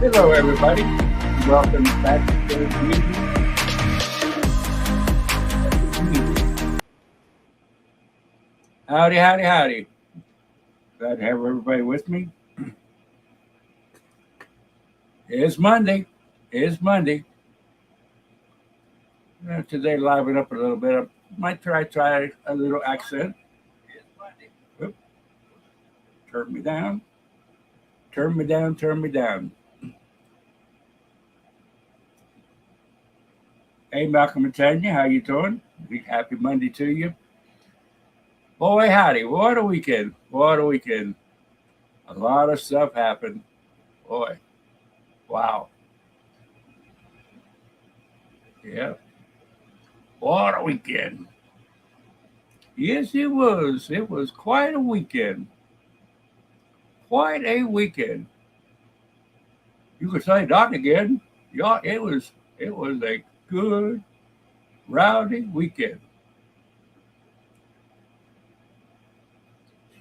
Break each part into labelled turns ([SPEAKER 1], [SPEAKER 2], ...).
[SPEAKER 1] Hello, everybody. Welcome back to the Misuse. Howdy, howdy, howdy. Glad to have everybody with me. It's Monday. It's Monday. Today, liven up a little bit. I might try a little accent. It's Monday. Oop. Turn me down. Turn me down. Turn me down. Hey, Malcolm and Tanya, how you doing? Happy Monday to you. Boy, howdy. What a weekend. What a weekend. A lot of stuff happened. Boy. Wow. Yeah. What a weekend. Yes, it was. It was quite a weekend. Quite a weekend. You could say that again. Yeah, it was a good, rowdy weekend.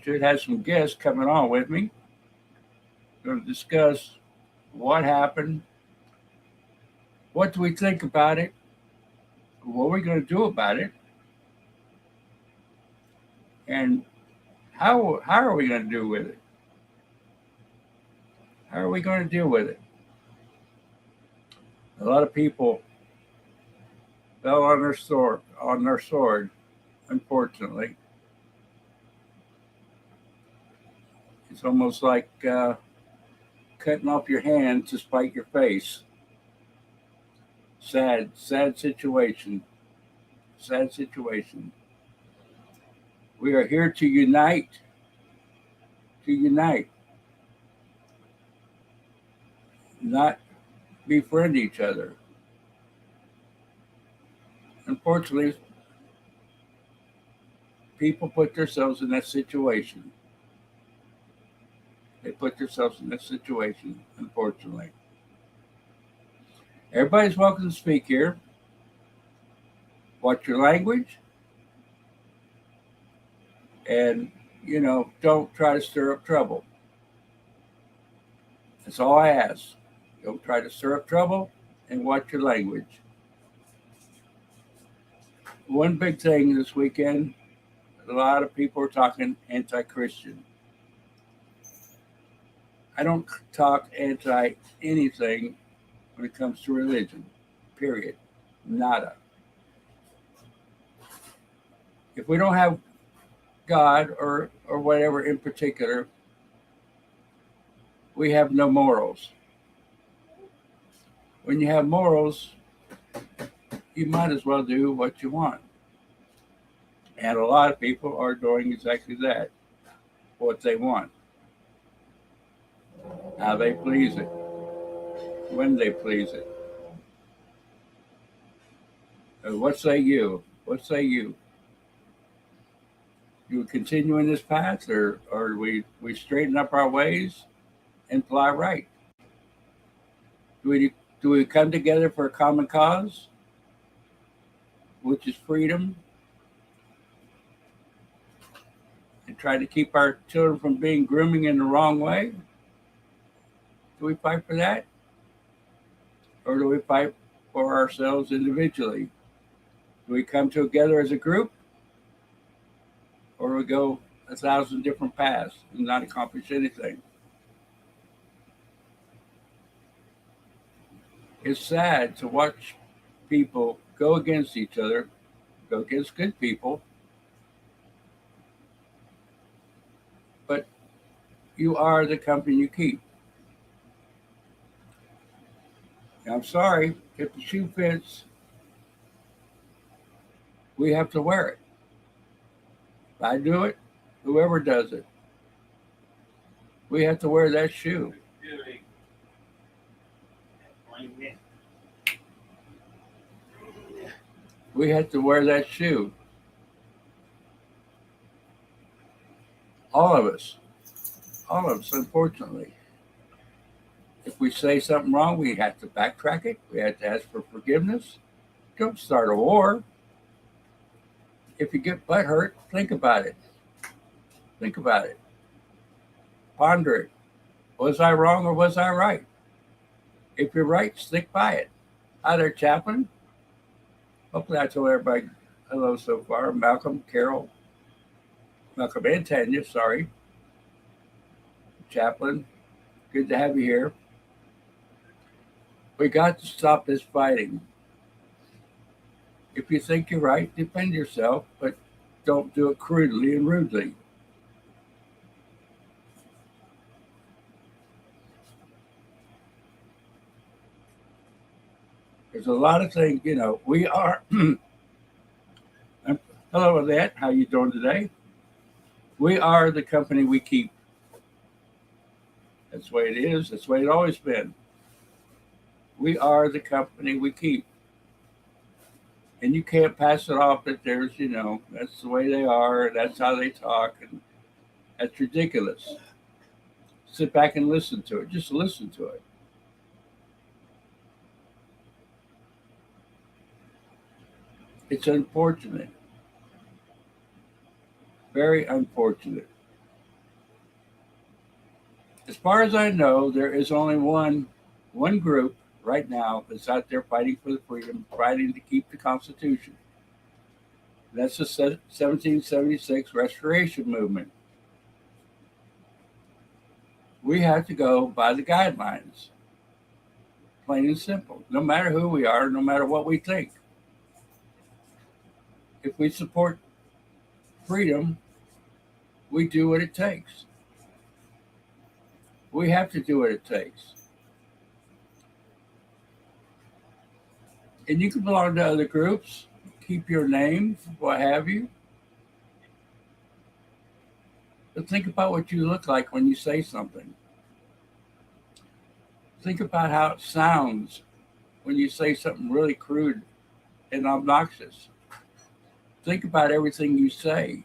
[SPEAKER 1] Should have some guests coming on with me. Going to discuss what happened, what do we think about it, what are we going to do about it, and how are we going to do with it? How are we going to deal with it? A lot of people fell on their sword, unfortunately. It's almost like cutting off your hand to spite your face. Sad situation. Sad situation. We are here to unite. Not befriend each other. Unfortunately, people put themselves in that situation. They put themselves in that situation, unfortunately. Everybody's welcome to speak here. Watch your language. And, don't try to stir up trouble. That's all I ask. Don't try to stir up trouble and watch your language. One big thing this weekend, a lot of people are talking anti-Christian. I don't talk anti anything when it comes to religion, period. Nada. If we don't have God or whatever in particular, we have no morals. When you have morals, you might as well do what you want. And a lot of people are doing exactly that, what they want, how they please it, when they please it. What say you? What say you? Do we continue in this path, or we straighten up our ways and fly right? Do we come together for a common cause, which is freedom, and try to keep our children from being grooming in the wrong way? Do we fight for that? Or do we fight for ourselves individually? Do we come together as a group? Or do we go 1,000 different paths and not accomplish anything? It's sad to watch people go against each other, go against good people, but you are the company you keep. I'm sorry, if the shoe fits, we have to wear it. If I do it, whoever does it, we have to wear that shoe. We have to wear that shoe. All of us, unfortunately. If we say something wrong, we have to backtrack it. We have to ask for forgiveness. Don't start a war. If you get butt hurt, think about it. Think about it. Ponder it. Was I wrong or was I right? If you're right, stick by it. Hi there, Chaplain. Hopefully I told everybody hello so far. Malcolm, Carol, Malcolm and Tanya, sorry. Chaplain, good to have you here. We got to stop this fighting. If you think you're right, defend yourself, but don't do it crudely and rudely. There's a lot of things, we are. Hello, Annette. How you doing today? We are the company we keep. That's the way it is. That's the way it's always been. We are the company we keep. And you can't pass it off that there's, that's the way they are. That's how they talk. And that's ridiculous. Sit back and listen to it. Just listen to it. It's unfortunate. Very unfortunate. As far as I know, there is only one group right now that's out there fighting for the freedom, fighting to keep the Constitution. That's the 1776 Restoration Movement. We have to go by the guidelines, plain and simple, no matter who we are, no matter what we think. If we support freedom, we do what it takes. We have to do what it takes. And you can belong to other groups, keep your name, what have you. But think about what you look like when you say something. Think about how it sounds when you say something really crude and obnoxious. Think about everything you say.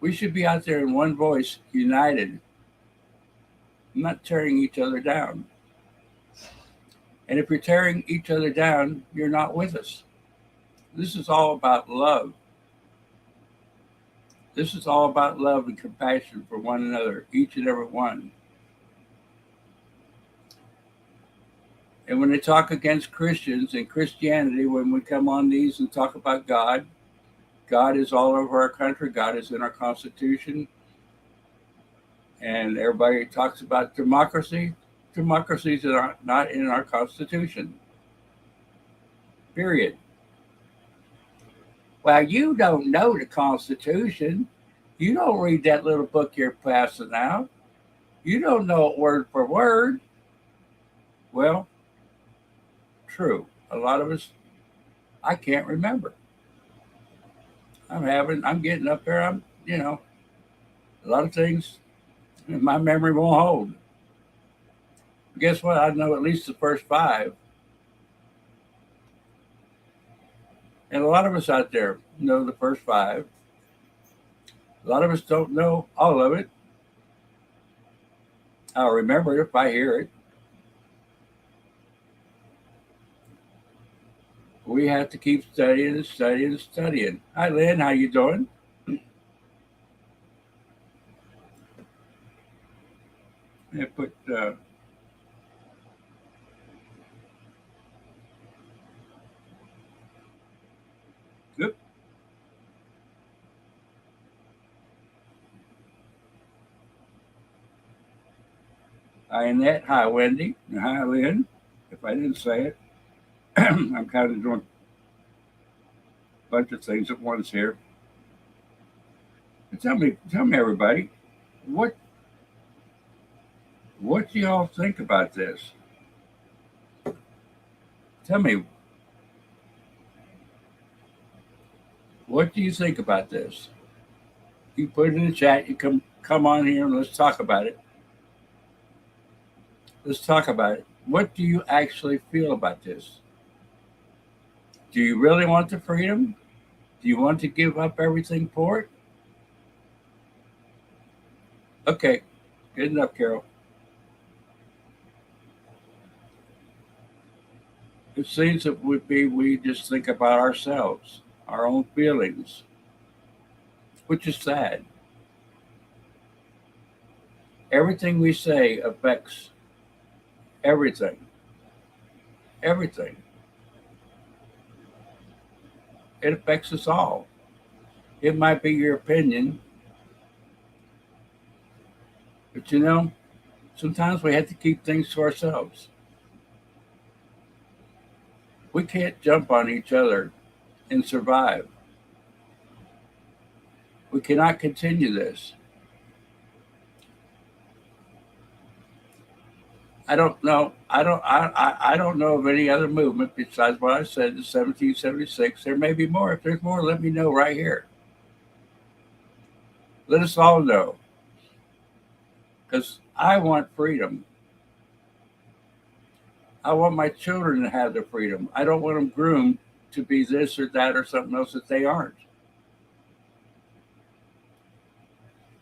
[SPEAKER 1] We should be out there in one voice, united, not tearing each other down. And if you're tearing each other down, you're not with us. This is all about love. This is all about love and compassion for one another, each and every one. And when they talk against Christians and Christianity, when we come on these and talk about God, God is all over our country. God is in our Constitution. And everybody talks about democracy. Democracy is not in our Constitution. Period. Well, you don't know the Constitution. You don't read that little book you're passing out. You don't know it word for word. Well, true. A lot of us, I can't remember. I'm getting up there. A lot of things my memory won't hold. Guess what? I know at least the first five. And a lot of us out there know the first five. A lot of us don't know all of it. I'll remember it if I hear it. We have to keep studying and studying and studying. Hi, Lynn. How you doing? I put Oop. Hi, Annette. Hi, Wendy. And hi, Lynn. If I didn't say it, I'm kind of doing a bunch of things at once here. Tell me, everybody, what do y'all think about this? Tell me, what do you think about this? You put it in the chat. You come on here and let's talk about it. Let's talk about it. What do you actually feel about this? Do you really want the freedom? Do you want to give up everything for it? Okay, good enough, Carol. It seems that we just think about ourselves, our own feelings, which is sad. Everything we say affects Everything. Everything. It affects us all. It might be your opinion, but sometimes we have to keep things to ourselves. We can't jump on each other and survive. We cannot continue this. I don't know. I don't know of any other movement besides what I said in 1776. There may be more. If there's more, let me know right here. Let us all know. Because I want freedom. I want my children to have the freedom. I don't want them groomed to be this or that or something else that they aren't.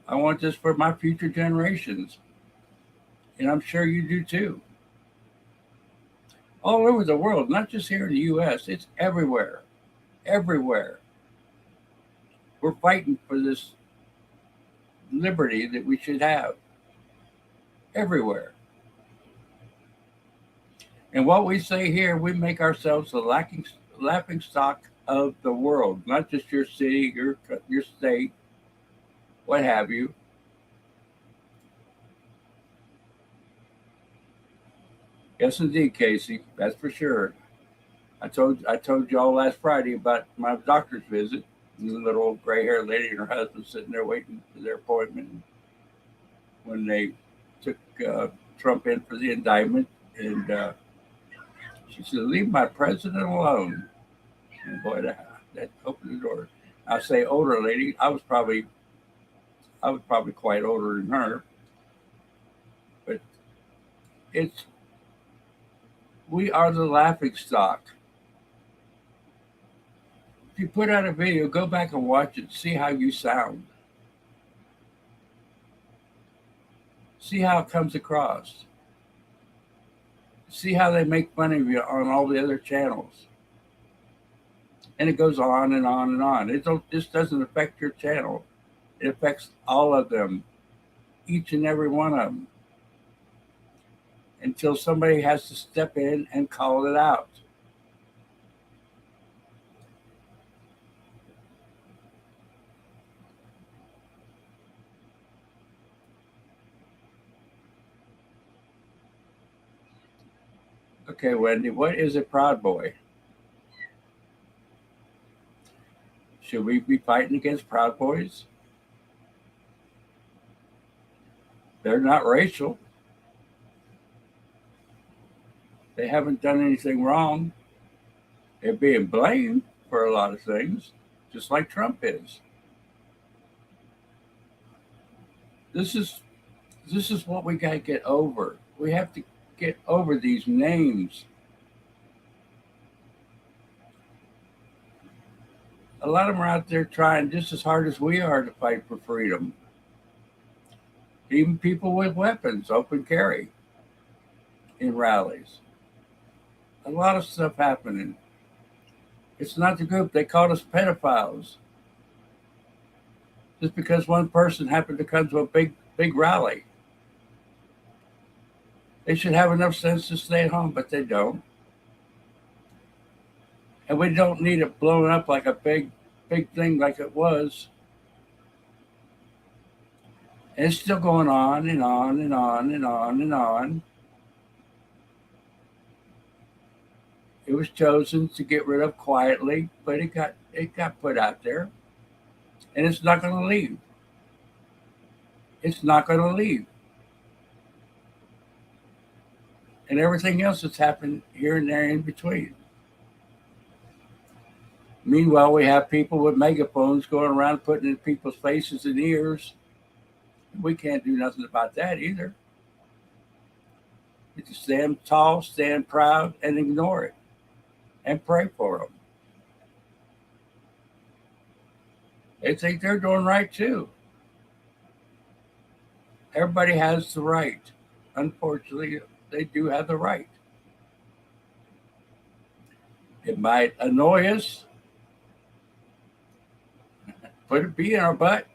[SPEAKER 1] I want this for my future generations. And I'm sure you do too. All over the world, not just here in the US, it's everywhere. Everywhere. We're fighting for this liberty that we should have. Everywhere. And what we say here, we make ourselves the laughing stock of the world, not just your city, your state, what have you. Yes, indeed, Casey. That's for sure. I told y'all last Friday about my doctor's visit. The little old gray-haired lady and her husband sitting there waiting for their appointment when they took Trump in for the indictment, and she said, "Leave my president alone." And boy, that opened the door. I say older lady. I was probably quite older than her, but it's we are the laughing stock. If you put out a video, go back and watch it, see how you sound, see how it comes across, see how they make fun of you on all the other channels. And it goes on and on and on. This doesn't affect your channel. It affects all of them, each and every one of them, until somebody has to step in and call it out. Okay, Wendy, what is a Proud Boy? Should we be fighting against Proud Boys? They're not racial. They haven't done anything wrong. They're being blamed for a lot of things, just like Trump is. This is what we got to get over. We have to get over these names. A lot of them are out there trying just as hard as we are to fight for freedom. Even people with weapons, open carry in rallies. A lot of stuff happening. It's not the group. They called us pedophiles. Just because one person happened to come to a big rally. They should have enough sense to stay at home, but they don't. And we don't need it blown up like a big thing like it was. And it's still going on and on and on and on and on. It was chosen to get rid of quietly, but it got put out there. And it's not going to leave. It's not going to leave. And everything else that's happened here and there in between. Meanwhile, we have people with megaphones going around putting in people's faces and ears. We can't do nothing about that either. You just stand tall, stand proud, and ignore it. And pray for them. They think they're doing right too. Everybody has the right. Unfortunately, they do have the right. It might annoy us, put a bee in our butt.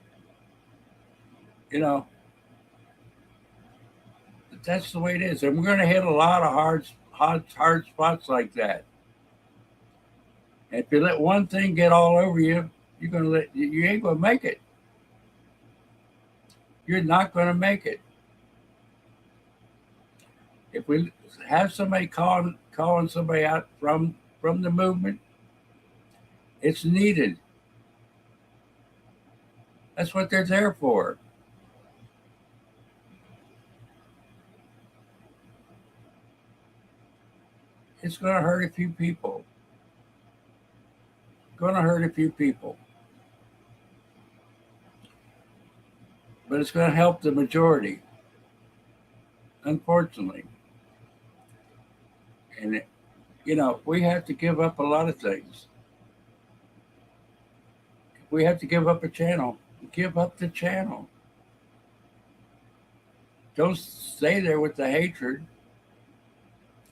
[SPEAKER 1] The That's the way it is, and we're going to hit a lot of hard spots like that. And if you let one thing get all over you, you ain't going to make it. You're not going to make it. If we have somebody calling somebody out from the movement, it's needed. That's what they're there for. It's going to hurt a few people. Going to hurt a few people. But it's going to help the majority, unfortunately. And, we have to give up a lot of things. If we have to give up a channel, give up the channel. Don't stay there with the hatred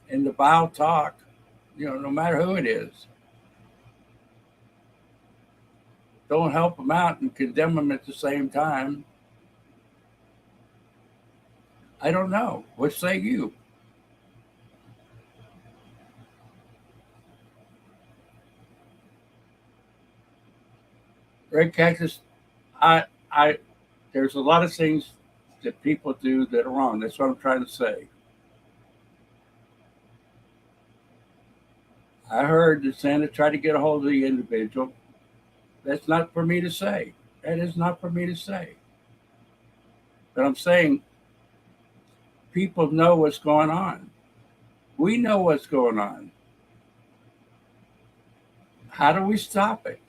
[SPEAKER 1] and the vile talk, no matter who it is. Don't help them out and condemn them at the same time. I don't know. What say you? Red Cactus, there's a lot of things that people do that are wrong. That's what I'm trying to say. I heard that Santa tried to get a hold of the individual. That's not for me to say. That is not for me to say. But I'm saying people know what's going on. We know what's going on. How do we stop it?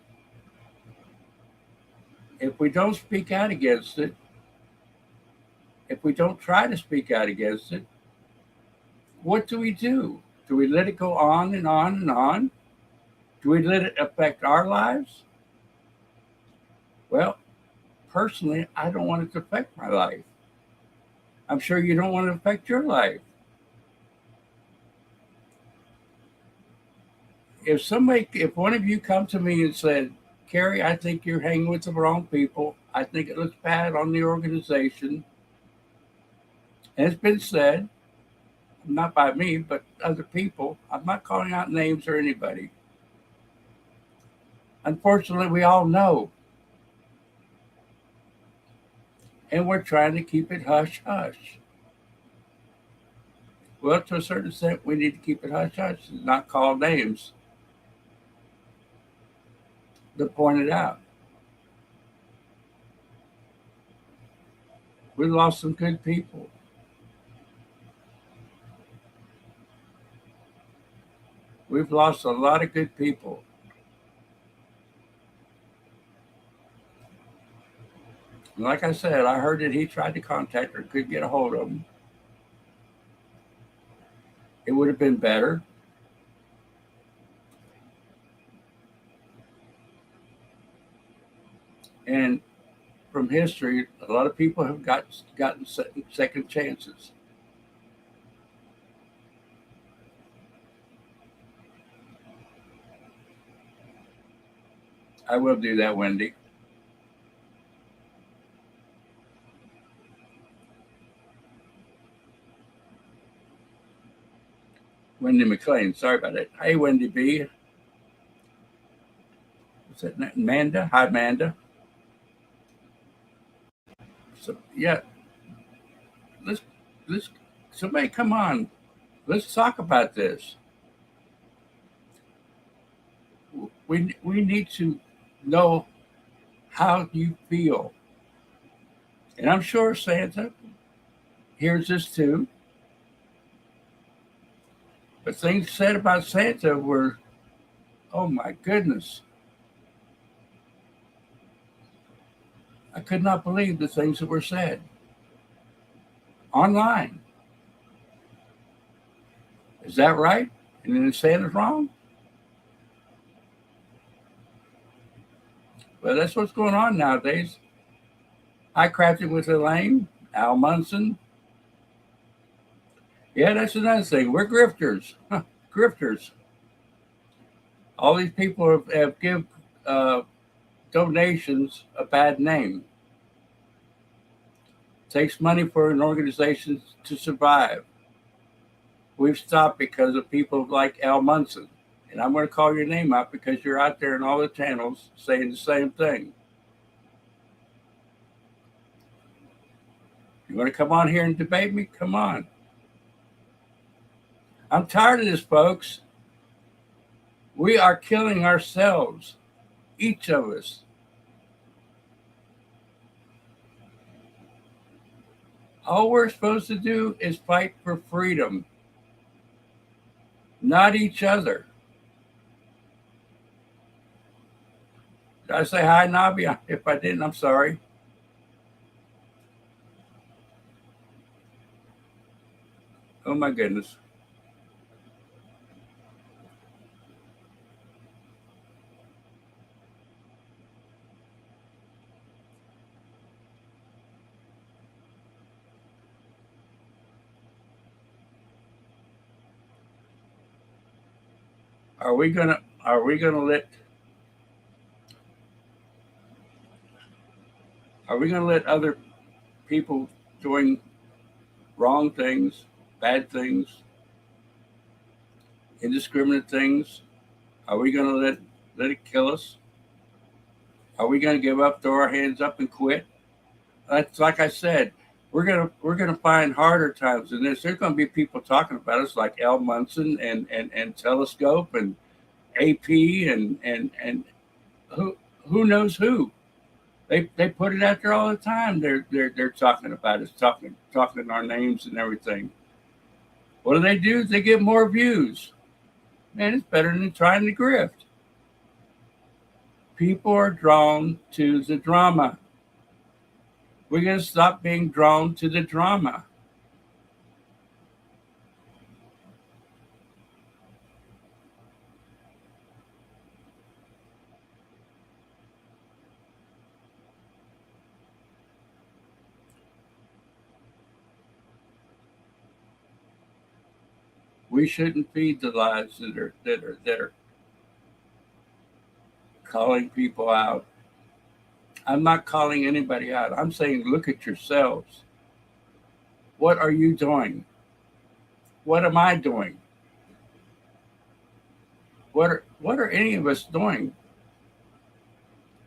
[SPEAKER 1] If we don't speak out against it, if we don't try to speak out against it, what do we do? Do we let it go on and on and on? Do we let it affect our lives? Well, personally, I don't want it to affect my life. I'm sure you don't want it to affect your life. If one of you come to me and said, Carrie, I think you're hanging with the wrong people. I think it looks bad on the organization. And it's been said, not by me, but other people. I'm not calling out names or anybody. Unfortunately, we all know. And we're trying to keep it hush hush. Well, to a certain extent, we need to keep it hush hush and not call names to point it out. We lost some good people. We've lost a lot of good people. And like I said, I heard that he tried to contact her, couldn't get a hold of him. It would have been better. And from history, a lot of people have gotten second chances. I will do that, Wendy. Wendy McLean. Sorry about that. Hey, Wendy B. What's that name? Amanda? Hi, Amanda. So, yeah, let's somebody come on. Let's talk about this. We need to know how you feel. And I'm sure Santa hears this too. But things said about Santa were, oh my goodness. I could not believe the things that were said online. Is that right? And then Santa's wrong? Well, that's what's going on nowadays. Hi, Crafting with Elaine, Al Munson. Yeah, that's another thing. We're grifters. Grifters. All these people have give donations a bad name. Takes money for an organization to survive. We've stopped because of people like Al Munson. And I'm going to call your name out because you're out there in all the channels saying the same thing. You want to come on here and debate me? Come on. I'm tired of this, folks. We are killing ourselves, each of us. All we're supposed to do is fight for freedom, not each other. Did I say hi, Nabi? If I didn't, I'm sorry. Oh my goodness. Are we gonna let other people doing wrong things, bad things, indiscriminate things? Are we gonna let it kill us? Are we gonna give up, throw our hands up and quit? That's like I said, we're gonna find harder times than this. There's gonna be people talking about us like Al Munson and Telescope and AP and who knows who. They put it out there all the time. They're talking about us, talking our names and everything. What do? They get more views. Man, it's better than trying to grift. People are drawn to the drama. We're going to stop being drawn to the drama. We shouldn't feed the lies that are calling people out. I'm not calling anybody out. I'm saying look at yourselves. What are you doing? What am I doing? What are any of us doing?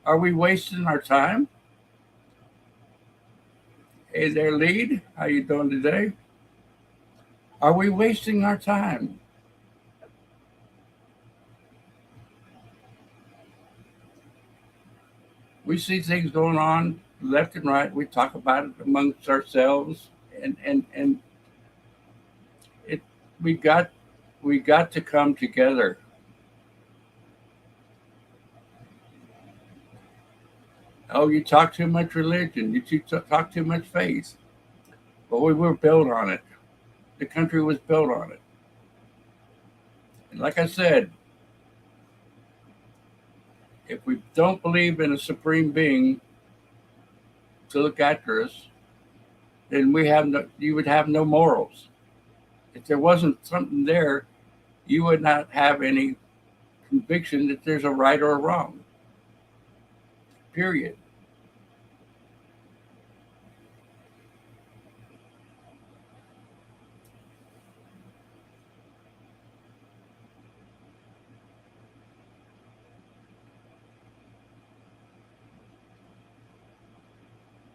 [SPEAKER 1] Are we wasting our time? Hey there, lead. How you doing today? Are we wasting our time? We see things going on left and right. We talk about it amongst ourselves, and it we got to come together. Oh, you talk too much religion. You talk too much faith. But we were built on it. The country was built on it. And like I said, if we don't believe in a supreme being to look after us, then you would have no morals. If there wasn't something there, you would not have any conviction that there's a right or a wrong. Period.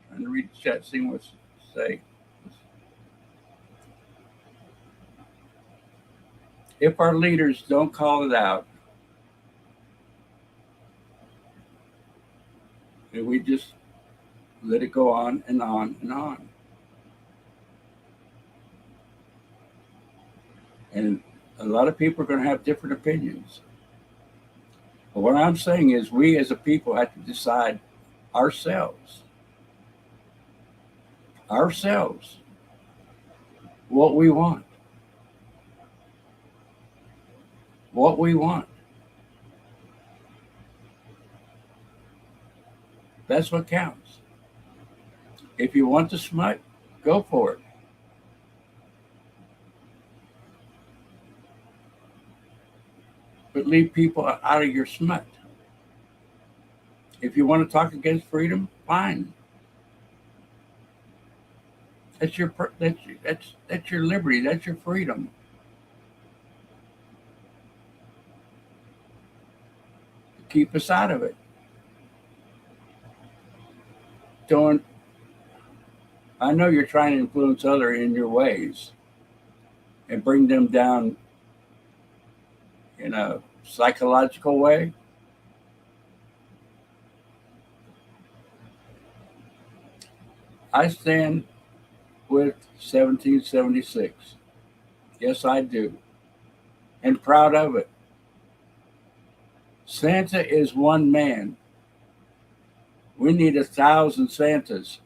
[SPEAKER 1] Trying to read the chat, seeing what's say. If our leaders don't call it out, then we just let it go on and on and on. And a lot of people are going to have different opinions. But what I'm saying is, we as a people have to decide ourselves what we want. What we want. That's what counts. If you want the smut, go for it. But leave people out of your smut. If you want to talk against freedom, fine. That's that's your liberty. That's your freedom. Keep us out of it. Don't. I know you're trying to influence others in your ways and bring them down in a psychological way. I stand with 1776. Yes, I do. And proud of it. Santa is one man. We need 1,000 Santas.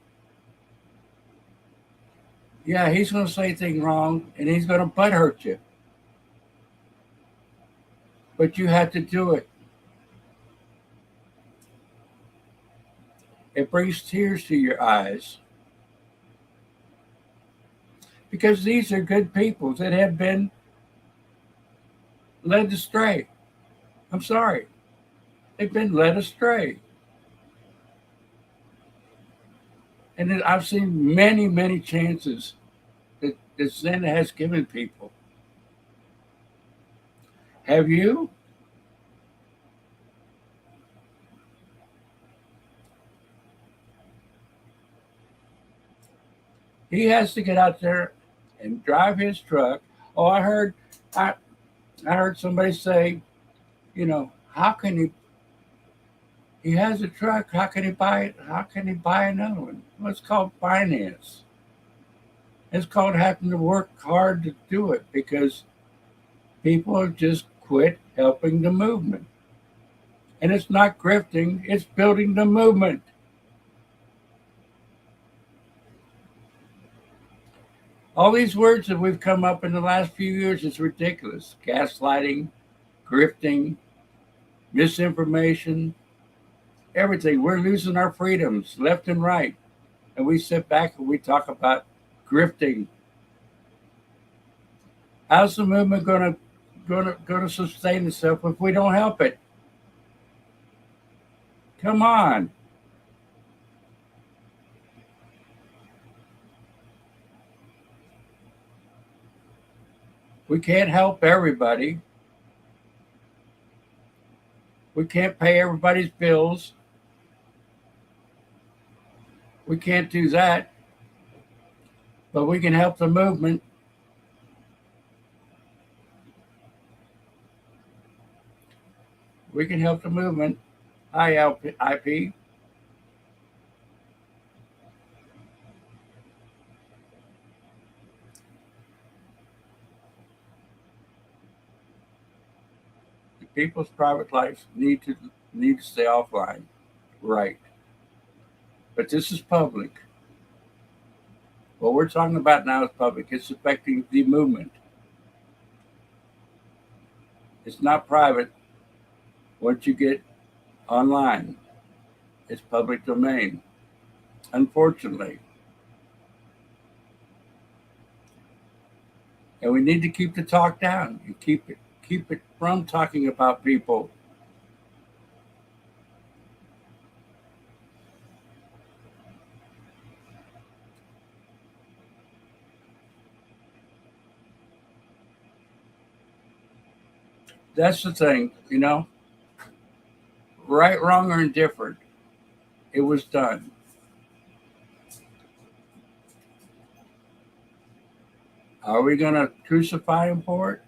[SPEAKER 1] Yeah, he's going to say things wrong and he's going to butt hurt you. But you have to do it. It brings tears to your eyes. Because these are good people that have been led astray. I'm sorry. They've been led astray. And I've seen many, many chances that Santa has given people. Have you? He has to get out there and drive his truck. Oh, I heard somebody say, how can he has a truck, how can he buy it? How can he buy another one? Well, it's called finance. It's called having to work hard to do it because people have just quit helping the movement. And it's not grifting, it's building the movement. All these words that we've come up in the last few years is ridiculous. Gaslighting, grifting, misinformation, everything. We're losing our freedoms left and right. And we sit back and we talk about grifting. How's the movement going to sustain itself if we don't help it? Come on. We can't help everybody. We can't pay everybody's bills. We can't do that. But we can help the movement. We can help the movement. Hi, IP. People's private lives need to stay offline, right? But this is public. What we're talking about now is public. It's affecting the movement. It's not private. Once you get online, it's public domain. Unfortunately, and we need to keep the talk down and keep it from talking about people. That's the thing, right, wrong, or indifferent. It was done. Are we going to crucify him for it?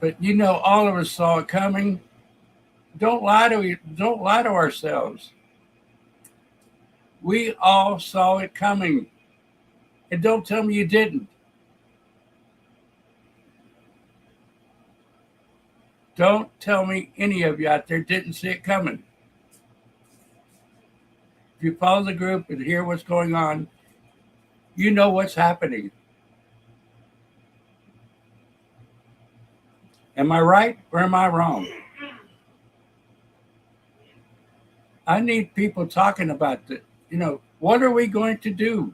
[SPEAKER 1] But all of us saw it coming. Don't lie to ourselves. We all saw it coming. And don't tell me you didn't. Don't tell me any of you out there didn't see it coming. If you follow the group and hear what's going on, you know what's happening. Am I right or am I wrong? I need people talking about it. What are we going to do?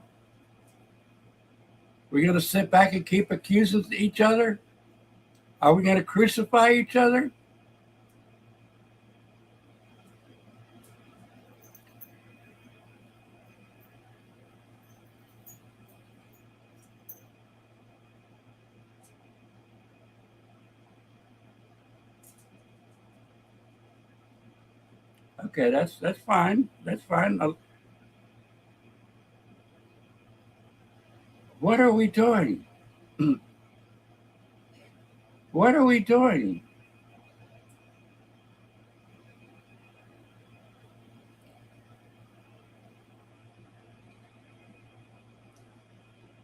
[SPEAKER 1] We're going to sit back and keep accusing each other? Are we going to crucify each other? Okay, that's fine. That's fine. What are we doing? What are we doing?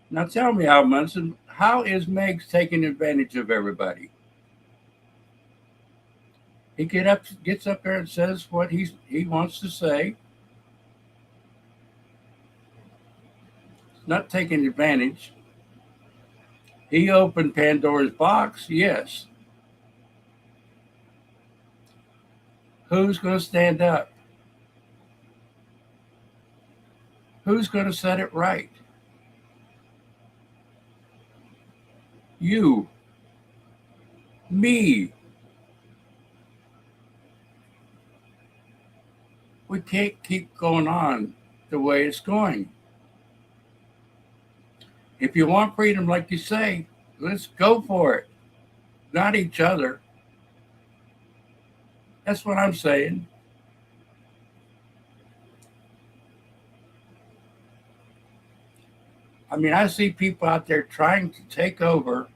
[SPEAKER 1] Now tell me, Al Munson, how is Meg's taking advantage of everybody? He gets up there and says what he wants to say. Not taking advantage. He opened Pandora's box, yes. Who's going to stand up? Who's going to set it right? You, me. We can't keep going on the way it's going. If you want freedom, like you say, let's go for it, not each other. That's what I'm saying. I mean, I see people out there trying to take over,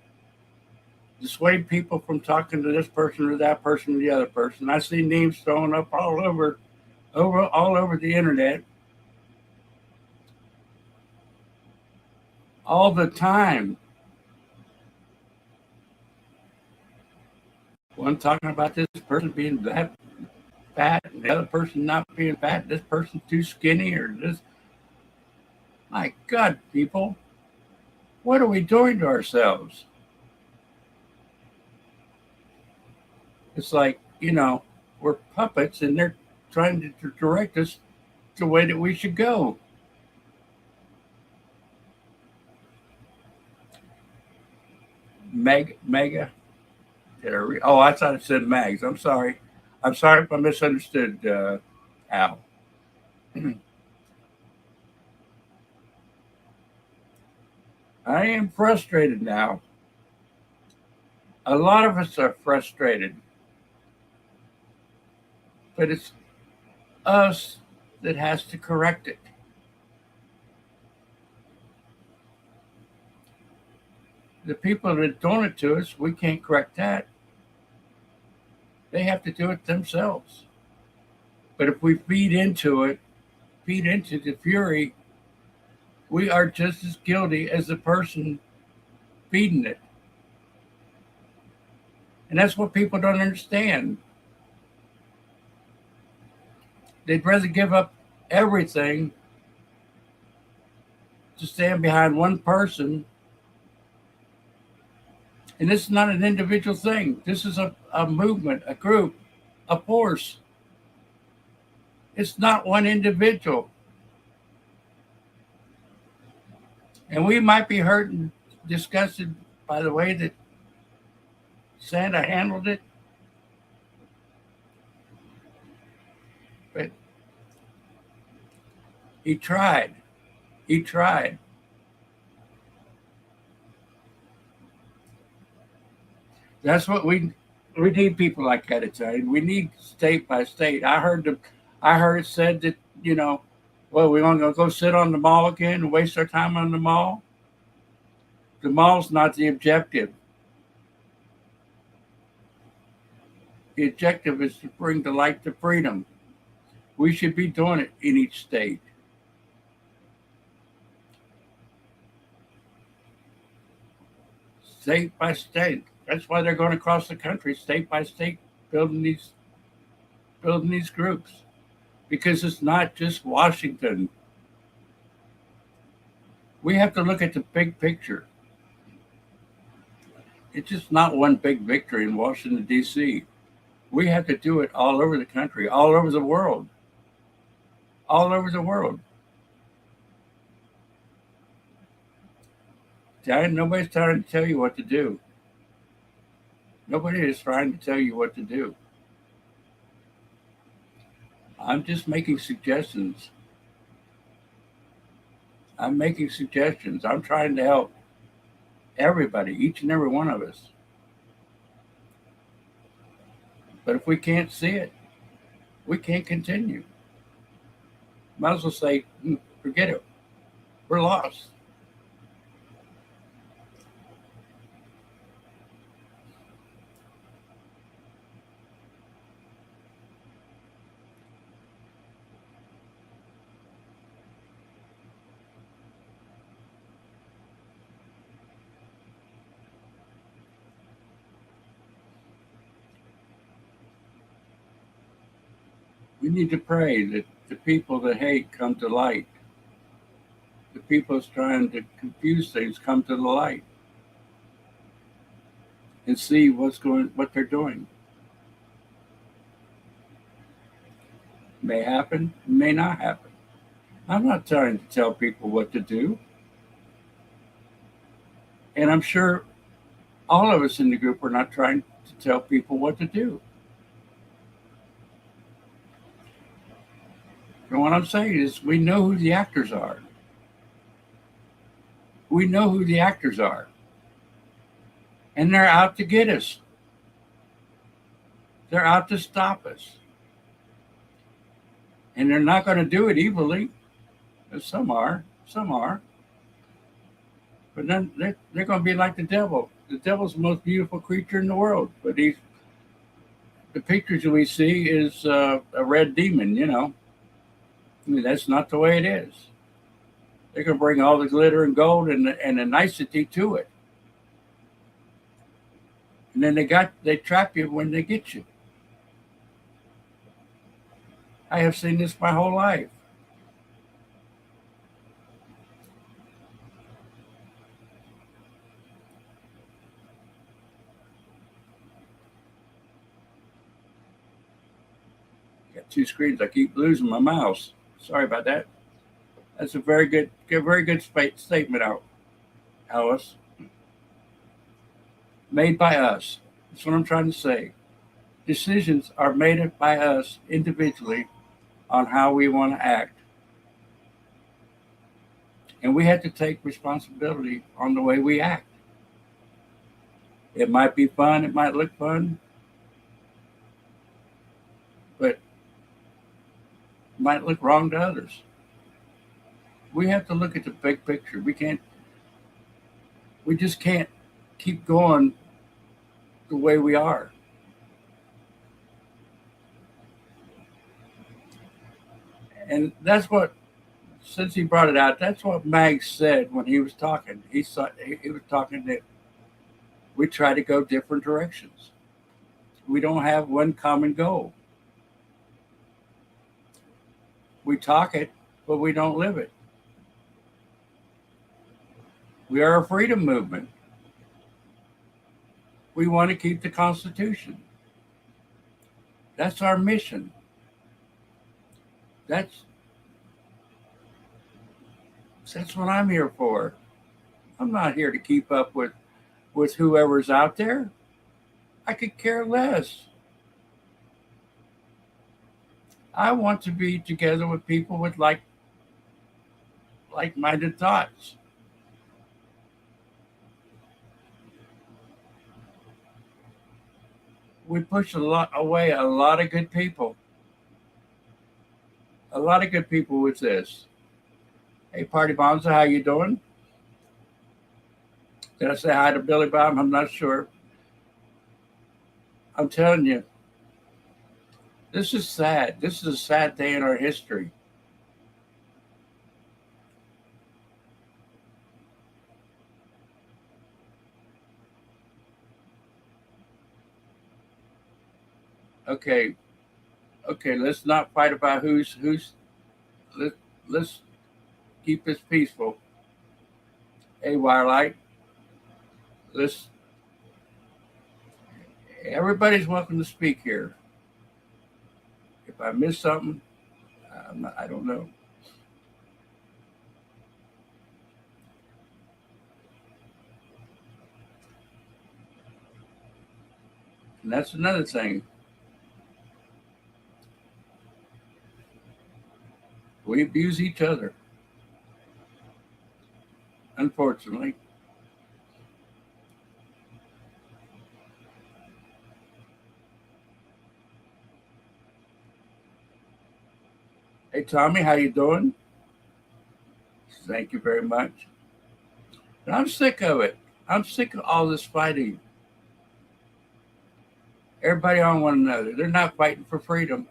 [SPEAKER 1] dissuade people from talking to this person or that person or the other person. I see names thrown up all over the internet all the time. One talking about this person being that fat and the other person not being fat, this person too skinny or this. My God, people, what are we doing to ourselves? It's like, we're puppets and they're trying to direct us the way that we should go. Mega. Oh, I thought it said mags. I'm sorry. I'm sorry if I misunderstood, Al. I am frustrated now. A lot of us are frustrated, but it's us that has to correct it. The people that are doing it to us, we can't correct that. They have to do it themselves. But if we feed into the fury, we are just as guilty as the person feeding it. And that's what people don't understand. They'd rather give up everything to stand behind one person. And this is not an individual thing. This is a movement, a group, a force. It's not one individual. And we might be hurt and disgusted by the way that Santa handled it. But he tried. He tried. That's what we need people like that. It's we need state by state. I heard it said that well, we're going to go sit on the mall again and waste our time on the mall. The mall's not the objective. The objective is to bring the light to freedom. We should be doing it in each state. State by state. That's why they're going across the country, state by state, building these groups. Because it's not just Washington. We have to look at the big picture. It's just not one big victory in Washington, D.C. We have to do it all over the country, all over the world. All over the world. Nobody's trying to tell you what to do. Nobody is trying to tell you what to do. I'm just making suggestions. I'm making suggestions. I'm trying to help everybody, each and every one of us. But if we can't see it, we can't continue. Might as well say, forget it. We're lost. We need to pray that the people that hate come to light. The people that's trying to confuse things come to the light and see what they're doing. May happen, may not happen. I'm not trying to tell people what to do. And I'm sure all of us in the group are not trying to tell people what to do. And what I'm saying is we know who the actors are. We know who the actors are. And they're out to get us. They're out to stop us. And they're not going to do it evilly. Some are. But then they're going to be like the devil. The devil's the most beautiful creature in the world. But the pictures that we see is a red demon, I mean, that's not the way it is. They're going to bring all the glitter and gold and the nicety to it. And then they trap you when they get you. I have seen this my whole life. Got two screens. I keep losing my mouse. Sorry about that. That's a very good statement out, Alice. Made by us. That's what I'm trying to say. Decisions are made by us individually on how we want to act. And we have to take responsibility on the way we act. It might be fun, it might look fun, but it might look wrong to others. We have to look at the big picture. We just can't keep going the way we are. And that's what, since he brought it out, that's what Mag said when he was talking. He was talking that we try to go different directions. We don't have one common goal. We talk it, but we don't live it. We are a freedom movement. We want to keep the Constitution. That's our mission. That's what I'm here for. I'm not here to keep up with whoever's out there. I could care less. I want to be together with people with like-minded thoughts. We push away a lot of good people. A lot of good people with this. Hey, Party Bonza, how you doing? Did I say hi to Billy Bob? I'm not sure. I'm telling you, this is sad. This is a sad day in our history. Okay, let's not fight about who's. Let's keep this peaceful. Hey, Wirelight, everybody's welcome to speak here. If I miss something, I don't know. And that's another thing. We abuse each other, unfortunately. Hey, Tommy, how you doing? Thank you very much. And I'm sick of it. I'm sick of all this fighting. Everybody on one another. They're not fighting for freedom.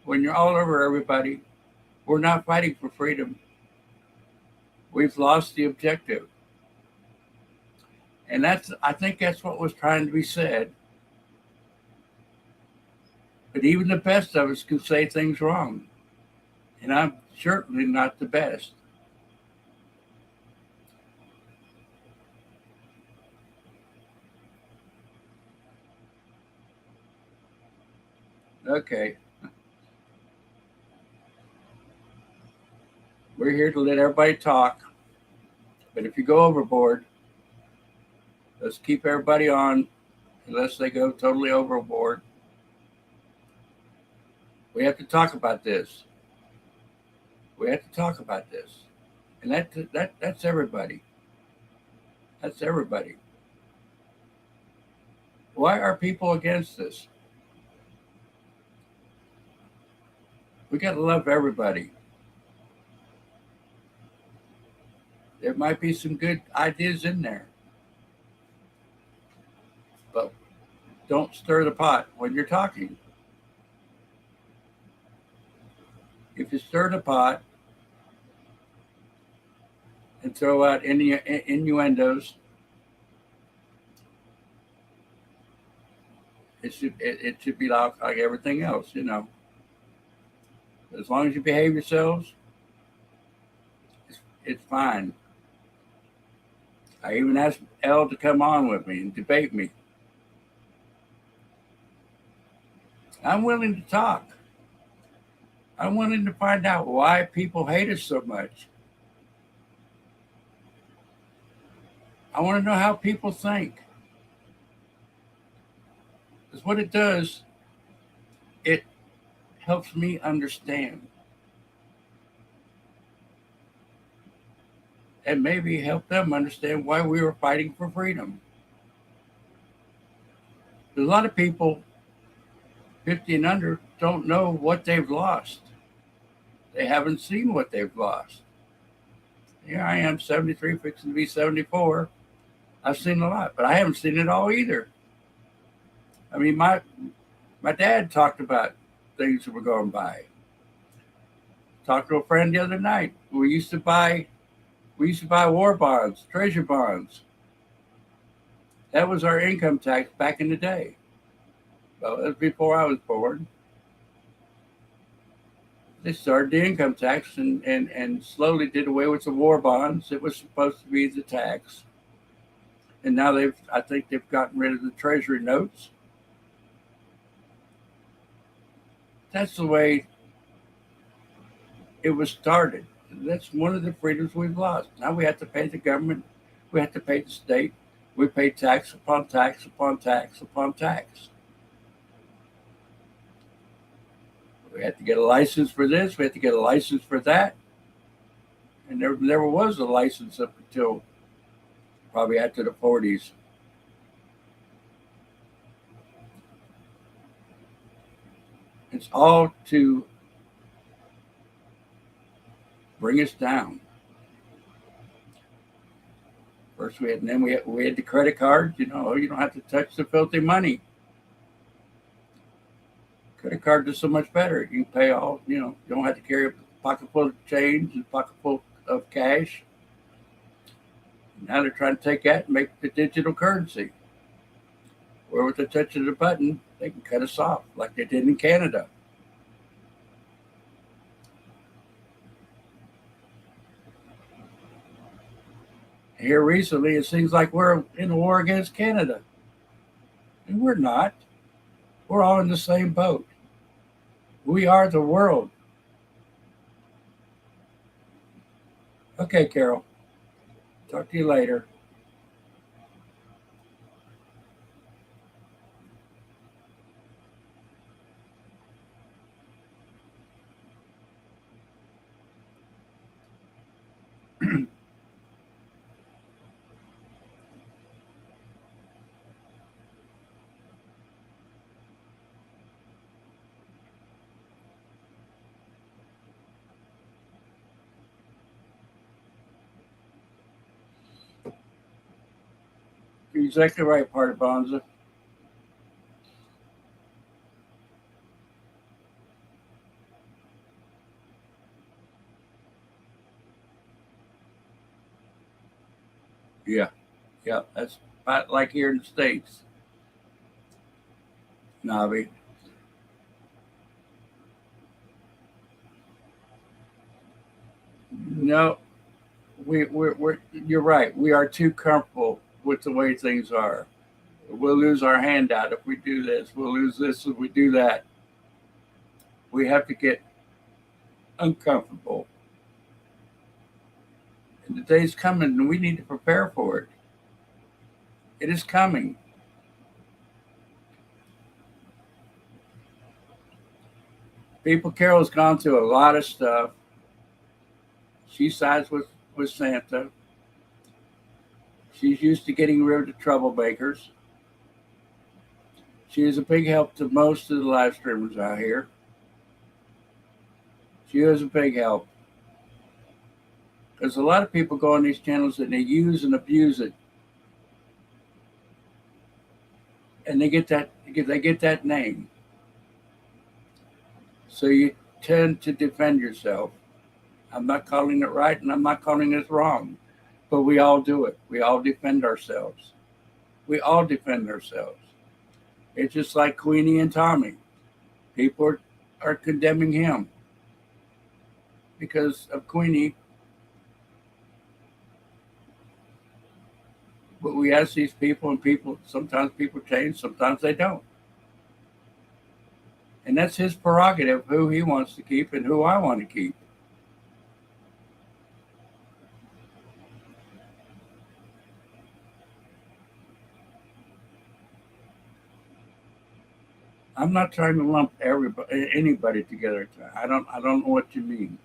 [SPEAKER 1] When you're all over everybody, we're not fighting for freedom. We've lost the objective. And I think that's what was trying to be said. But even the best of us can say things wrong. And I'm certainly not the best. Okay. We're here to let everybody talk. But if you go overboard, let's keep everybody on unless they go totally overboard. We have to talk about this. We have to talk about this. And that's everybody. That's everybody. Why are people against this? We got to love everybody. There might be some good ideas in there, but don't stir the pot when you're talking. If you stir the pot and throw out innuendos, it should be like everything else, you know. As long as you behave yourselves, it's fine. I even asked Elle to come on with me and debate me. I'm willing to talk. I'm willing to find out why people hate us so much. I want to know how people think. Because what it does, it helps me understand. And maybe help them understand why we were fighting for freedom. There's a lot of people 50 and under don't know what they've lost. They haven't seen what they've lost. Here I am, 73, fixing to be 74. I've seen a lot, but I haven't seen it all either. I mean, my dad talked about things that were going by. Talked to a friend the other night. We used to buy war bonds, treasure bonds. That was our income tax back in the day. Well, that was before I was born. They started the income tax and slowly did away with the war bonds. It was supposed to be the tax. And now I think they've gotten rid of the treasury notes. That's the way it was started. That's one of the freedoms we've lost. Now we have to pay the government. We have to pay the state. We pay tax upon tax upon tax upon tax. We had to get a license for this. We had to get a license for that. And there never was a license up until probably after the 40s. It's all to bring us down. First and then we had the credit cards. You know, you don't have to touch the filthy money. Credit cards are so much better. You can pay all. You know, you don't have to carry a pocket full of change and a pocket full of cash. Now they're trying to take that and make the digital currency, where with the touch of the button, they can cut us off like they did in Canada. Here recently, it seems like we're in a war against Canada. And we're not. We're all in the same boat. We are the world. Okay, Carol. Talk to you later. You're exactly right, Party Bonza. Yeah, yeah. That's about like here in the States, Navi. No, we're you're right. We are too comfortable with the way things are. We'll lose our handout if we do this. We'll lose this if we do that. We have to get uncomfortable. And the day's coming, and we need to prepare for it. It is coming. People Carol's gone through a lot of stuff. She sides with Santa. She's used to getting rid of troublemakers. She is a big help to most of the live streamers out here. She is a big help. Because a lot of people go on these channels and they use and abuse it. And they get that name. So you tend to defend yourself. I'm not calling it right and I'm not calling it wrong. But we all do it. We all defend ourselves. We all defend ourselves. It's just like Queenie and Tommy. People are condemning him because of Queenie. But we ask these people, and sometimes people change, sometimes they don't. And that's his prerogative, who he wants to keep and who I want to keep. I'm not trying to lump anybody together. I don't know what you mean.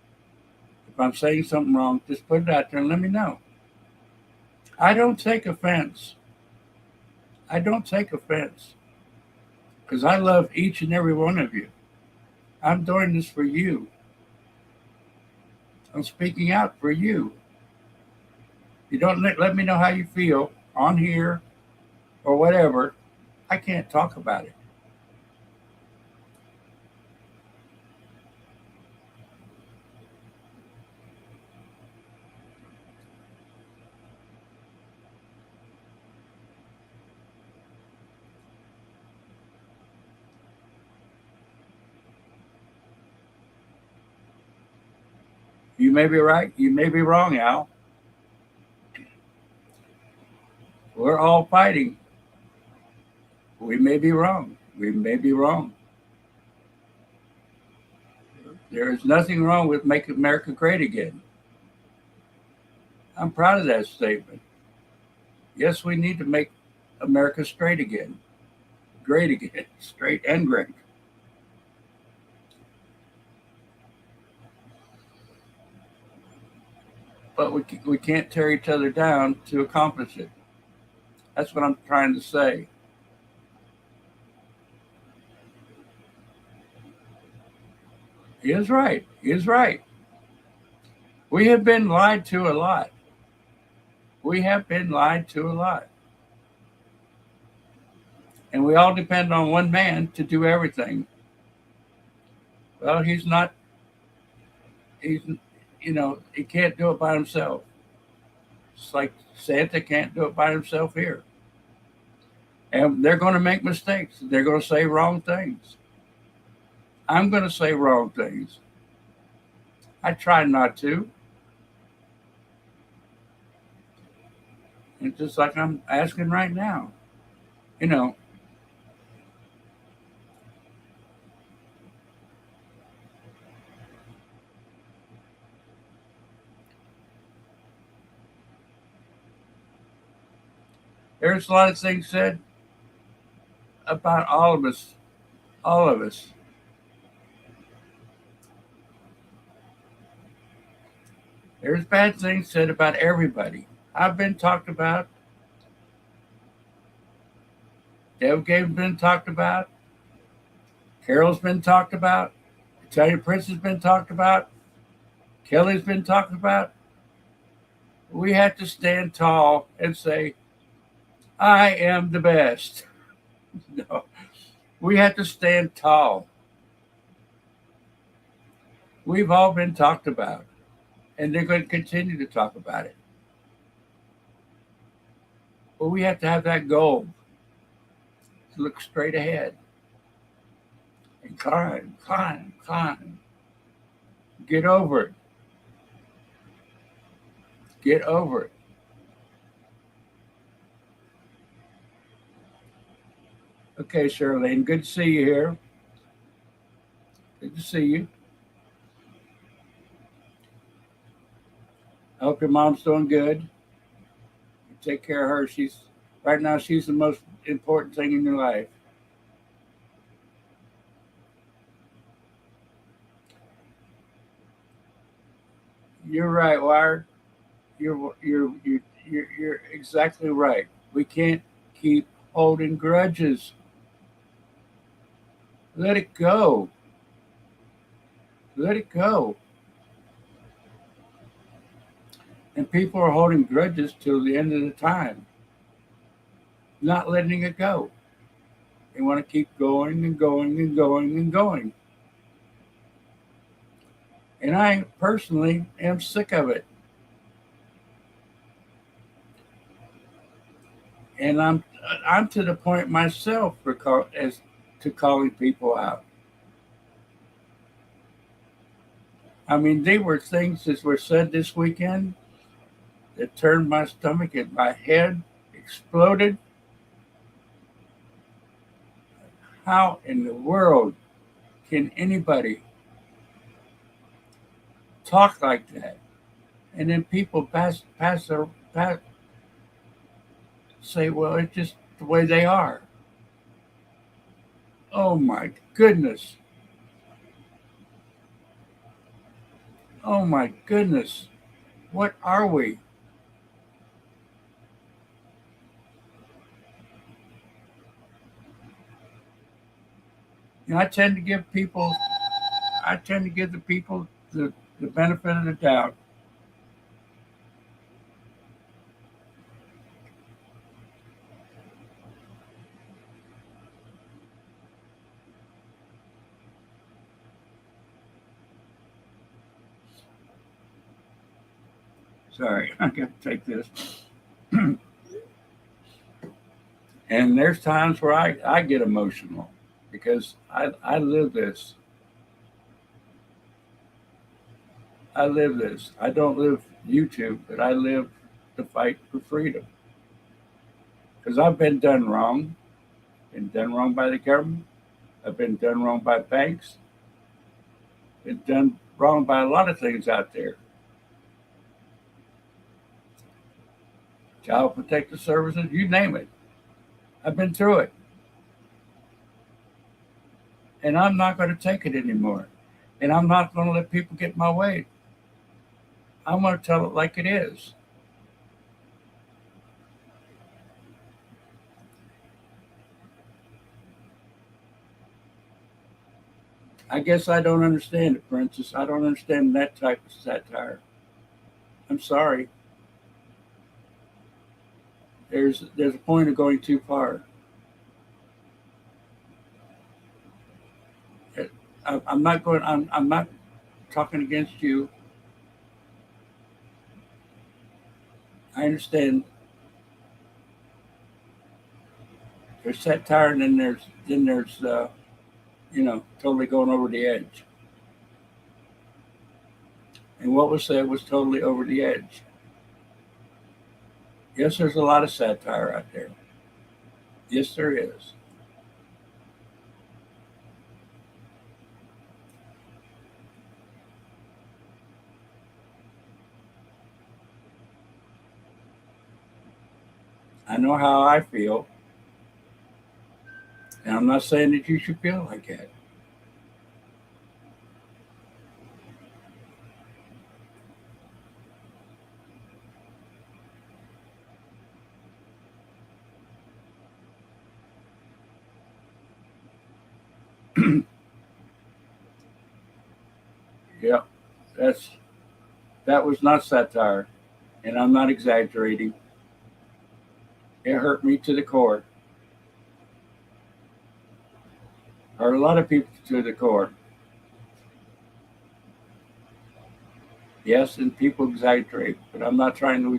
[SPEAKER 1] If I'm saying something wrong, just put it out there and let me know. I don't take offense. I don't take offense because I love each and every one of you. I'm doing this for you. I'm speaking out for you. You don't let me know how you feel on here or whatever. I can't talk about it. You may be right. You may be wrong, Al. We're all fighting. We may be wrong. We may be wrong. There is nothing wrong with making America great again. I'm proud of that statement. Yes, we need to make America straight again. Great again. Straight and great. But we can't tear each other down to accomplish it. That's what I'm trying to say. He is right. He is right. We have been lied to a lot. We have been lied to a lot. And we all depend on one man to do everything. Well, he's not, he's, he can't do it by himself. It's like Santa can't do it by himself here. And they're going to make mistakes. They're going to say wrong things. I'm going to say wrong things. I try not to. It's just like I'm asking right now. There's a lot of things said about all of us. All of us. There's bad things said about everybody. I've been talked about. Deb Gabe's been talked about. Carol's been talked about. Italian Prince has been talked about. Kelly's been talked about. We have to stand tall and say, I am the best. No, we have to stand tall. We've all been talked about, and they're going to continue to talk about it. But we have to have that goal to look straight ahead and climb, climb, climb. Get over it. Get over it. Okay, Charlene, good to see you here. Good to see you. I hope your mom's doing good. Take care of her. Right now she's the most important thing in your life. You're right, Wired. You're exactly right. We can't keep holding grudges. Let it go. Let it go. And people are holding grudges till the end of the time, not letting it go. They want to keep going and going and going and going. And I personally am sick of it. And I'm to the point myself as to calling people out. I mean, they were things that were said this weekend that turned my stomach and my head exploded. How in the world can anybody talk like that? And then people say, well, it's just the way they are. Oh my goodness. Oh my goodness. What are we? You know, I tend to give the people the benefit of the doubt. Sorry, I got to take this. And there's times where I get emotional because I live this. I live this. I don't live YouTube, but I live the fight for freedom. Because I've been done wrong. Been done wrong by the government. I've been done wrong by banks. Been done wrong by a lot of things out there. Child protective services, you name it. I've been through it. And I'm not going to take it anymore. And I'm not going to let people get my way. I'm going to tell it like it is. I guess I don't understand it, Princess. I don't understand that type of satire. I'm sorry. There's a point of going too far. I'm not going. I'm not talking against you. I understand. There's satire, and then there's totally going over the edge. And what was said was totally over the edge. Yes, there's a lot of satire out there. Yes, there is. I know how I feel, and I'm not saying that you should feel like that. Yeah, that's that was not satire, and I'm not exaggerating. It hurt me to the core. Hurt a lot of people to the core. Yes, and people exaggerate, but I'm not trying to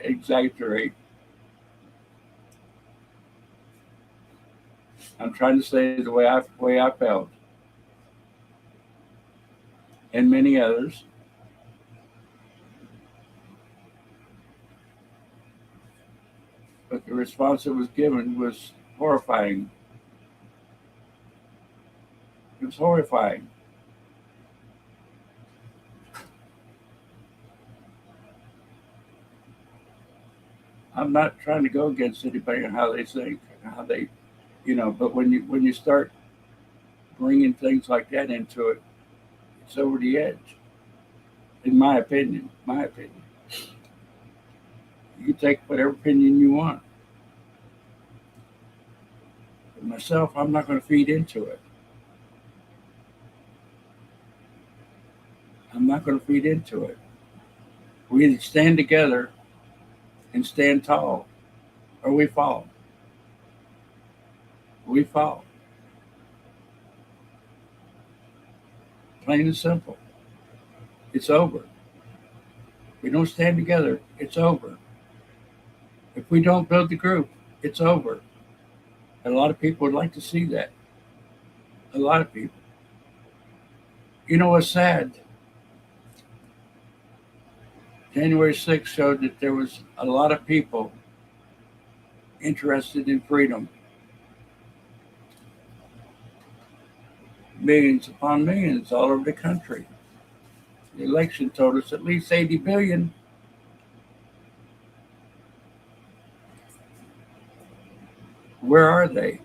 [SPEAKER 1] exaggerate. I'm trying to say the way I felt, and many others. But the response that was given was horrifying. It was horrifying. I'm not trying to go against anybody on how they think, how they, But when you start bringing things like that into it, it's over the edge. In my opinion, you can take whatever opinion you want. But myself, I'm not going to feed into it. I'm not going to feed into it. We either stand together and stand tall, or we fall. We fall. Plain and simple. It's over. We don't stand together, it's over. If we don't build the group, it's over. And a lot of people would like to see that. A lot of people. You know what's sad? January 6th showed that there was a lot of people interested in freedom. Millions upon millions all over the country. The election told us at least 80 billion. Where are they?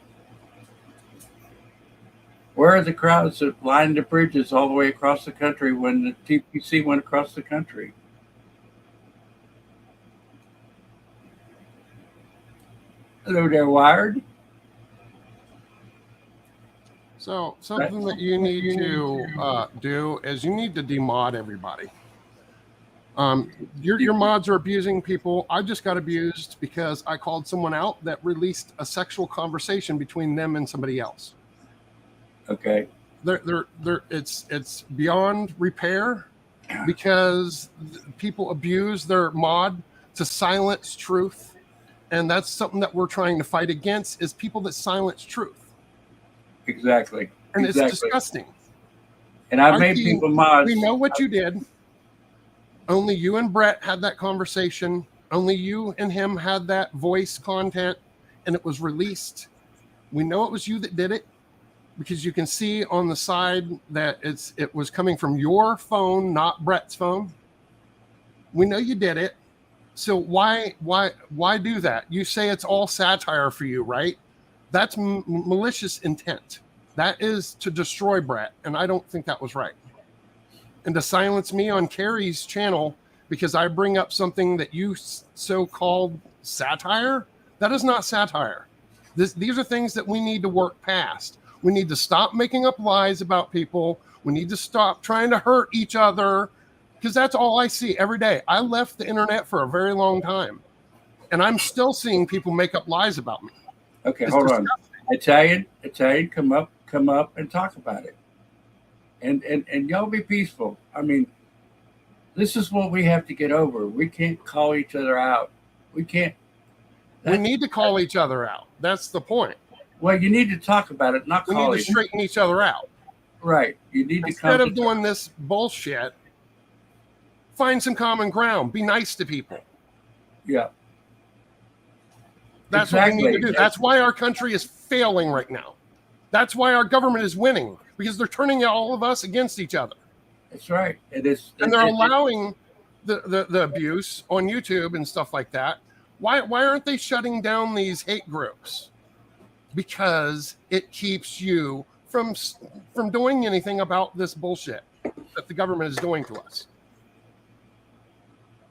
[SPEAKER 1] Where are the crowds that lined the bridges all the way across the country when the TPC went across the country? They're wired.
[SPEAKER 2] So something that you need to do is you need to demod everybody. Your mods are abusing people. I just got abused because I called someone out that released a sexual conversation between them and somebody else.
[SPEAKER 1] Okay.
[SPEAKER 2] It's beyond repair because people abuse their mod to silence truth. And that's something that we're trying to fight against is people that silence truth.
[SPEAKER 1] Exactly.
[SPEAKER 2] And it's disgusting.
[SPEAKER 1] And I've made people mods.
[SPEAKER 2] We know what you did. Only you and Brett had that conversation. Only you and him had that voice content, and it was released. We know it was you that did it because you can see on the side that it was coming from your phone, not Brett's phone. We know you did it. So why do that? You say it's all satire for you, right? That's malicious intent. That is to destroy Brett, and I don't think that was right. And to silence me on Carrie's channel because I bring up something that you so-called satire, that is not satire. These are things that we need to work past. We need to stop making up lies about people. We need to stop trying to hurt each other because that's all I see every day. I left the internet for a very long time, and I'm still seeing people make up lies about me.
[SPEAKER 1] Okay, hold on. Italian, come up and talk about it. And y'all be peaceful. I mean, this is what we have to get over. We can't call each other out. We can't.
[SPEAKER 2] We need to call each other out. That's the point.
[SPEAKER 1] Well, you need to talk about it, not call
[SPEAKER 2] We need to straighten each other out.
[SPEAKER 1] Right. You need to
[SPEAKER 2] instead of doing this bullshit, find some common ground. Be nice to people.
[SPEAKER 1] Yeah.
[SPEAKER 2] That's what we need to do. That's why our country is failing right now. That's why our government is winning, because they're turning all of us against each other.
[SPEAKER 1] That's right.
[SPEAKER 2] And they're allowing the abuse on YouTube and stuff like that. Why aren't they shutting down these hate groups? Because it keeps you from doing anything about this bullshit that the government is doing to us.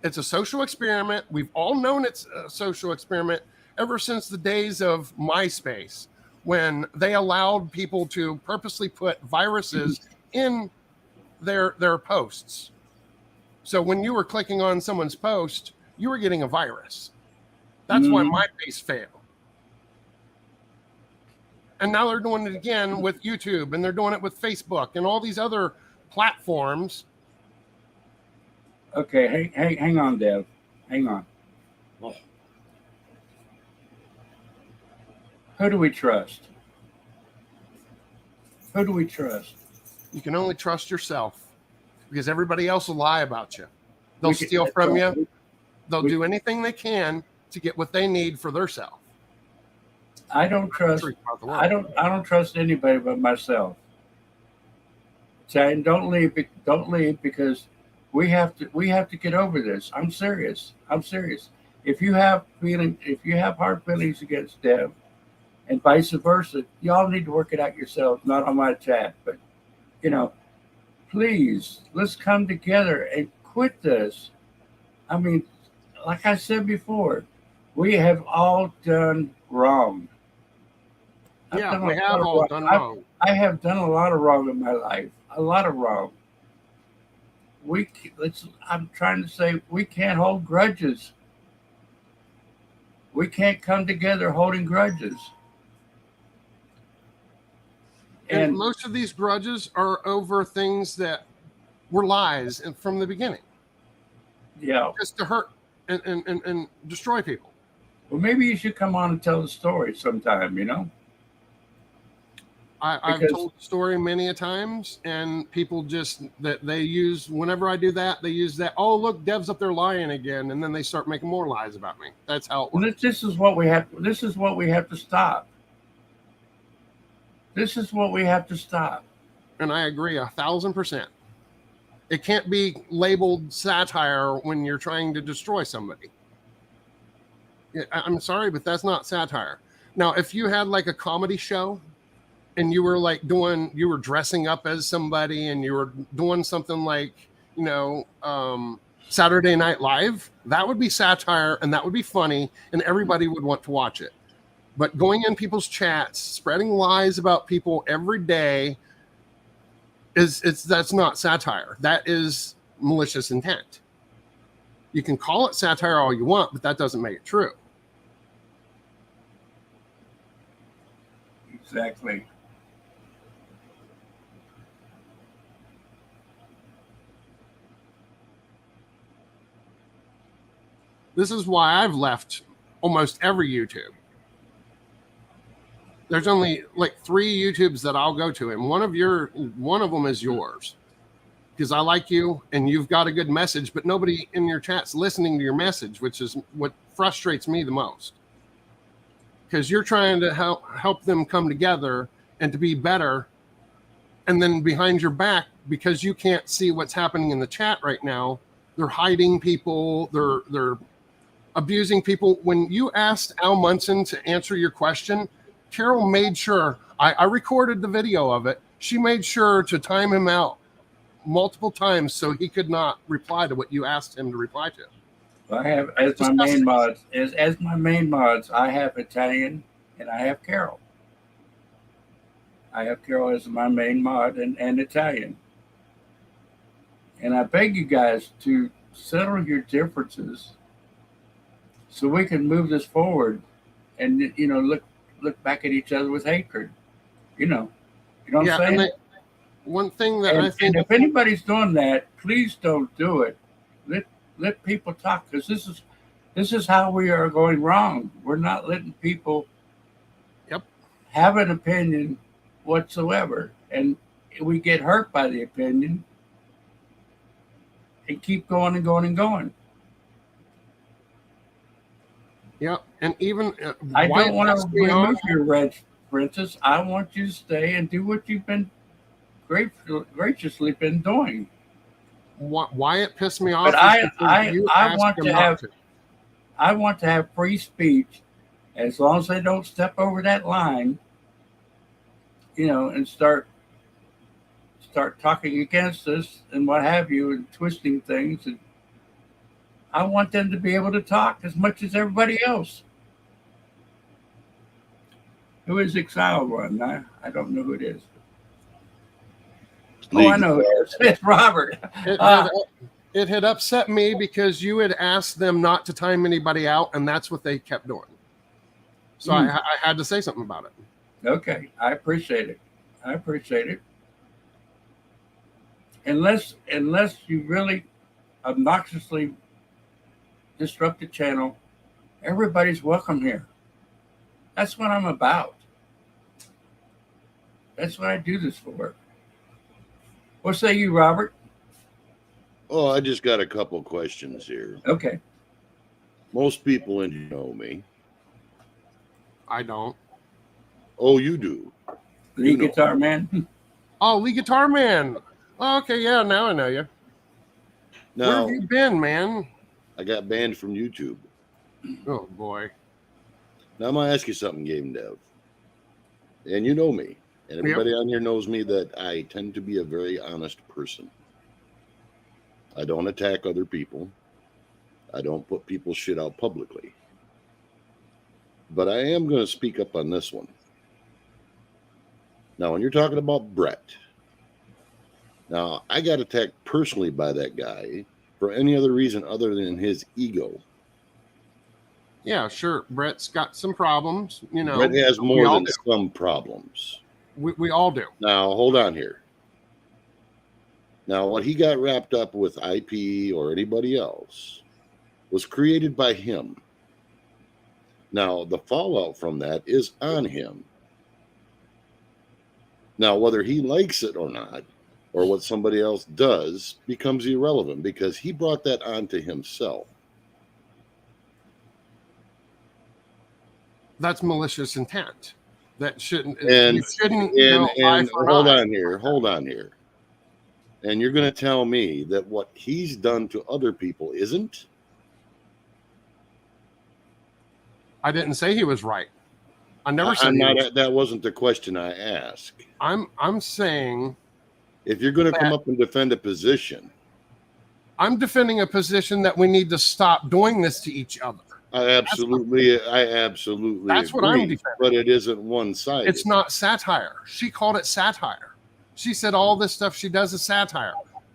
[SPEAKER 2] It's a social experiment. We've all known it's a social experiment ever since the days of MySpace, when they allowed people to purposely put viruses in their posts. So when you were clicking on someone's post, you were getting a virus. That's why my base failed. And now they're doing it again with YouTube, and they're doing it with Facebook and all these other platforms.
[SPEAKER 1] Okay, hang on, Dev. Hang on. Who do we trust? Who do we trust?
[SPEAKER 2] You can only trust yourself, because everybody else will lie about you. They'll steal from you. They'll do anything they can to get what they need for their self.
[SPEAKER 1] I don't trust. I don't trust anybody but myself. Saying don't leave because we have to get over this. I'm serious. If you have hard feelings against Deb, and vice versa, y'all need to work it out yourselves, not on my chat. But please, let's come together and quit this. I mean, like I said before, we have all done wrong.
[SPEAKER 2] We have all done wrong.
[SPEAKER 1] I have done a lot of wrong in my life. A lot of wrong. I'm trying to say we can't hold grudges. We can't come together holding grudges.
[SPEAKER 2] And most of these grudges are over things that were lies from the beginning.
[SPEAKER 1] Yeah.
[SPEAKER 2] Just to hurt and destroy people.
[SPEAKER 1] Well, maybe you should come on and tell the story sometime,
[SPEAKER 2] I've told the story many a times, and people they use, whenever I do that, they use that, oh, look, Dev's up there lying again, and then they start making more lies about me. That's how it works.
[SPEAKER 1] This is what we have to stop. This is what we have to stop.
[SPEAKER 2] And I agree 1,000%. It can't be labeled satire when you're trying to destroy somebody. I'm sorry, but that's not satire. Now, if you had like a comedy show and you were you were dressing up as somebody and you were doing something like, Saturday Night Live, that would be satire and that would be funny and everybody would want to watch it. But going in people's chats, spreading lies about people every day that's not satire. That is malicious intent. You can call it satire all you want, but that doesn't make it true.
[SPEAKER 1] Exactly.
[SPEAKER 2] This is why I've left almost every YouTube. There's only like 3 YouTubes that I'll go to, and one of them is yours, because I like you and you've got a good message, but nobody in your chat's listening to your message, which is what frustrates me the most. Because you're trying to help them come together and to be better, and then behind your back, because you can't see what's happening in the chat right now, they're hiding people, they're abusing people. When you asked Al Munson to answer your question, Carol made sure, I recorded the video of it, she made sure to time him out multiple times so he could not reply to what you asked him to reply to.
[SPEAKER 1] I have as my main mods, I have Italian and I have Carol. I have Carol as my main mod and Italian. And I beg you guys to settle your differences so we can move this forward and look back at each other with hatred. You know what I'm saying?
[SPEAKER 2] One thing that I think,
[SPEAKER 1] and if anybody's doing that, please don't do it. Let people talk, because this is how we are going wrong. We're not letting people have an opinion whatsoever, and we get hurt by the opinion and keep going and going and going.
[SPEAKER 2] Yeah, and even
[SPEAKER 1] I don't want to remove your red, Princess. I want you to stay and do what you've been graciously been doing.
[SPEAKER 2] Why it pissed me off?
[SPEAKER 1] But I want to have free speech, as long as they don't step over that line, and start talking against us and what have you, and twisting things. And I want them to be able to talk as much as everybody else. Who is Exile One? I don't know who it is. Oh, I know who it is. It's Robert.
[SPEAKER 2] It had upset me because you had asked them not to time anybody out, and that's what they kept doing. So I had to say something about it.
[SPEAKER 1] Okay, I appreciate it. I appreciate it. Unless you really obnoxiously disrupt the channel, everybody's welcome here. That's what I'm about. That's what I do this for. What say you, Robert?
[SPEAKER 3] Oh, I just got a couple questions here.
[SPEAKER 1] Okay.
[SPEAKER 3] Most people in here know me.
[SPEAKER 2] I don't.
[SPEAKER 3] Oh, you do.
[SPEAKER 1] Lead guitar man.
[SPEAKER 2] Oh, Lee Guitar Man. Oh, okay, yeah, now I know you. Where
[SPEAKER 3] Now,
[SPEAKER 2] have you been, man?
[SPEAKER 3] I got banned from YouTube.
[SPEAKER 2] Oh, boy.
[SPEAKER 3] Now, I'm going to ask you something, Game Dev. And you know me. And everybody on here knows me that I tend to be a very honest person. I don't attack other people. I don't put people's shit out publicly. But I am going to speak up on this one. Now, when you're talking about Brett, now I got attacked personally by that guy for any other reason other than his ego.
[SPEAKER 2] Yeah, sure. Brett's got some problems, you know.
[SPEAKER 3] Brett has more than some problems.
[SPEAKER 2] We all do.
[SPEAKER 3] Now, hold on here. Now, what he got wrapped up with IP or anybody else was created by him. Now, the fallout from that is on him. Now, whether he likes it or not, or what somebody else does, becomes irrelevant because he brought that onto himself.
[SPEAKER 2] That's malicious intent. That shouldn't.
[SPEAKER 3] And
[SPEAKER 2] you shouldn't.
[SPEAKER 3] Hold on here. And you're going to tell me that what he's done to other people isn't?
[SPEAKER 2] I didn't say he was right. I never said
[SPEAKER 3] that wasn't the question I asked.
[SPEAKER 2] I'm saying
[SPEAKER 3] if you're going to come up and defend a position,
[SPEAKER 2] I'm defending a position that we need to stop doing this to each other.
[SPEAKER 3] I absolutely
[SPEAKER 2] That's
[SPEAKER 3] agree,
[SPEAKER 2] what I'm defending.
[SPEAKER 3] But it isn't one-sided.
[SPEAKER 2] It's not satire. She called it satire. She said all this stuff she does is satire.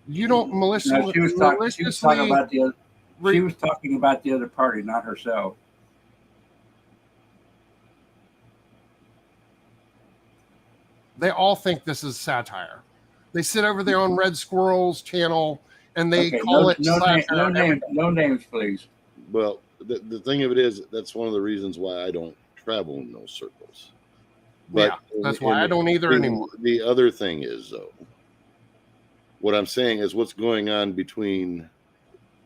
[SPEAKER 2] You don't maliciously.
[SPEAKER 1] No, she was talking about the other. She was talking about the other party, not herself.
[SPEAKER 2] They all think this is satire. They sit over there on Red Squirrel's channel and they call it satire.
[SPEAKER 1] No names, please.
[SPEAKER 3] Well, the thing of it is, that's one of the reasons why I don't travel in those circles. But
[SPEAKER 2] yeah, that's why I don't either anymore.
[SPEAKER 3] The other thing is, though, what I'm saying is what's going on between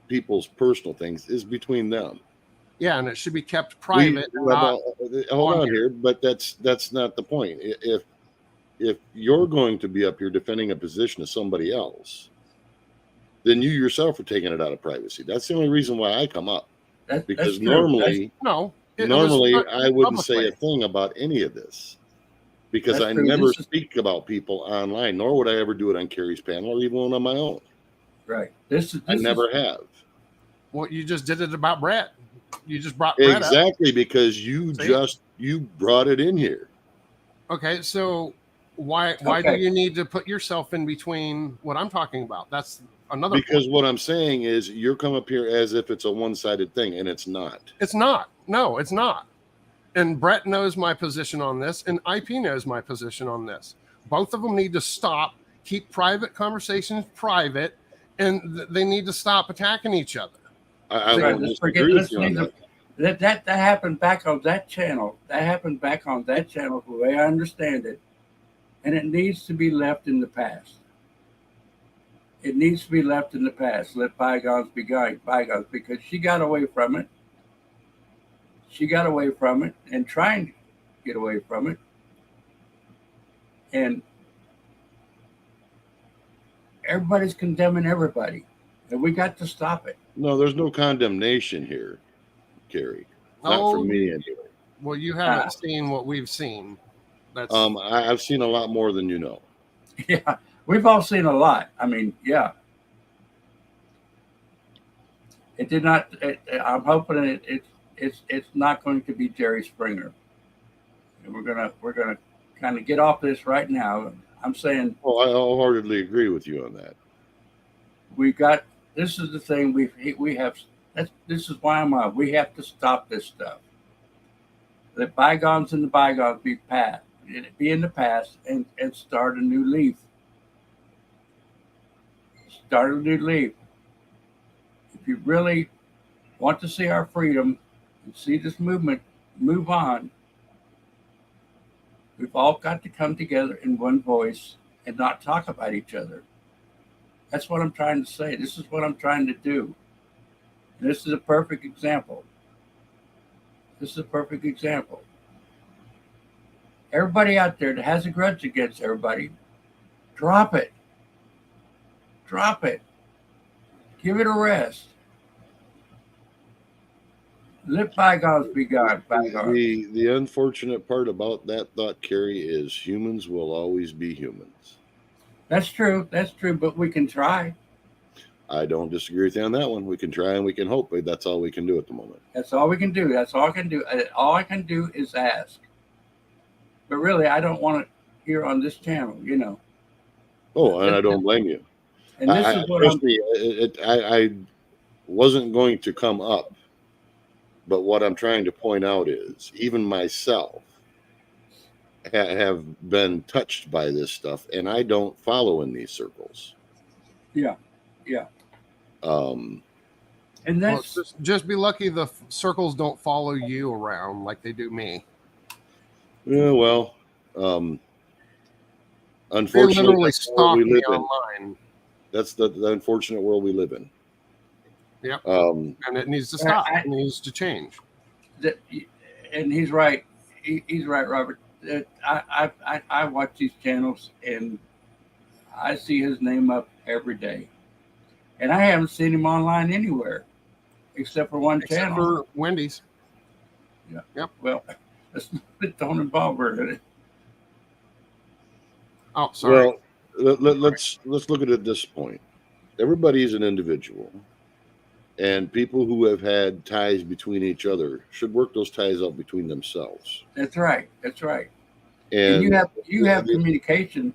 [SPEAKER 3] people's personal things is between them.
[SPEAKER 2] Yeah, and it should be kept private.
[SPEAKER 3] Hold on here, but that's not the point. If you're going to be up here defending a position of somebody else, then you yourself are taking it out of privacy. That's the only reason why I come up. Because normally I wouldn't say a thing about any of this. Because I never speak about people online, nor would I ever do it on Carrie's panel or even on my own.
[SPEAKER 1] Right.
[SPEAKER 3] I never have.
[SPEAKER 2] Well, you just did it about Brett. You just brought Brett
[SPEAKER 3] exactly up. Because you brought it in here.
[SPEAKER 2] Okay, so why do you need to put yourself in between what I'm talking about? That's another
[SPEAKER 3] because
[SPEAKER 2] point.
[SPEAKER 3] What I'm saying is you're come up here as if it's a one-sided thing, and it's not.
[SPEAKER 2] It's not. No, it's not. And Brett knows my position on this, and IP knows my position on this. Both of them need to stop, keep private conversations private, and they need to stop attacking each other.
[SPEAKER 3] I won't disagree with you on that.
[SPEAKER 1] That happened back on that channel. That happened back on that channel, the way I understand it. And it needs to be left in the past. It needs to be left in the past. Let bygones be bygones, because she got away from it. She got away from it and trying to get away from it. And everybody's condemning everybody. And we got to stop it.
[SPEAKER 3] No, there's no condemnation here, Carrie. Not from me anyway.
[SPEAKER 2] Well, you haven't seen what we've seen.
[SPEAKER 3] I've seen a lot more than you know.
[SPEAKER 1] Yeah, we've all seen a lot. I mean, yeah. It did not. I'm hoping it's not going to be Jerry Springer. And we're gonna kind of get off this right now. I'm saying.
[SPEAKER 3] Oh, I wholeheartedly agree with you on that.
[SPEAKER 1] We got this is the thing we have. This is why I'm on. We have to stop this stuff. Let bygones in the bygones be past, be in the past, and start a new leaf. Start a new leaf. If you really want to see our freedom and see this movement move on, we've all got to come together in one voice and not talk about each other. That's what I'm trying to say. This is what I'm trying to do. And this is a perfect example. This is a perfect example. Everybody out there that has a grudge against everybody, drop it. Drop it. Give it a rest. Let bygones be gone. Bygones.
[SPEAKER 3] The unfortunate part about that thought, Carrie, is humans will always be humans.
[SPEAKER 1] That's true. That's true. But we can try.
[SPEAKER 3] I don't disagree with you on that one. We can try and we can hope, but that's all we can do at the moment.
[SPEAKER 1] That's all we can do. That's all I can do. All I can do is ask. But really, I don't want it here on this channel, you know.
[SPEAKER 3] Oh, and I don't blame you.
[SPEAKER 1] And this is what
[SPEAKER 3] trust me, I wasn't going to come up, but what I'm trying to point out is even myself have been touched by this stuff, and I don't follow in these circles.
[SPEAKER 1] Yeah. And that's
[SPEAKER 2] just be lucky the circles don't follow you around like they do me.
[SPEAKER 3] Yeah, well,
[SPEAKER 2] They
[SPEAKER 3] unfortunately,
[SPEAKER 2] literally
[SPEAKER 3] that's the world
[SPEAKER 2] stalk
[SPEAKER 3] we
[SPEAKER 2] me
[SPEAKER 3] live in.
[SPEAKER 2] online,
[SPEAKER 3] That's the unfortunate world we live in.
[SPEAKER 2] Yep.
[SPEAKER 3] Um,
[SPEAKER 2] and it needs to stop.
[SPEAKER 1] I-
[SPEAKER 2] It needs to change.
[SPEAKER 1] that, and he's right. He's right, Robert. I watch these channels and I see his name up every day, and I haven't seen him online anywhere except for one
[SPEAKER 2] Except
[SPEAKER 1] channel.
[SPEAKER 2] for Wendy's.
[SPEAKER 1] Well, don't involve her in it.
[SPEAKER 2] Oh, sorry.
[SPEAKER 3] well, let's look at it at this point. Everybody is an individual, and people who have had ties between each other should work those ties out between themselves.
[SPEAKER 1] That's right. That's right.
[SPEAKER 3] And
[SPEAKER 1] And you have communication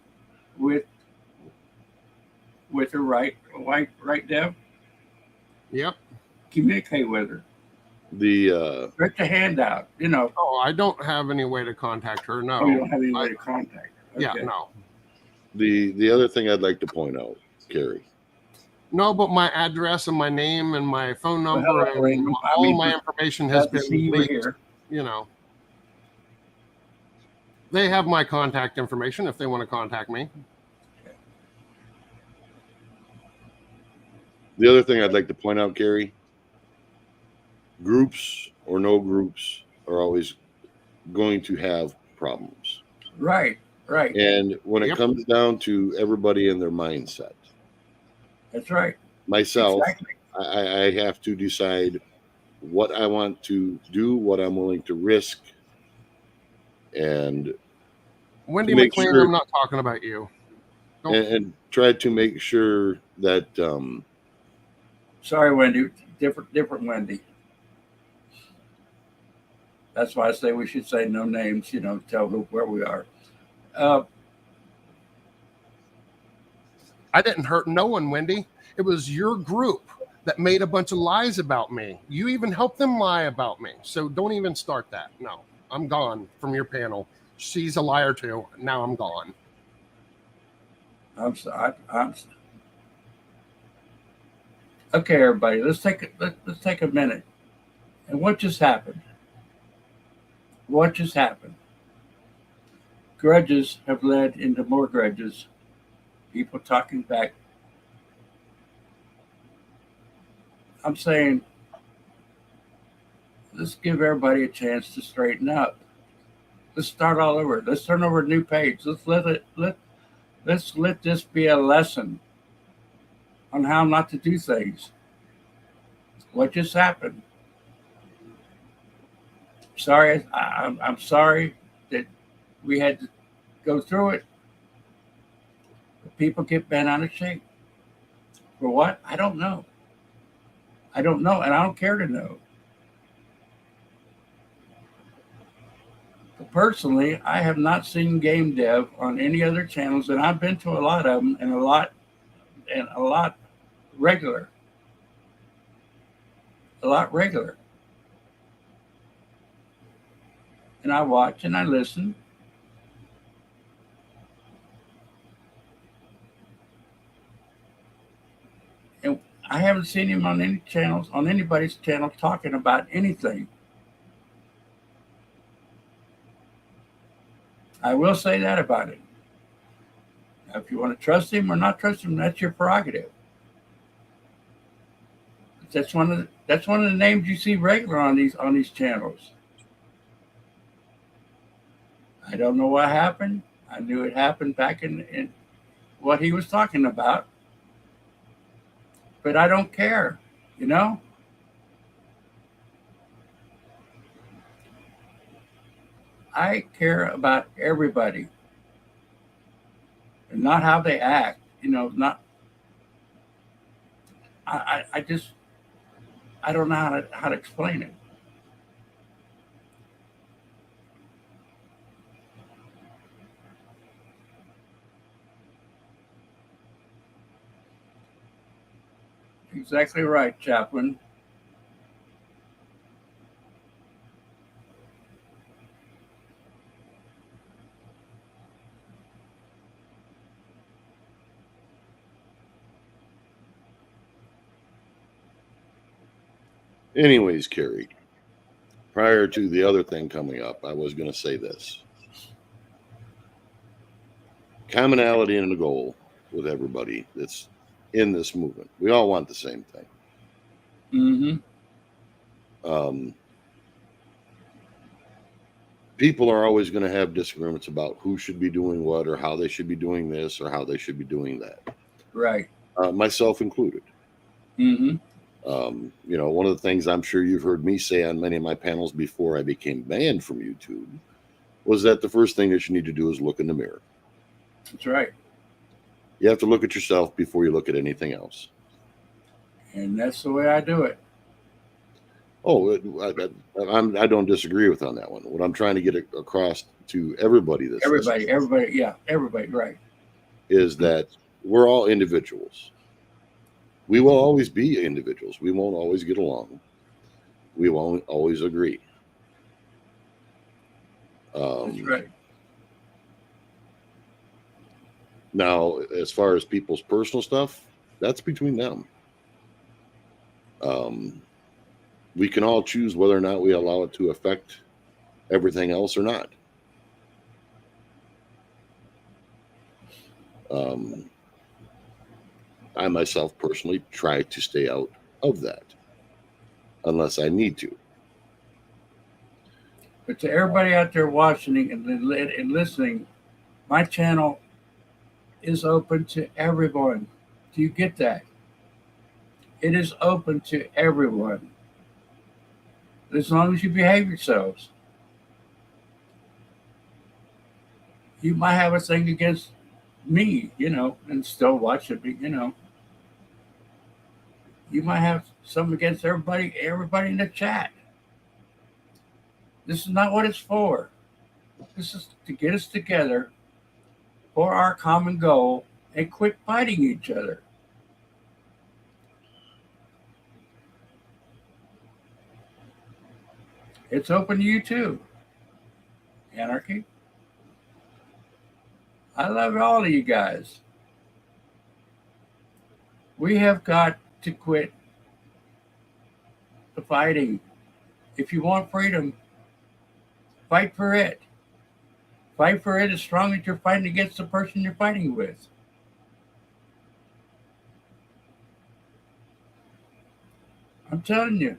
[SPEAKER 1] with her, right? Right, Deb?
[SPEAKER 2] Yep.
[SPEAKER 1] Communicate with her.
[SPEAKER 3] the
[SPEAKER 1] Stretch a hand out. You know.
[SPEAKER 2] Oh, I don't have any way to contact her. No.
[SPEAKER 1] Oh, you don't have any way to contact her.
[SPEAKER 2] Yeah,
[SPEAKER 1] Okay.
[SPEAKER 2] no.
[SPEAKER 3] the other thing I'd like to point out, Carrie,
[SPEAKER 2] No, but my address and my name and my phone number
[SPEAKER 1] hello,
[SPEAKER 2] and
[SPEAKER 1] Raymond. I
[SPEAKER 2] all
[SPEAKER 1] mean,
[SPEAKER 2] my information has
[SPEAKER 1] Glad to
[SPEAKER 2] been
[SPEAKER 1] see you were
[SPEAKER 2] leaked.
[SPEAKER 1] here.
[SPEAKER 2] You know. They have my contact information if they want to contact me.
[SPEAKER 3] the other thing I'd like to point out, Carrie, groups or no groups are always going to have problems.
[SPEAKER 1] Right. Right.
[SPEAKER 3] And when it
[SPEAKER 2] Yep.
[SPEAKER 3] comes down to everybody and their mindset,
[SPEAKER 1] That's right.
[SPEAKER 3] myself,
[SPEAKER 1] Exactly.
[SPEAKER 3] I have to decide what I want to do, what I'm willing to risk, and
[SPEAKER 2] Wendy
[SPEAKER 3] make
[SPEAKER 2] McLean,
[SPEAKER 3] sure-
[SPEAKER 2] I'm not talking about you. Nope.
[SPEAKER 3] and try to make sure that
[SPEAKER 1] Sorry, Wendy. Different Wendy. That's why I say we should say no names. You know, tell where we are.
[SPEAKER 2] I didn't hurt no one, Wendy. It was your group that made a bunch of lies about me. You even helped them lie about me. So don't even start that. No, I'm gone from your panel. She's a liar too. Now I'm gone.
[SPEAKER 1] I'm sorry. Okay, everybody. Let's take a minute. And what just happened? What just happened? Grudges have led into more grudges. People talking back. I'm saying, let's give everybody a chance to straighten up. Let's start all over. Let's turn over a new page. Let's let this be a lesson on how not to do things. What just happened? Sorry, I'm sorry that we had to go through it. But people get bent out of shape. For what? I don't know. I don't know, and I don't care to know. But personally, I have not seen game dev on any other channels, and I've been to a lot of them, and a lot regular. a lot regular. And I watch and I listen. And I haven't seen him on any channels, on anybody's channel, talking about anything. I will say that about it. Now, if you want to trust him or not trust him, that's your prerogative. That's one of the names you see regular on these channels. I don't know what happened. I knew it happened back in what he was talking about, but I don't care, you know. I care about everybody and not how they act, you know. Not I just I don't know how to explain it. Exactly right, Chaplain.
[SPEAKER 3] Anyways, Carrie, prior to the other thing coming up, I was going to say this. Commonality and a goal with everybody that's in this movement. We all want the same thing.
[SPEAKER 1] Mm-hmm.
[SPEAKER 3] People are always going to have disagreements about who should be doing what or how they should be doing this or how they should be doing that.
[SPEAKER 1] Right.
[SPEAKER 3] Myself included.
[SPEAKER 1] Mm-hmm.
[SPEAKER 3] You know, one of the things I'm sure you've heard me say on many of my panels before I became banned from YouTube was that the first thing that you need to do is look in the mirror.
[SPEAKER 1] That's right.
[SPEAKER 3] You have to look at yourself before you look at anything else.
[SPEAKER 1] And that's the way I do it.
[SPEAKER 3] Oh, I don't disagree with on that one. What I'm trying to get across to everybody
[SPEAKER 1] everybody, right,
[SPEAKER 3] is that we're all individuals. We will always be individuals. We won't always get along. We won't always agree.
[SPEAKER 1] That's right.
[SPEAKER 3] Now, as far as people's personal stuff, that's between them. We can all choose whether or not we allow it to affect everything else or not. I myself personally try to stay out of that unless I need to.
[SPEAKER 1] But to everybody out there watching and listening, my channel is open to everyone. Do you get that? It is open to everyone. As long as you behave yourselves. You might have a thing against me, you know, and still watch it, you know. You might have something against everybody in the chat. This is not what it's for. This is to get us together for our common goal and quit fighting each other. It's open to you too. Anarchy. I love all of you guys. We have got to quit the fighting. If you want freedom, fight for it. Fight for it as strong as you're fighting against the person you're fighting with. I'm telling you,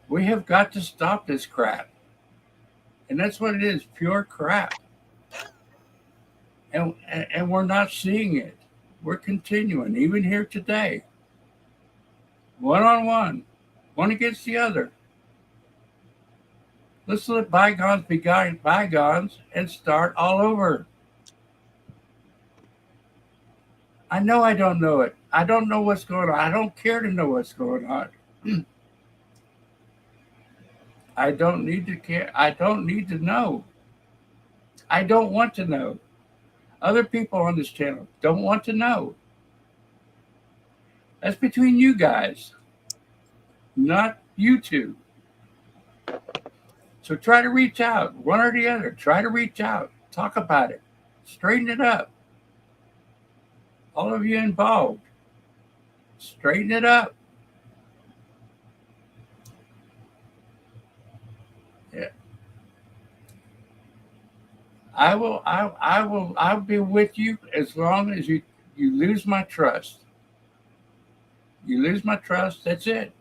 [SPEAKER 1] we have got to stop this crap. And that's what it is, pure crap. And we're not seeing it. We're continuing, even here today. One-on-one, one against the other. Let's let bygones be bygones and start all over. I know I don't know it. I don't know what's going on. I don't care to know what's going on. I don't need to care. I don't need to know. I don't want to know. Other people on this channel don't want to know. That's between you guys. not YouTube. So try to reach out, one or the other. Try to reach out, talk about it, straighten it up. All of you involved, straighten it up. Yeah. I'll be with you as long as you lose my trust. You lose my trust, that's it.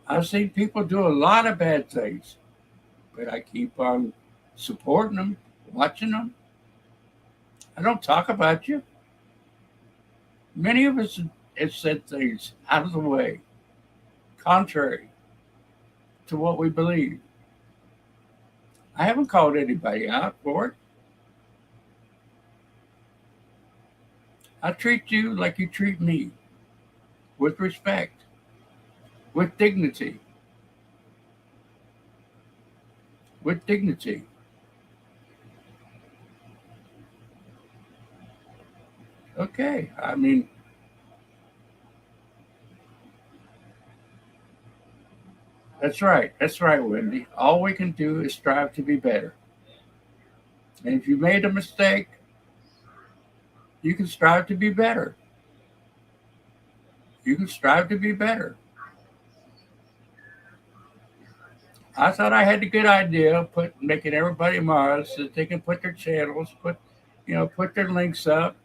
[SPEAKER 1] I've seen people do a lot of bad things, but I keep on supporting them, watching them. I don't talk about you. Many of us have said things out of the way, contrary to what we believe. I haven't called anybody out for it. I treat you like you treat me, with respect, with dignity. With dignity. Okay, I mean, that's right, Wendy. All we can do is strive to be better. And if you made a mistake, you can strive to be better. You can strive to be better. I thought I had the good idea of making everybody mods so that they can put their channels, put their links up,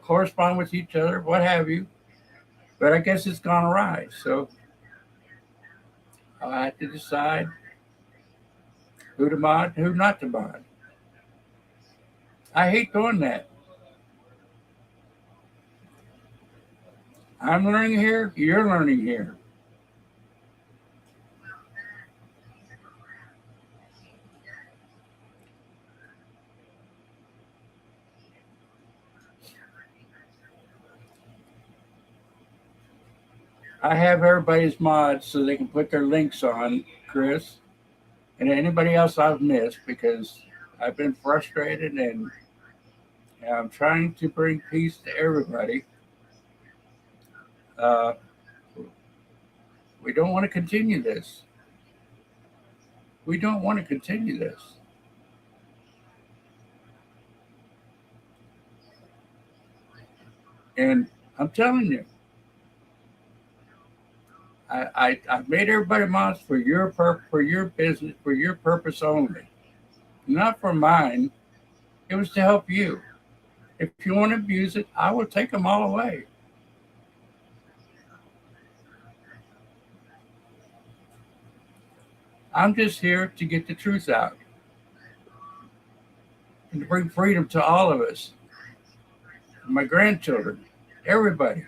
[SPEAKER 1] correspond with each other, what have you. But I guess it's gone awry. So I have to decide who to mod, who not to mod. I hate doing that. I'm learning here, you're learning here. I have everybody's mods so they can put their links on, Chris, and anybody else I've missed, because I've been frustrated and I'm trying to bring peace to everybody. We don't want to continue this. We don't want to continue this. And I'm telling you, I made everybody mods for your business, for your purpose only, not for mine. It was to help you. If you want to abuse it, I will take them all away. I'm just here to get the truth out and to bring freedom to all of us, my grandchildren, everybody.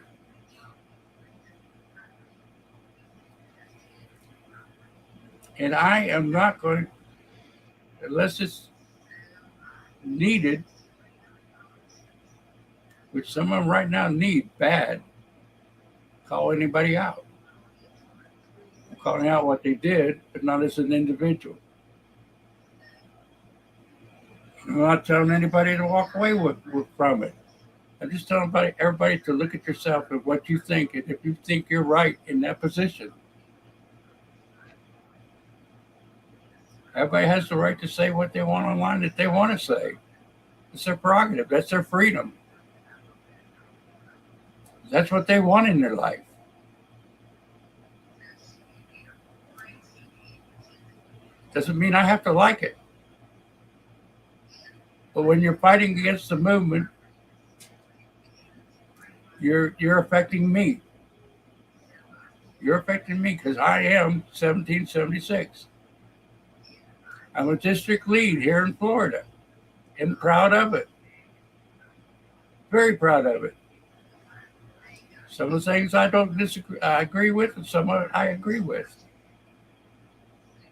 [SPEAKER 1] And I am not going, unless it's needed, which some of them right now need bad, call anybody out. I'm calling out what they did, but not as an individual. I'm not telling anybody to walk away from it. I'm just telling everybody to look at yourself and what you think, and if you think you're right in that position. Everybody has the right to say what they want online that they want to say. It's their prerogative. That's their freedom. That's what they want in their life. Doesn't mean I have to like it. But when you're fighting against the movement, you're affecting me. You're affecting me because I am 1776. I'm a district lead here in Florida and proud of it. Very proud of it. Some of the things I agree with, and some of it I agree with.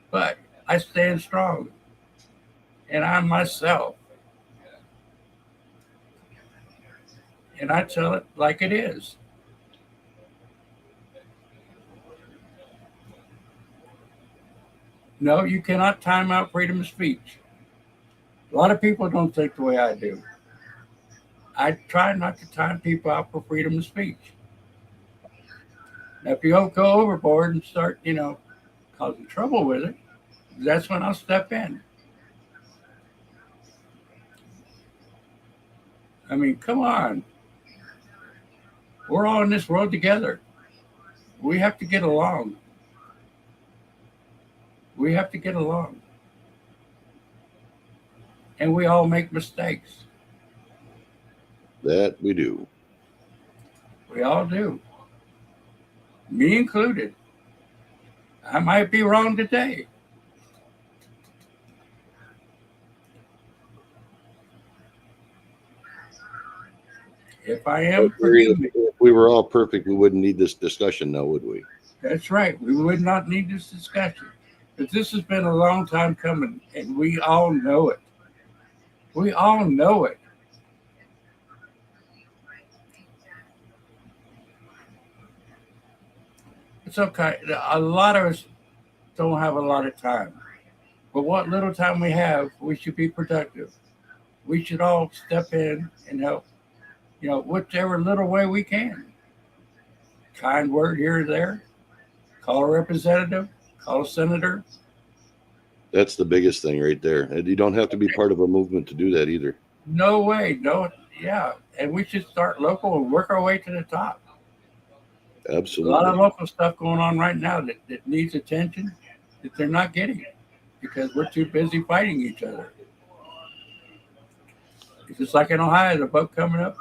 [SPEAKER 1] But I stand strong. And I'm myself. And I tell it like it is. No, you cannot time out freedom of speech. A lot of people don't think the way I do. I try not to time people out for freedom of speech. Now, if you don't go overboard and start, causing trouble with it, that's when I'll step in. I mean, come on. We're all in this world together. We have to get along. We have to get along. And we all make mistakes.
[SPEAKER 3] That we do.
[SPEAKER 1] We all do. Me included. I might be wrong today. If I am, forgive me.
[SPEAKER 3] If we were all perfect, we wouldn't need this discussion now, would we?
[SPEAKER 1] That's right. We would not need this discussion. But this has been a long time coming, and we all know it. We all know it. It's okay. A lot of us don't have a lot of time. But what little time we have, we should be productive. We should all step in and help, whichever little way we can. Kind word here or there. Call a representative, call a senator.
[SPEAKER 3] That's the biggest thing right there. And you don't have to be part of a movement to do that either.
[SPEAKER 1] No way. No, yeah. And we should start local and work our way to the top.
[SPEAKER 3] Absolutely.
[SPEAKER 1] A lot of local stuff going on right now that needs attention that they're not getting because we're too busy fighting each other. It's just like in Ohio, the vote coming up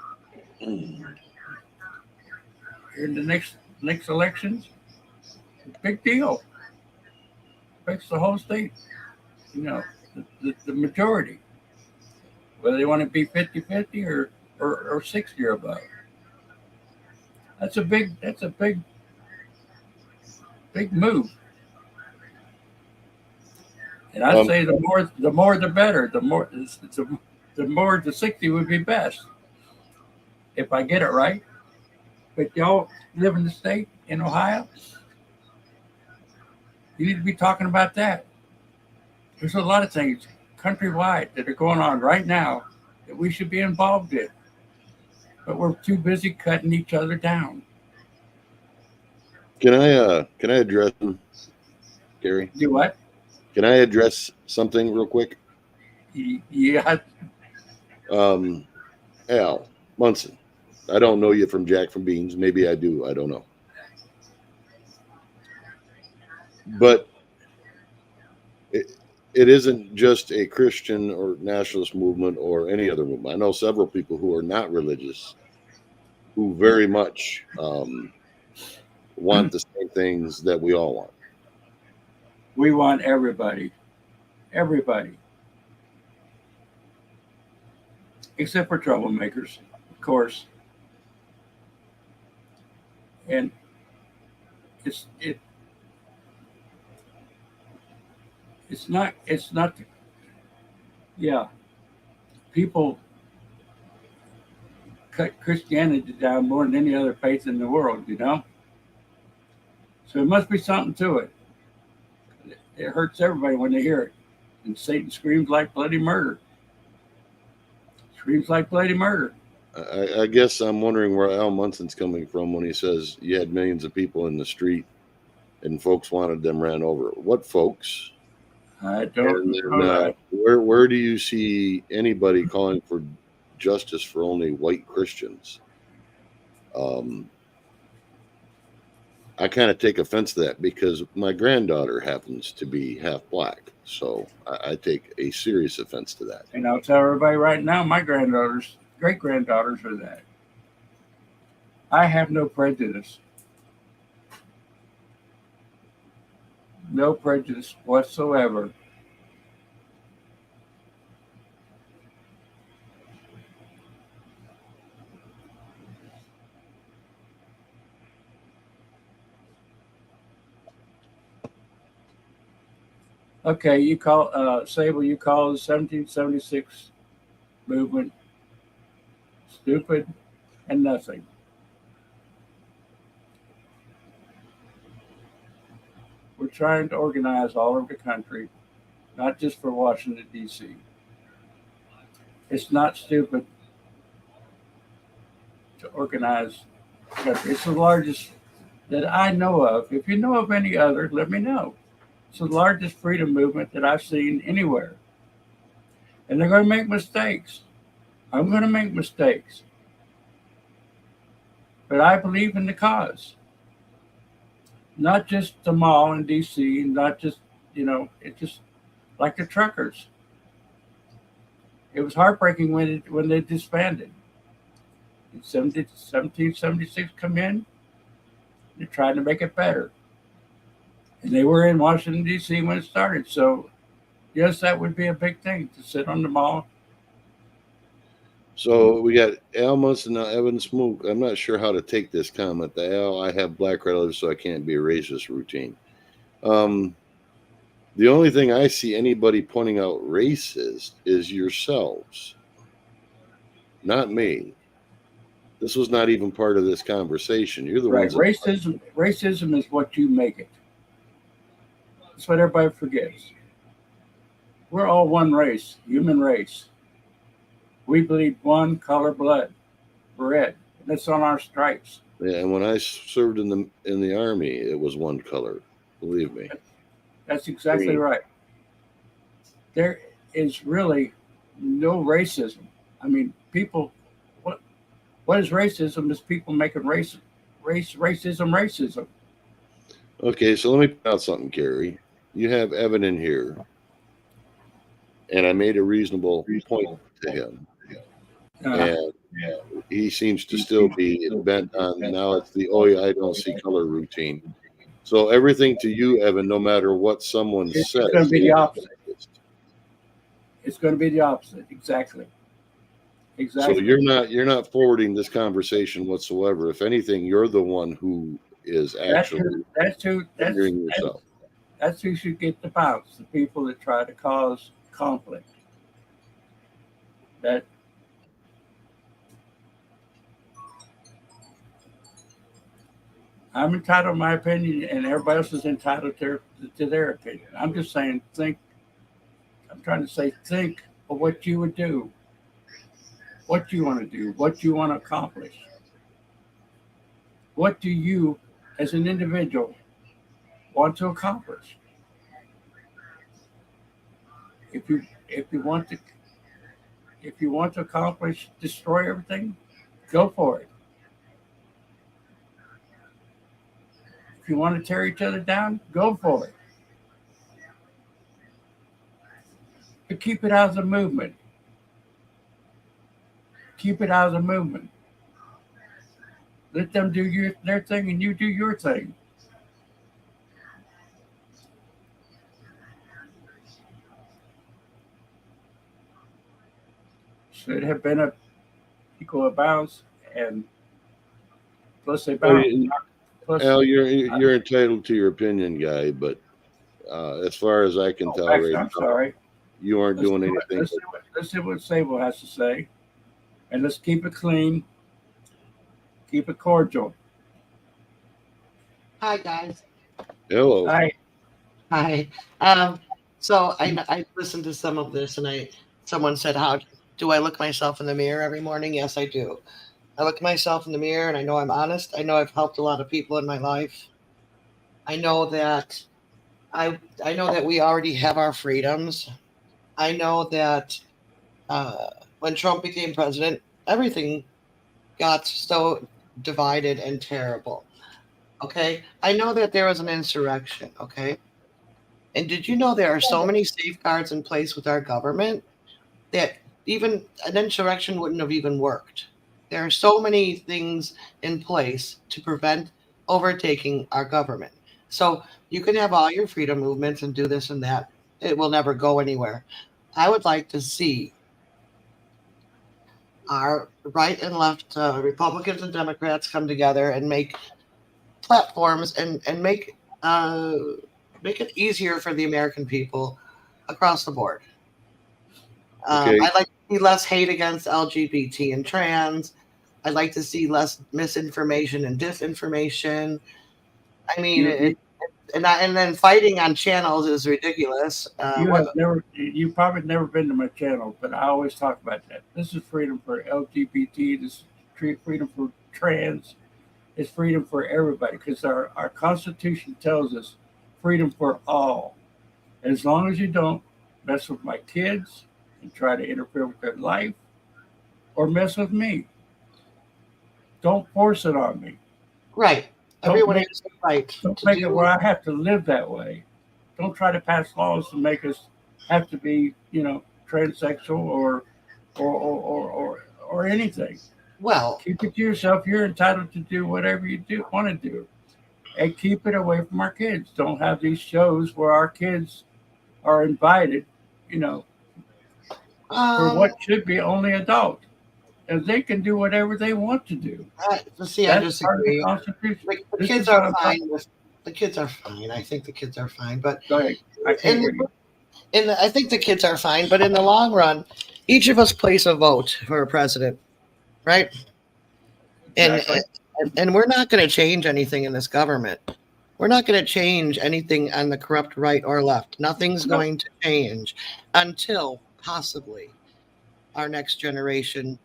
[SPEAKER 1] in the next elections. Big deal. Affects the whole state. The majority. Whether they want to be 50-50 or 60 or above. That's a big move. And I'd say the more the better. The more the 60 would be best. If I get it right. But y'all live in the state in Ohio, you need to be talking about that. There's a lot of things countrywide that are going on right now that we should be involved in. But we're too busy cutting each other down.
[SPEAKER 3] Can I address him, Gary?
[SPEAKER 1] Do what?
[SPEAKER 3] Can I address something real quick?
[SPEAKER 1] Yeah.
[SPEAKER 3] Al Munson. I don't know you from Jack from Beans. Maybe I do. I don't know. But it isn't just a Christian or nationalist movement or any other movement. I know several people who are not religious who very much want the same things that we all want.
[SPEAKER 1] We want everybody. Everybody. Except for troublemakers, of course. And it's not yeah. People cut Christianity down more than any other faith in the world, So there must be something to it. It hurts everybody when they hear it. And Satan screams like bloody murder. Screams like bloody murder.
[SPEAKER 3] I guess I'm wondering where Al Munson's coming from when he says you had millions of people in the street and folks wanted them ran over. What folks?
[SPEAKER 1] I don't know.
[SPEAKER 3] Where do you see anybody calling for justice for only white Christians? I kind of take offense to that because my granddaughter happens to be half black. So I take a serious offense to that.
[SPEAKER 1] And I'll tell everybody right now, my great-granddaughters are that. I have no prejudice. No prejudice whatsoever. Okay, you call Sable. You call the 1776 movement stupid and nothing. We're trying to organize all over the country, not just for Washington, D.C. It's not stupid to organize the country. It's the largest that I know of. If you know of any others, let me know. It's the largest freedom movement that I've seen anywhere. And they're going to make mistakes. I'm going to make mistakes. But I believe in the cause. Not just the mall in D.C., not just, it's just like the truckers. It was heartbreaking when they disbanded. In 1776 come in, they tried to make it better. And they were in Washington, D.C. when it started. So, yes, that would be a big thing to sit on the mall.
[SPEAKER 3] So we got Al Munson, now Evan Smook. I'm not sure how to take this comment. The Al, I have black relatives, so I can't be a racist routine. The only thing I see anybody pointing out racist is yourselves, not me. This was not even part of this conversation. You're the
[SPEAKER 1] Right.
[SPEAKER 3] ones.
[SPEAKER 1] Racism is what you make it. That's what everybody forgets. We're all one race, human race. We bleed one color blood, red. And it's on our stripes.
[SPEAKER 3] Yeah, and when I served in the army, it was one color. Believe me.
[SPEAKER 1] That's exactly right. There is really no racism. I mean, people. What is racism? Is people making racism.
[SPEAKER 3] Okay, so let me point out something, Carrie. You have Evan in here, and I made a reasonable point to him. And he seems to still be bent on now it's the I don't see color routine. So everything to you, Evan, no matter what someone says,
[SPEAKER 1] it's going to be the opposite. It's going to be the opposite, exactly.
[SPEAKER 3] So you're not forwarding this conversation whatsoever. If anything, you're the one who is actually hindering yourself.
[SPEAKER 1] That's who should get the bounce, the people that try to cause conflict. That I'm entitled to my opinion, and everybody else is entitled to their opinion. I'm just saying, think of what you would do, what you want to do, what you want to accomplish. What do you, as an individual, want to accomplish? If you want to accomplish, destroy everything, go for it. If you want to tear each other down, go for it. But keep it out of the movement. Keep it out of the movement. Let them do their thing and you do your thing. Should have been a equal bounce, and plus they bounce.
[SPEAKER 3] Al, you're entitled to your opinion, guy, but as far as I can tell,
[SPEAKER 1] actually, I'm sorry.
[SPEAKER 3] You aren't doing anything.
[SPEAKER 1] Let's see what Sable has to say, and let's keep it clean, keep it cordial.
[SPEAKER 4] Hi, guys.
[SPEAKER 3] Hello.
[SPEAKER 4] Hi. So I listened to some of this, and someone said, "How do I look myself in the mirror every morning?" Yes, I do. I look myself in the mirror, and I know I'm honest. I know I've helped a lot of people in my life. I know that I know that we already have our freedoms. I know that when Trump became president, everything got so divided and terrible. Okay, I know that there was an insurrection. Okay, and did you know there are so many safeguards in place with our government that even an insurrection wouldn't have even worked? There are so many things in place to prevent overtaking our government. So you can have all your freedom movements and do this and that. It will never go anywhere. I would like to see our right and left Republicans and Democrats come together and make platforms and make it easier for the American people across the board.
[SPEAKER 3] Okay.
[SPEAKER 4] I'd like to see less hate against LGBT and trans. I'd like to see less misinformation and disinformation. I mean, and then fighting on channels is ridiculous.
[SPEAKER 1] You've probably never been to my channel, but I always talk about that. This is freedom for LGBT. This is freedom for trans. is freedom for everybody, because our Constitution tells us freedom for all. As long as you don't mess with my kids and try to interfere with their life or mess with me, don't force it on me.
[SPEAKER 4] Right.
[SPEAKER 1] Don't
[SPEAKER 4] Everyone
[SPEAKER 1] make,
[SPEAKER 4] has the right
[SPEAKER 1] don't
[SPEAKER 4] to
[SPEAKER 1] make it
[SPEAKER 4] do.
[SPEAKER 1] where I have to live that way. Don't try to pass laws to make us have to be, transsexual or anything.
[SPEAKER 4] Well,
[SPEAKER 1] Keep it to yourself. You're entitled to do whatever you do want to do, and keep it away from our kids. Don't have these shows where our kids are invited, for what should be only adult, and they can do whatever they want to do.
[SPEAKER 4] see, I
[SPEAKER 1] That's part of the
[SPEAKER 4] disagree.
[SPEAKER 1] Constitution.
[SPEAKER 4] The
[SPEAKER 1] This
[SPEAKER 4] kids
[SPEAKER 1] is what
[SPEAKER 4] are
[SPEAKER 1] I'm
[SPEAKER 4] fine.
[SPEAKER 1] talking.
[SPEAKER 4] The kids are fine. I think the kids are fine, but
[SPEAKER 1] Go ahead. I can't hear you.
[SPEAKER 4] I think the kids are fine. But in the long run, each of us place a vote for a president, right?
[SPEAKER 1] Exactly.
[SPEAKER 4] And we're not going to change anything in this government. We're not going to change anything on the corrupt right or left. Nothing's
[SPEAKER 1] No.
[SPEAKER 4] going to change until possibly our next generation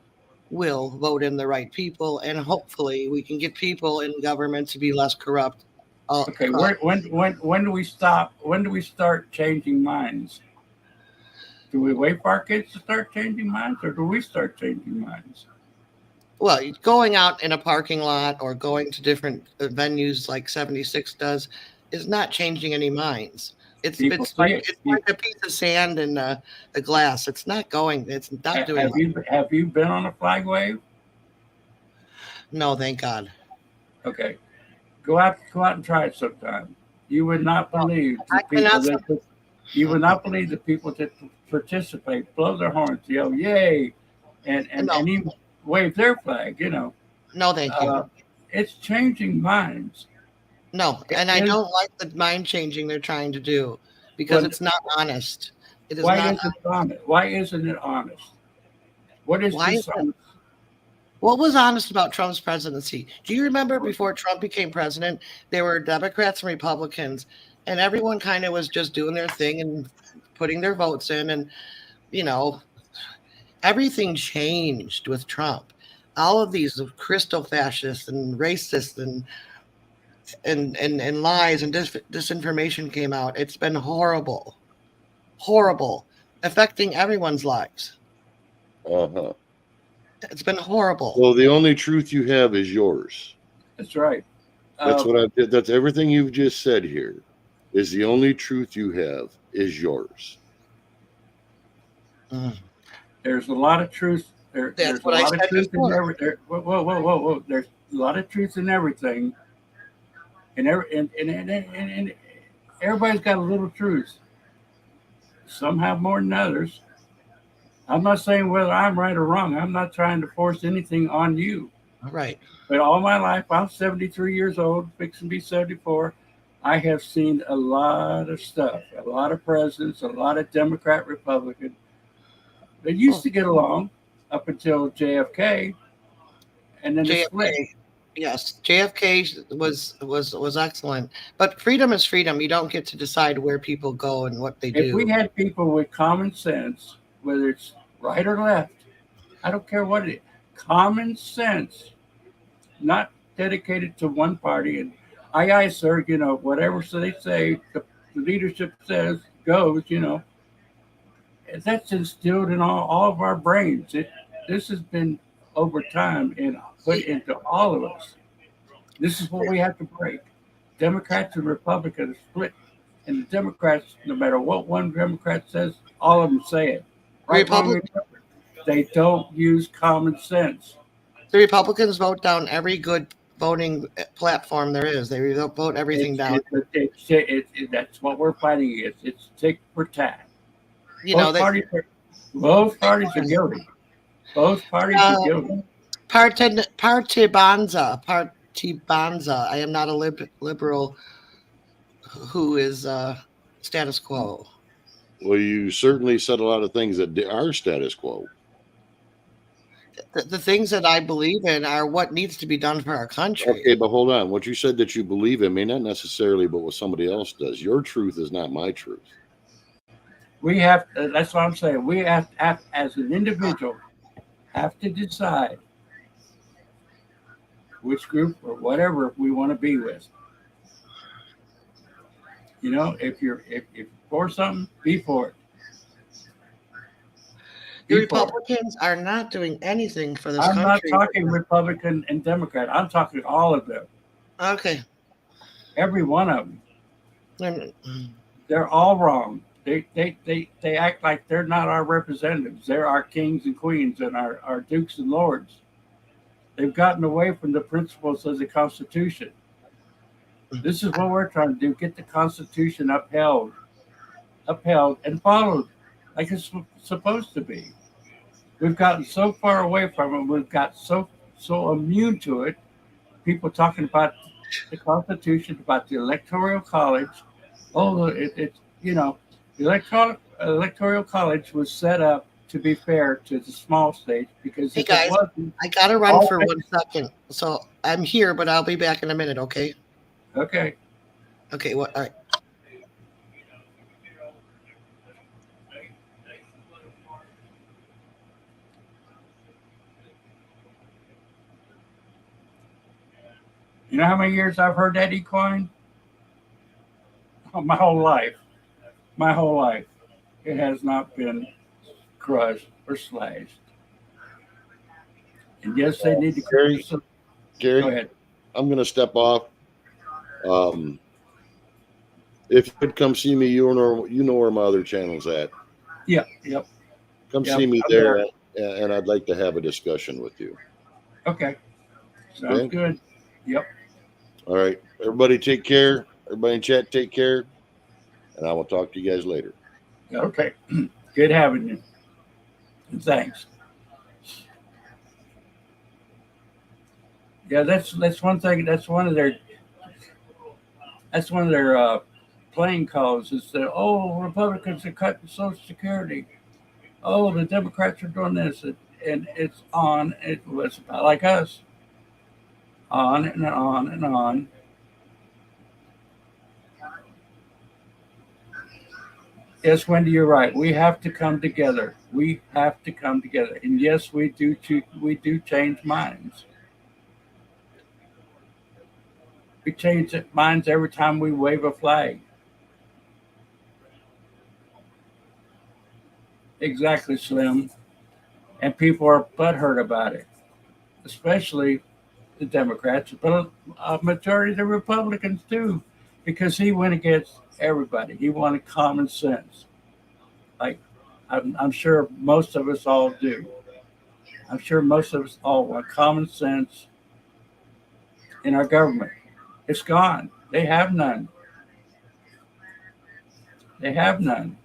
[SPEAKER 4] will vote in the right people, and hopefully we can get people in government to be less corrupt.
[SPEAKER 1] Okay. When do we stop? When do we start changing minds? Do we wait for our kids to start changing minds, or do we start changing minds?
[SPEAKER 4] Well, going out in a parking lot or going to different venues like 76 does is not changing any minds.
[SPEAKER 1] People
[SPEAKER 4] It's
[SPEAKER 1] see
[SPEAKER 4] like
[SPEAKER 1] it.
[SPEAKER 4] a piece of sand in a glass. It's not going. It's not doing.
[SPEAKER 1] Have you been on a flag wave?
[SPEAKER 4] No, thank God.
[SPEAKER 1] Okay. Go out and try it sometime. You would not believe you would not believe the people that participate, blow their horns, yell yay, and
[SPEAKER 4] No.
[SPEAKER 1] even wave their flag.
[SPEAKER 4] No, thank you.
[SPEAKER 1] It's changing minds.
[SPEAKER 4] No, and I don't like the mind changing they're trying to do because it's not honest. It is
[SPEAKER 1] Why
[SPEAKER 4] not.
[SPEAKER 1] isn't it honest? Why isn't it honest? What is
[SPEAKER 4] Why
[SPEAKER 1] dishonest?
[SPEAKER 4] What was honest about Trump's presidency? Do you remember before Trump became president, there were Democrats and Republicans, and everyone kind of was just doing their thing and putting their votes in, and everything changed with Trump. All of these crystal fascists and racists and lies and disinformation came out. It's been horrible, affecting everyone's lives.
[SPEAKER 3] Uh-huh.
[SPEAKER 4] It's been horrible.
[SPEAKER 3] Well, the only truth you have is yours.
[SPEAKER 1] That's right.
[SPEAKER 3] That's what I did. That's everything you've just said here. Is the only truth you have is yours.
[SPEAKER 1] There's a lot of truth. There's a lot of truth in everything. Whoa. There's a lot of truth in everything. And everybody's got a little truth. Some have more than others. I'm not saying whether I'm right or wrong. I'm not trying to force anything on you.
[SPEAKER 4] All right.
[SPEAKER 1] But all my life, I'm 73 years old, fixing to be 74. I have seen a lot of stuff, a lot of presidents, a lot of Democrat, Republican. They used to get along up until JFK, and then they split.
[SPEAKER 4] Yes, JFK was excellent, but freedom is freedom. You don't get to decide where people go and what they do.
[SPEAKER 1] If we had people with common sense, whether it's right or left, I don't care what it is, common sense, not dedicated to one party. And aye, sir, whatever they say, the leadership says goes, that's instilled in all of our brains. This has been over time and put into all of us. This is what we have to break. Democrats and Republicans split, and the Democrats, no matter what one Democrat says, all of them say it. Right, they don't use common sense.
[SPEAKER 4] The Republicans vote down every good voting platform there is. They vote everything down.
[SPEAKER 1] That's what we're fighting against. It's tick for tat. Both parties are guilty. Both parties are guilty.
[SPEAKER 4] Parte banza. I am not a liberal who is status quo.
[SPEAKER 3] Well, you certainly said a lot of things that are status quo.
[SPEAKER 4] The things that I believe in are what needs to be done for our country.
[SPEAKER 3] Okay, but hold on. What you said that you believe in may not necessarily be what somebody else does. Your truth is not my truth.
[SPEAKER 1] We have, that's what I'm saying. We have as an individual, have to decide which group or whatever we want to be with. You know, if you're for something, be for it.
[SPEAKER 4] The
[SPEAKER 1] Be for it.
[SPEAKER 4] Republicans are not doing anything for this
[SPEAKER 1] I'm not
[SPEAKER 4] country.
[SPEAKER 1] talking Republican and Democrat. I'm talking all of them.
[SPEAKER 4] Okay.
[SPEAKER 1] Every one of them.
[SPEAKER 4] Mm.
[SPEAKER 1] They're all wrong. They act like they're not our representatives. They're our kings and queens and our dukes and lords. They've gotten away from the principles of the Constitution. This is what we're trying to do: get the Constitution upheld, and followed like it's supposed to be. We've gotten so far away from it. We've got so immune to it. People talking about the Constitution, about the Electoral College. Oh, it's you know, the Electoral College was set up to be fair to the small states because
[SPEAKER 4] Hey
[SPEAKER 1] if
[SPEAKER 4] guys,
[SPEAKER 1] it wasn't,
[SPEAKER 4] I gotta run
[SPEAKER 1] all
[SPEAKER 4] for
[SPEAKER 1] states-
[SPEAKER 4] 1 second. So I'm here, but I'll be back in a minute, okay?
[SPEAKER 1] okay.
[SPEAKER 4] Okay, what all right.
[SPEAKER 1] You know how many years I've heard that equine? Oh, my whole life. My whole life. It has not been crushed or slashed. And yes, they need to.
[SPEAKER 3] Gary,
[SPEAKER 1] Go
[SPEAKER 3] Gary,
[SPEAKER 1] ahead.
[SPEAKER 3] I'm going to step off. If you could come see me, you know where my other channel's at.
[SPEAKER 1] Yeah. Yep.
[SPEAKER 3] Come
[SPEAKER 1] Yep,
[SPEAKER 3] see me
[SPEAKER 1] I'm
[SPEAKER 3] there, and I'd like to have a discussion with you.
[SPEAKER 1] Okay. Sounds
[SPEAKER 3] Okay.
[SPEAKER 1] good. Yep.
[SPEAKER 3] All right. Everybody take care. Everybody in chat, take care. And I will talk to you guys later.
[SPEAKER 1] Okay. Good having you. And thanks. Yeah, that's one thing. That's one of their playing calls is that, oh, Republicans are cutting Social Security. Oh, the Democrats are doing this, and it's on. It was about like us, on and on and on. Yes, Wendy, you're right. We have to come together. We have to come together. And yes, we do change minds. We change minds every time we wave a flag. Exactly, Slim. And people are butthurt about it, especially the Democrats, but a majority of the Republicans too, because he went against everybody. He wanted common sense. Like I'm sure most of us all do. I'm sure most of us all want common sense in our government. It's gone. They have none. They have none.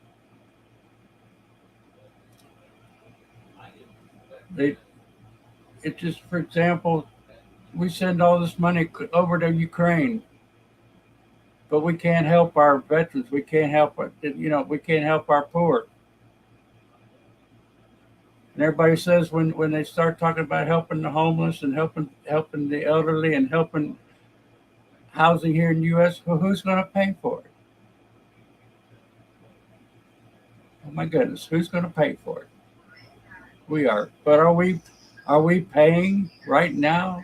[SPEAKER 1] It just, for example, we send all this money over to Ukraine, but we can't help our veterans. We can't help, we can't help our poor. And everybody says when they start talking about helping the homeless and helping the elderly and helping housing here in the U.S., well, who's going to pay for it? Oh my goodness, who's going to pay for it? We are, but are we paying right now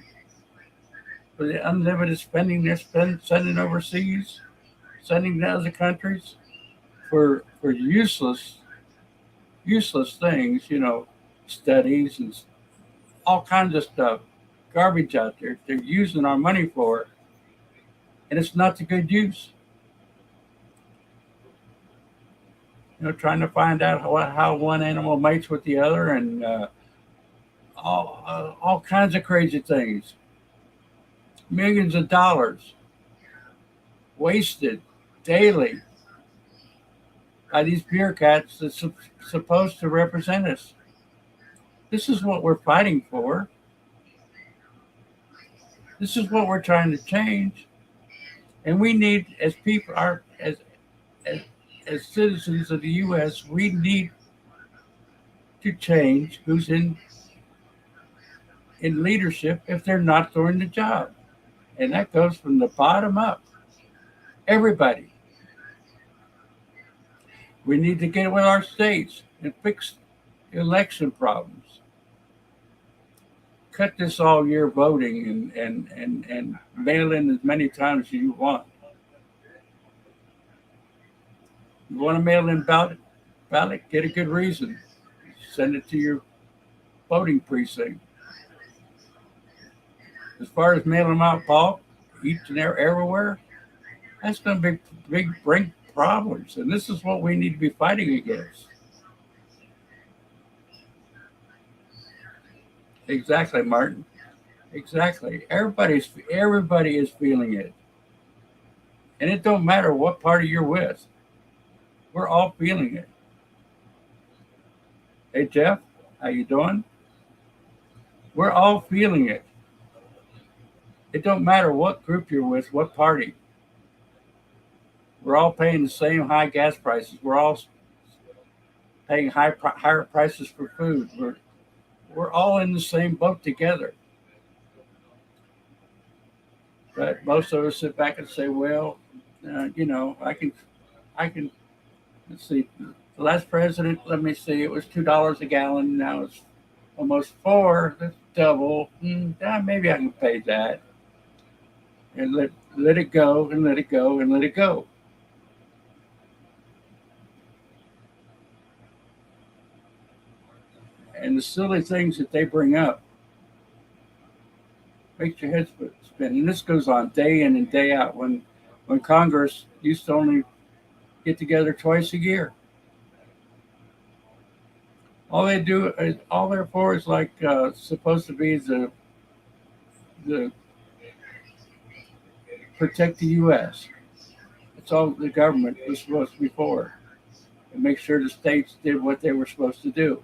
[SPEAKER 1] for the unlimited spending they're sending overseas, sending to other countries for useless things, studies and all kinds of stuff, garbage out there. They're using our money for it, and it's not the good use. Trying to find out how one animal mates with the other, and all kinds of crazy things. Millions of dollars wasted daily by these bureaucrats that's supposed to represent us. This is what we're fighting for. This is what we're trying to change, and we need, as people are, as citizens of the U.S., we need to change who's in leadership if they're not doing the job, and that goes from the bottom up. Everybody. We need to get with our states and fix election problems. cut this all year voting and mail in as many times as you want. You want to mail in ballot, get a good reason. Send it to your voting precinct. As far as mailing them out bulk, each and everywhere, that's going to bring problems. And this is what we need to be fighting against. Exactly, Martin. Exactly. Everybody is feeling it. And it don't matter what party you're with. We're all feeling it. Hey, Jeff, how you doing? We're all feeling it. It don't matter what group you're with, what party. We're all paying the same high gas prices. We're all paying higher prices for food. We're all in the same boat together. But most of us sit back and say, well, I can, let's see, the last president, let me see, it was $2 a gallon. Now it's almost $4. That's double. Maybe I can pay that. And let it go and let it go and let it go. And the silly things that they bring up makes your head spin. And this goes on day in and day out. When Congress used to only get together twice a year, all they're for is like supposed to be the protect the U.S. It's all the government was supposed to be for, and make sure the states did what they were supposed to do.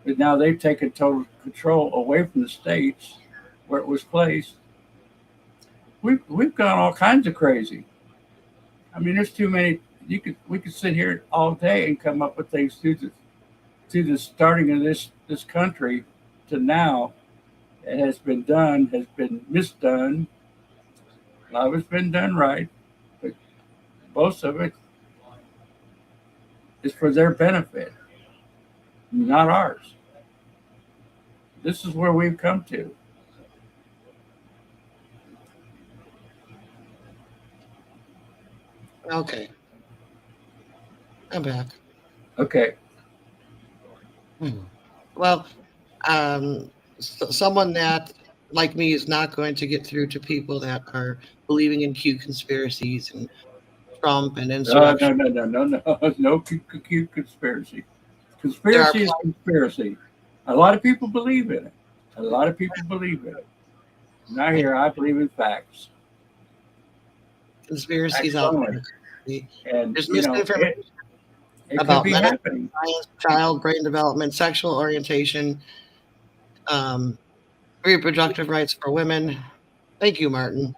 [SPEAKER 1] But now they've taken total control away from the states where it was placed. We've gone all kinds of crazy. I mean, there's too many. We could sit here all day and come up with things to the starting of this country to now. It has been done, has been misdone. A lot of it's been done right, but most of it is for their benefit, not ours. This is where we've come to.
[SPEAKER 4] Okay. I'm back.
[SPEAKER 1] Okay.
[SPEAKER 4] Well, someone that, like me, is not going to get through to people that are believing in Q conspiracies and Trump and insurrection.
[SPEAKER 1] No cute conspiracy. Conspiracy is conspiracy. A lot of people believe in it. Not here. I believe in facts.
[SPEAKER 4] Conspiracies out there.
[SPEAKER 1] And
[SPEAKER 4] there's misinformation
[SPEAKER 1] it
[SPEAKER 4] about
[SPEAKER 1] could be happening.
[SPEAKER 4] Science, child brain development, sexual orientation, reproductive rights for women. Thank you, Martin.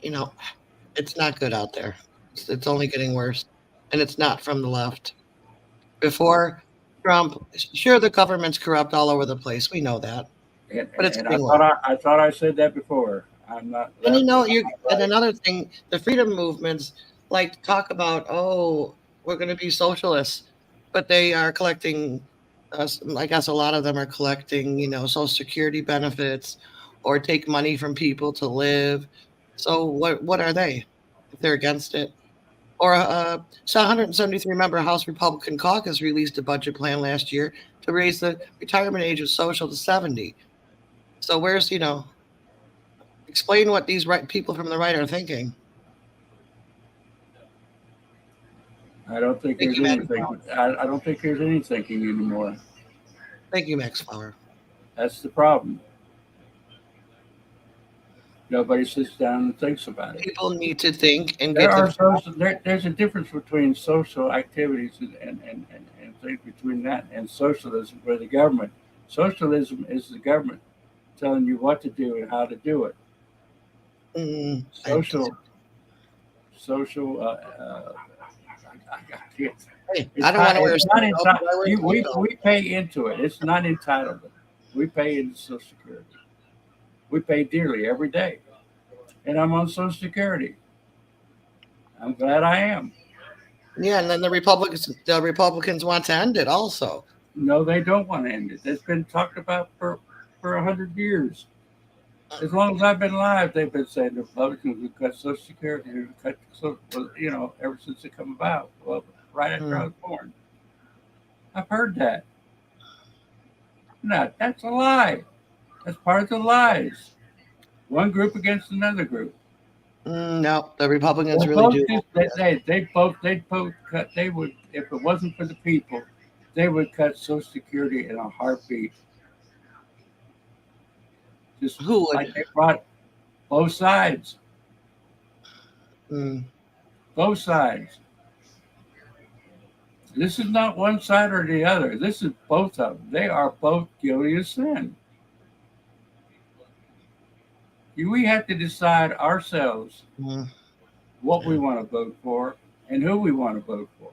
[SPEAKER 4] It's not good out there. It's only getting worse, and it's not from the left. Before Trump, sure, the government's corrupt all over the place. We know that, but it's getting worse.
[SPEAKER 1] I thought I said that before. I'm not.
[SPEAKER 4] And and another thing, the freedom movements like to talk about, we're going to be socialists, but they are collecting. I guess a lot of them are collecting, Social Security benefits, or take money from people to live. So what are they if they're against it? Or 173 member House Republican caucus released a budget plan last year to raise the retirement age of social to 70. So where's explain what these people from the right are thinking.
[SPEAKER 1] I don't think there's anything. I don't think there's any thinking anymore.
[SPEAKER 4] Thank you, Max Flower.
[SPEAKER 1] That's the problem. Nobody sits down and thinks about it.
[SPEAKER 4] People need to think and
[SPEAKER 1] there's a difference between social activities and things between that and socialism, where the government. Socialism is the government telling you what to do and how to do it. Social.
[SPEAKER 4] I don't want to wear.
[SPEAKER 1] We pay into it. It's not entitlement. We pay into Social Security. We pay dearly every day, and I'm on Social Security. I'm glad I am.
[SPEAKER 4] Yeah, and then the Republicans want to end it also.
[SPEAKER 1] No, they don't want to end it. It's been talked about for 100 years. As long as I've been alive, they've been saying the Republicans would cut Social Security, would cut ever since it come about. Well, right after I was born, I've heard that. No, that's a lie. That's part of the lies. One group against another group.
[SPEAKER 4] No, the Republicans
[SPEAKER 1] Well,
[SPEAKER 4] really
[SPEAKER 1] both
[SPEAKER 4] do.
[SPEAKER 1] they both cut. They would, if it wasn't for the people, they would cut Social Security in a heartbeat. Just
[SPEAKER 4] Who would?
[SPEAKER 1] like they brought both sides.
[SPEAKER 4] Mm.
[SPEAKER 1] Both sides. This is not one side or the other. This is both of them. They are both guilty of sin. We have to decide ourselves what we want to vote for and who we want to vote for.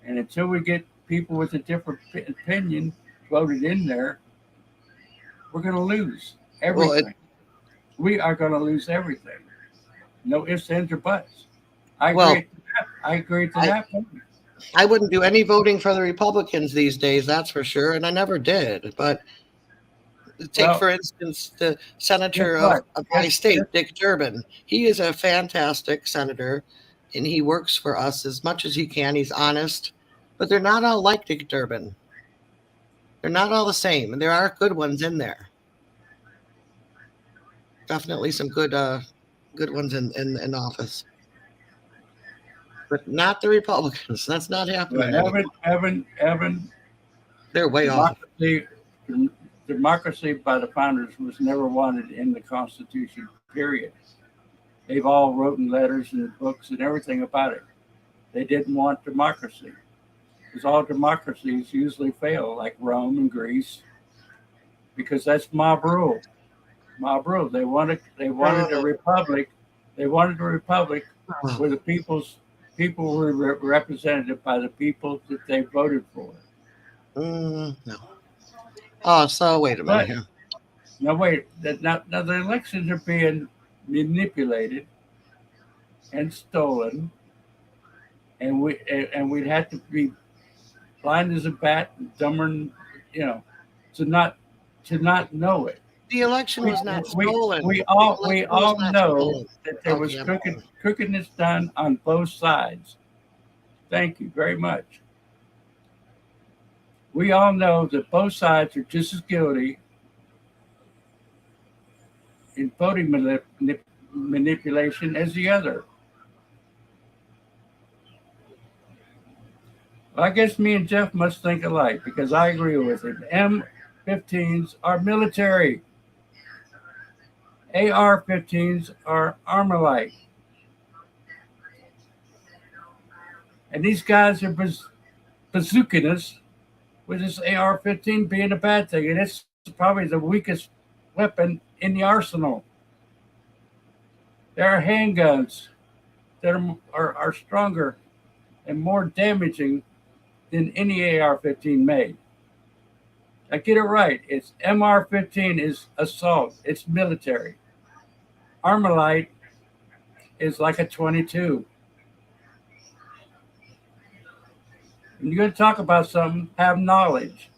[SPEAKER 1] And until we get people with a different opinion voted in there, we're going to lose everything. We are going to lose everything. No ifs, ands, or buts. I agree to that point.
[SPEAKER 4] I wouldn't do any voting for the Republicans these days, that's for sure, and I never did. But take, for instance, the senator of my state, Dick Durbin. He is a fantastic senator, and he works for us as much as he can. He's honest, but they're not all like Dick Durbin. They're not all the same, and there are good ones in there. Definitely some good ones in office. But not the Republicans. That's not happening.
[SPEAKER 1] Evan,
[SPEAKER 4] they're way off.
[SPEAKER 1] Democracy by the founders was never wanted in the Constitution, period. They've all written letters and books and everything about it. They didn't want democracy. Because all democracies usually fail, like Rome and Greece, because that's mob rule. Mob rule. They wanted a republic. They wanted a republic where the people were represented by the people that they voted for.
[SPEAKER 4] No. Oh, so wait a minute here.
[SPEAKER 1] Now wait. Now the elections are being manipulated and stolen, and we'd have to be blind as a bat, and dumber, to not know it.
[SPEAKER 4] The election was not stolen.
[SPEAKER 1] We all know that there was crookedness done on both sides. Thank you very much. We all know that both sides are just as guilty in voting manipulation as the other. Well, I guess me and Jeff must think alike because I agree with him. M15s are military. AR-15s are Armalite. And these guys are bazooking us with this AR-15 being a bad thing. And it's probably the weakest weapon in the arsenal. There are handguns that are stronger and more damaging than any AR-15 made. Now get it right. It's MR-15 is assault. It's military. Armalite is like a 22. When you're going to talk about something, have knowledge.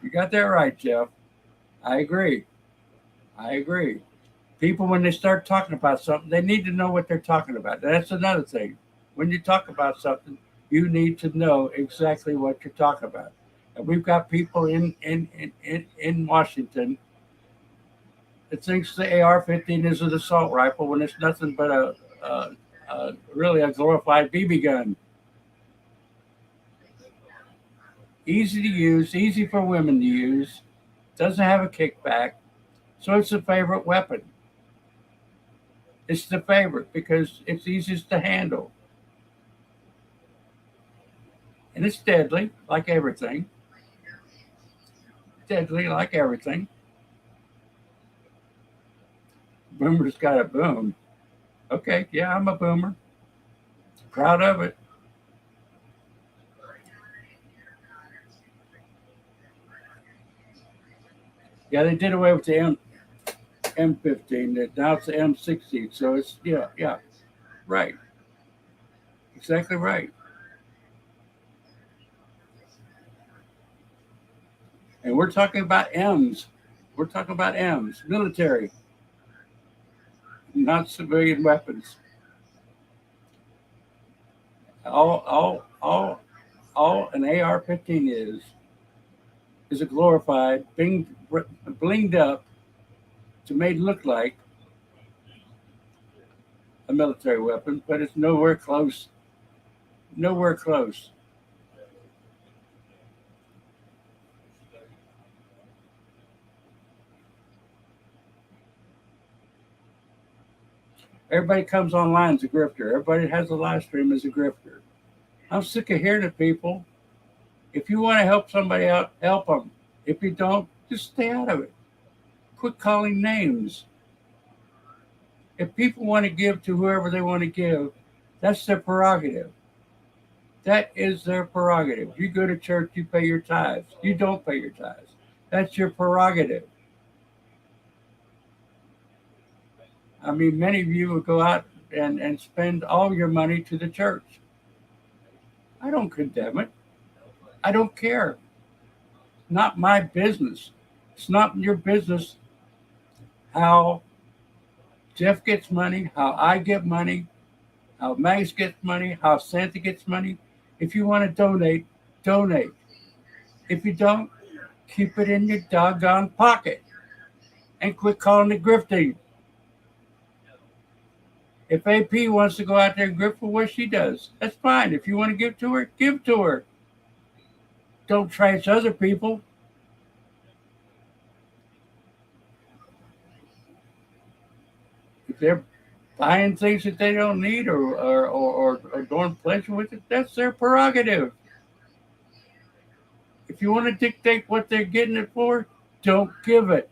[SPEAKER 1] You got that right, Jeff. I agree. People, when they start talking about something, they need to know what they're talking about. That's another thing. When you talk about something, you need to know exactly what you're talking about. And we've got people in Washington that thinks the AR-15 is an assault rifle when it's nothing but really a glorified BB gun. Easy to use, easy for women to use, doesn't have a kickback, so it's a favorite weapon. It's the favorite because it's easiest to handle. And it's deadly, like everything. Boomer's got a boom. Okay, yeah, I'm a boomer. Proud of it. Yeah, they did away with the M15. Now it's the M16. So it's yeah, right, exactly right. And we're talking about M's. We're talking about M's, military, not civilian weapons. All an AR-15 is a glorified, blinged up to make it look like a military weapon, but it's nowhere close. Nowhere close. Everybody comes online as a grifter. Everybody has a live stream as a grifter. I'm sick of hearing it, people. If you want to help somebody out, help them. If you don't, just stay out of it. Quit calling names. If people want to give to whoever they want to give, that's their prerogative. That is their prerogative. You go to church, you pay your tithes. You don't pay your tithes. That's your prerogative. I mean, many of you will go out and spend all your money to the church. I don't condemn it. I don't care. Not my business. It's not your business how Jeff gets money, how I get money, how Max gets money, how Santa gets money. If you want to donate, donate. If you don't, keep it in your doggone pocket and quit calling it grifting. If AP wants to go out there and grift for what she does, that's fine. If you want to give to her, give to her. Don't trash other people. If they're buying things that they don't need or doing pleasure with it, that's their prerogative. If you want to dictate what they're getting it for, don't give it.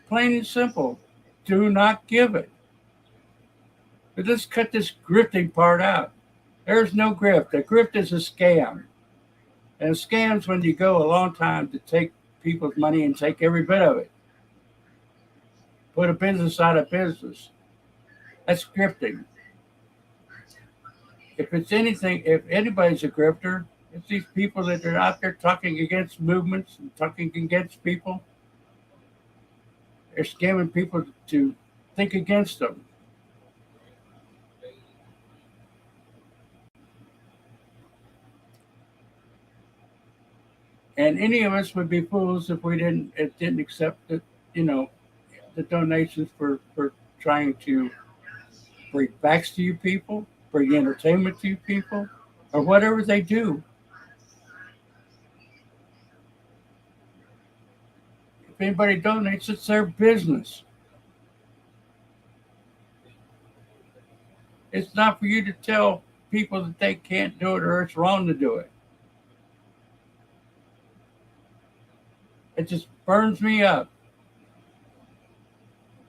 [SPEAKER 1] Plain and simple. Do not give it. But let's cut this grifting part out. There's no grift. A grift is a scam. And a scam's when you go a long time to take people's money and take every bit of it. Put a business out of business. That's grifting. If it's anything, if anybody's a grifter, it's these people that are out there talking against movements and talking against people. They're scamming people to think against them. And any of us would be fools if we didn't accept the donations for trying to bring facts to you people, bring entertainment to you people, or whatever they do. If anybody donates, it's their business. It's not for you to tell people that they can't do it or it's wrong to do it. It just burns me up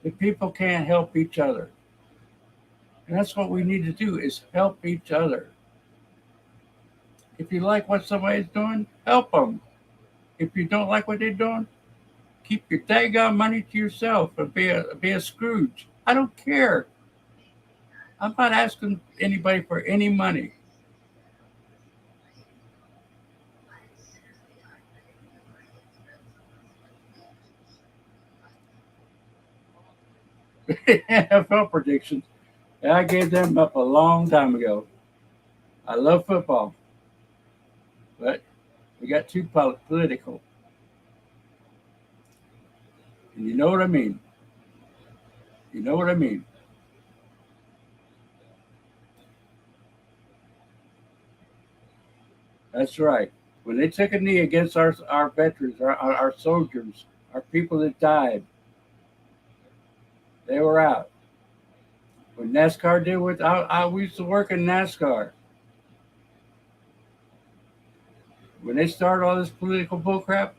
[SPEAKER 1] that people can't help each other. And that's what we need to do is help each other. If you like what somebody's doing, help them. If you don't like what they're doing, keep your daggone money to yourself and be a Scrooge. I don't care. I'm not asking anybody for any money. NFL predictions. I gave them up a long time ago. I love football, but we got too political. And you know what I mean. You know what I mean. That's right. When they took a knee against our veterans, our soldiers, our people that died, they were out. When NASCAR did what I used to work in NASCAR. When they started all this political bullcrap,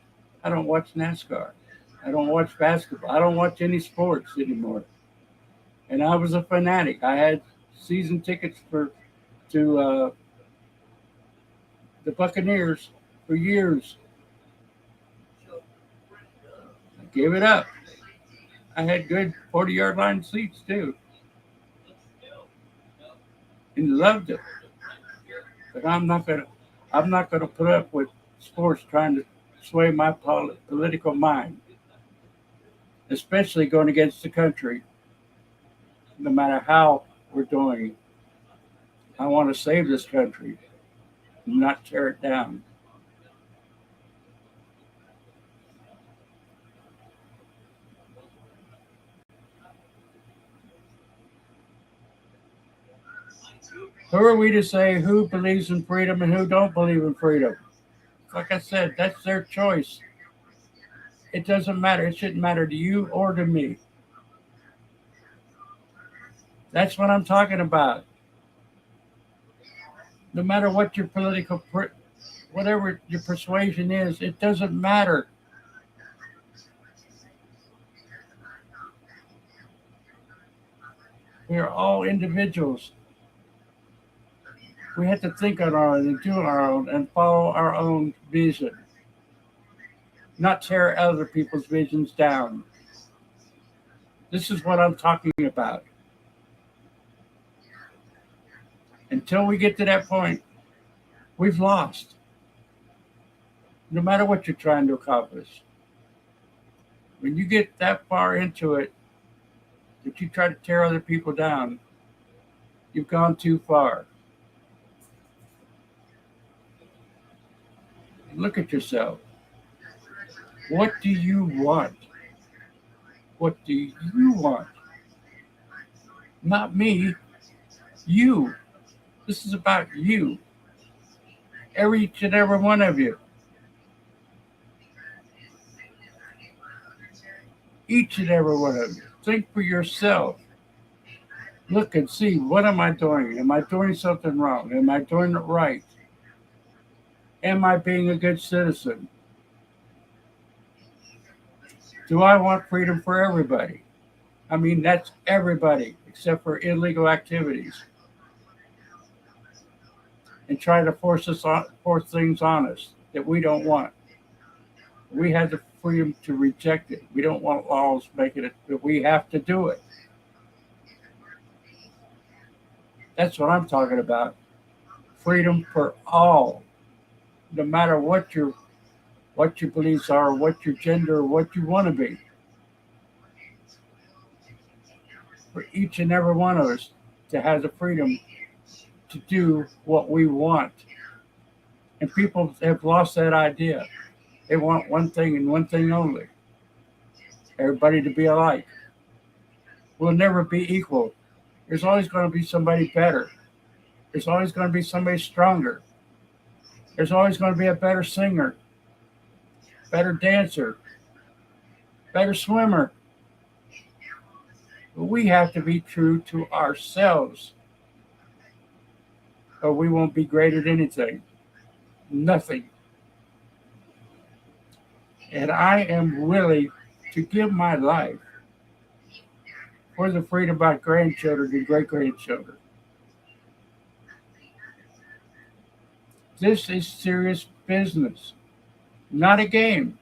[SPEAKER 1] I don't watch NASCAR. I don't watch basketball. I don't watch any sports anymore. And I was a fanatic. I had season tickets to the Buccaneers for years. gave it up. I had good 40-yard line seats too, and loved it. But I'm not gonna put up with sports trying to sway my political mind, especially going against the country. No matter how we're doing, I want to save this country, not tear it down. Who are we to say who believes in freedom and who don't believe in freedom? Like I said, that's their choice. It doesn't matter. It shouldn't matter to you or to me. That's what I'm talking about. No matter what your political, whatever your persuasion is, it doesn't matter. We are all individuals. We have to think on our own and do our own and follow our own vision, not tear other people's visions down. This is what I'm talking about. Until we get to that point, we've lost. No matter what you're trying to accomplish. When you get that far into it, that you try to tear other people down, you've gone too far. Look at yourself. What do you want? What do you want? Not me. You. This is about you. Each and every one of you. Each and every one of you. Think for yourself. Look and see, what am I doing? Am I doing something wrong? Am I doing it right? Am I being a good citizen? Do I want freedom for everybody? I mean, that's everybody except for illegal activities. And try to force things on us that we don't want. We have the freedom to reject it. We don't want laws making it, but we have to do it. That's what I'm talking about. Freedom for all. No matter what your beliefs are, what your gender, or what you want to be. For each and every one of us to have the freedom to do what we want. And people have lost that idea. They want one thing and one thing only. Everybody to be alike. We'll never be equal. There's always going to be somebody better. There's always going to be somebody stronger. There's always going to be a better singer, better dancer, better swimmer. But we have to be true to ourselves, or we won't be great at anything. Nothing. And I am willing to give my life for the freedom of my grandchildren and great-grandchildren. This is serious business, not a game.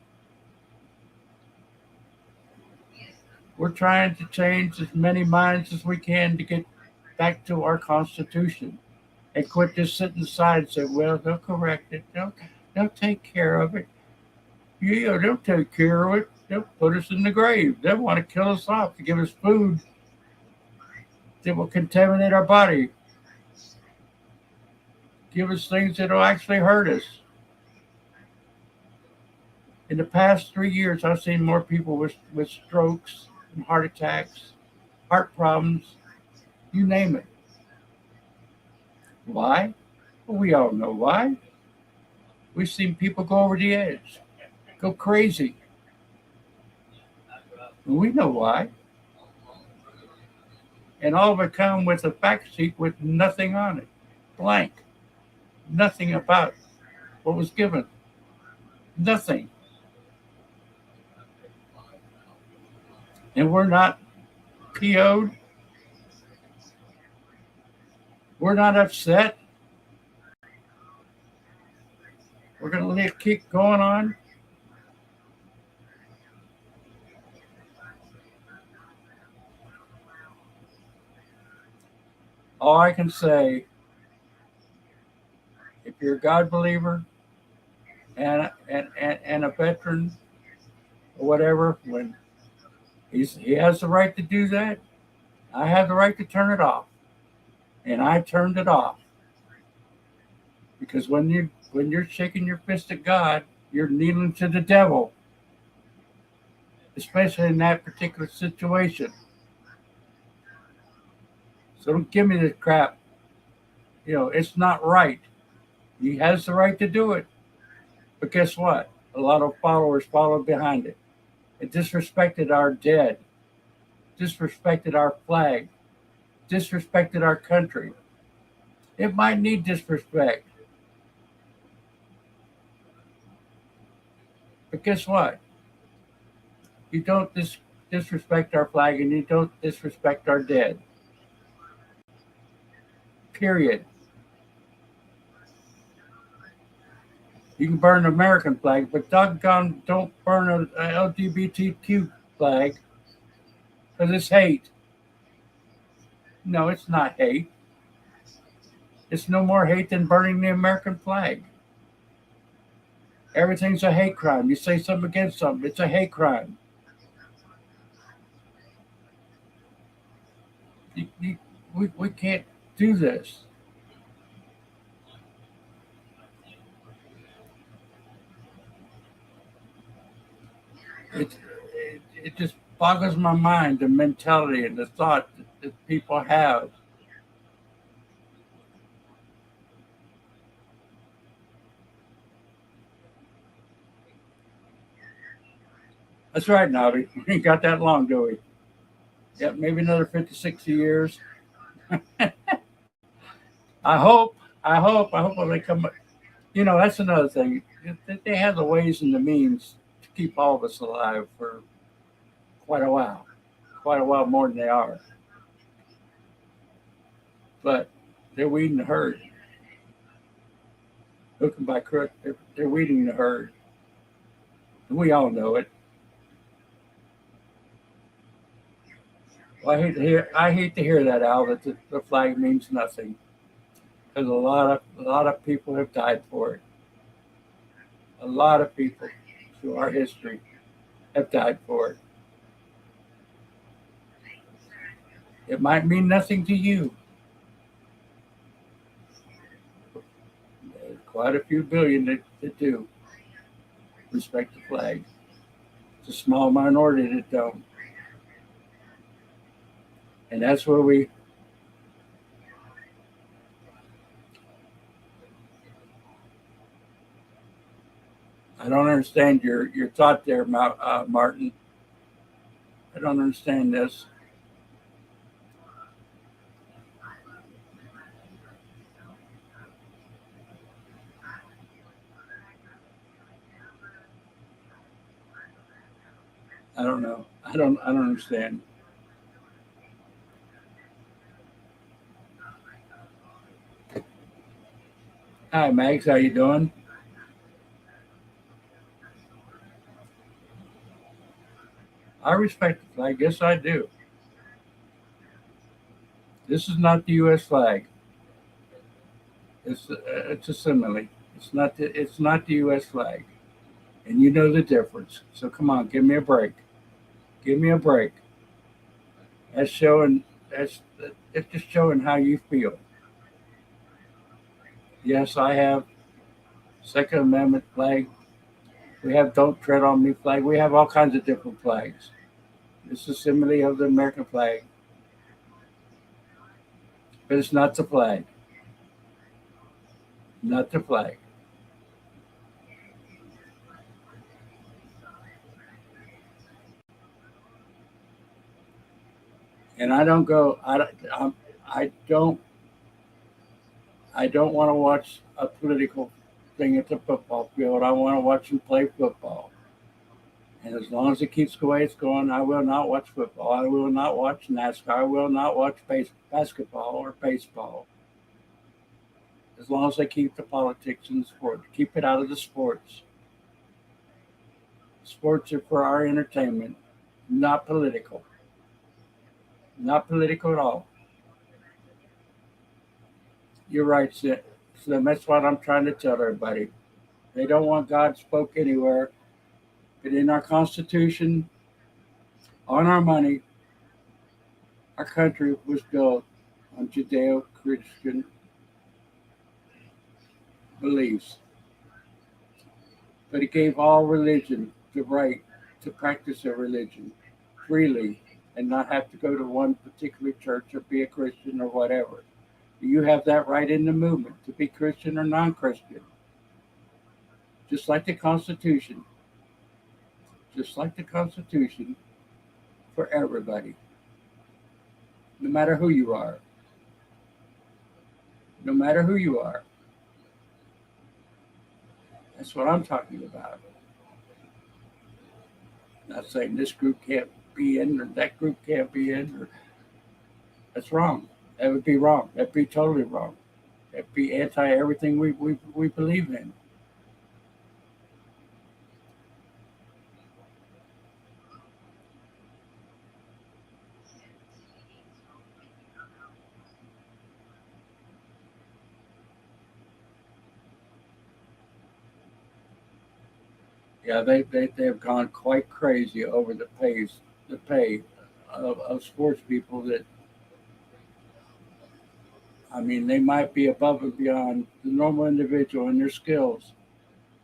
[SPEAKER 1] We're trying to change as many minds as we can to get back to our Constitution and quit just sitting aside and say, well, they'll correct it. They'll take care of it. Yeah, they'll take care of it. They'll put us in the grave. They want to kill us off to give us food that will contaminate our body. Give us things that will actually hurt us. In the past 3 years, I've seen more people with strokes and heart attacks, heart problems, you name it. Why? Well, we all know why. We've seen people go over the edge, go crazy. And we know why. And all of it come with a fact sheet with nothing on it, blank. Nothing about what was given. Nothing. And we're not PO'd. We're not upset. We're going to keep going on. All I can say, if you're a God believer and a veteran or whatever, when he has the right to do that, I have the right to turn it off. And I turned it off. Because when you're shaking your fist at God, you're kneeling to the devil. Especially in that particular situation. So don't give me the crap. It's not right. He has the right to do it. But guess what? A lot of followers followed behind it. It disrespected our dead, disrespected our flag, disrespected our country. It might need disrespect. But guess what? You don't disrespect our flag and you don't disrespect our dead. Period. You can burn an American flag, but doggone, don't burn an LGBTQ flag because it's hate. No, it's not hate. It's no more hate than burning the American flag. Everything's a hate crime. You say something against something, it's a hate crime. We can't do this. It just boggles my mind, the mentality and the thought that people have. That's right, Nobby. We ain't got that long, do we? Yep, maybe another 50, 60 years. I hope when they come. That's another thing. They have the ways and the means to keep all of us alive for quite a while more than they are. But they're weeding the herd. Looking by crook, they're weeding the herd. And we all know it. Well, I hate to hear that, Al, that the flag means nothing. Because a lot of people have died for it. A lot of people through our history have died for it. It might mean nothing to you. There's quite a few billion that do respect the flag. It's a small minority that don't. And that's where I don't understand your thought there, Martin. I don't understand this. I don't know. I don't understand. Hi, Max. How you doing? I respect the flag. Yes, I do. This is not the U.S. flag. It's a simile. It's not the U.S. flag, and you know the difference. So come on, give me a break. Give me a break. That's showing. It's just showing how you feel. Yes, I have Second Amendment flag. We have Don't Tread on Me flag. We have all kinds of different flags. This is a simile of the American flag, but it's not the flag. Not the flag. And I don't go. I don't. I don't want to watch a political thing at the football field. I want to watch them play football. And as long as it keeps the way it's going, I will not watch football. I will not watch NASCAR. I will not watch basketball or baseball. As long as they keep the politics in the sport, keep it out of the sports. Sports are for our entertainment, not political. Not political at all. You're right, Sid. So that's what I'm trying to tell everybody. They don't want God spoke anywhere, but in our Constitution, on our money, our country was built on Judeo-Christian beliefs. But it gave all religion the right to practice their religion freely and not have to go to one particular church or be a Christian or whatever. You have that right in the movement to be Christian or non-Christian. Just like the Constitution. Just like the Constitution for everybody. No matter who you are. No matter who you are. That's what I'm talking about. Not saying this group can't be in or that group can't be in. Or, that's wrong. That would be wrong. That'd be totally wrong. That'd be anti everything we believe in. Yeah, they've gone quite crazy over the pay of sports people that, I mean, they might be above and beyond the normal individual in their skills,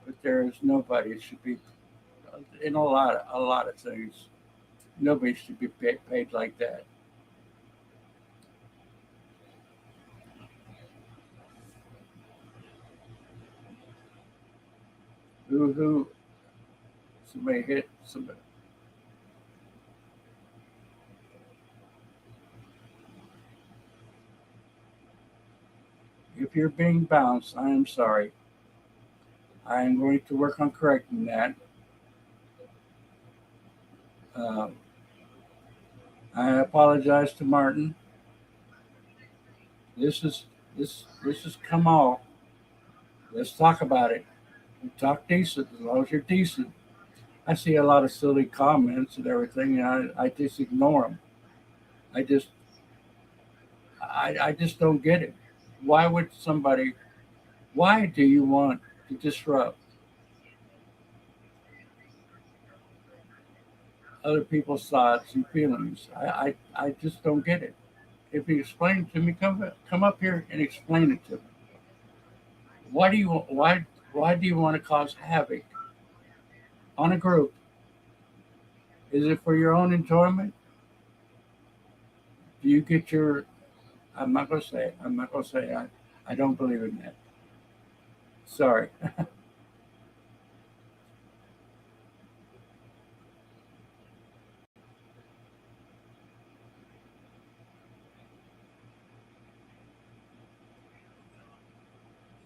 [SPEAKER 1] but there is nobody that should be in a lot of things. Nobody should be paid like that. Who somebody hit somebody. If you're being bounced, I am sorry. I am going to work on correcting that. Uh, I apologize to Martin. This is Kamal. Let's talk about it. We talk decent as long as you're decent. I see a lot of silly comments and everything, and I just ignore them. I just I just don't get it. Why would somebody? Why do you want to disrupt other people's thoughts and feelings? I just don't get it. If you explain it to me, come up here and explain it to me. Why do you want to cause havoc on a group? Is it for your own enjoyment? Do you get your? I'm not gonna say it. I'm not gonna say it. I don't believe in that. Sorry.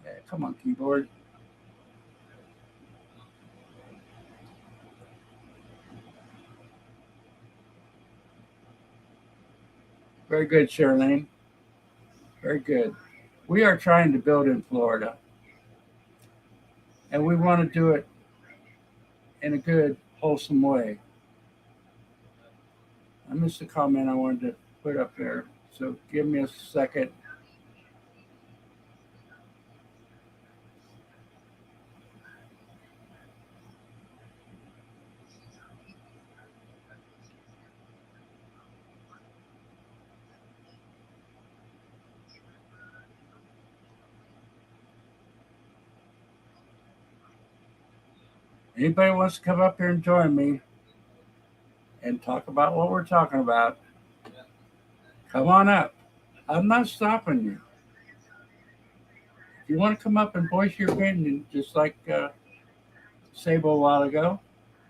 [SPEAKER 1] Yeah, come on, keyboard. Very good, Charlene. Very good. We are trying to build in Florida, and we want to do it in a good, wholesome way. I missed a comment I wanted to put up there, so give me a second. Anybody wants to come up here and join me and talk about what we're talking about, come on up. I'm not stopping you. If you want to come up and voice your opinion, just like Sable a while ago,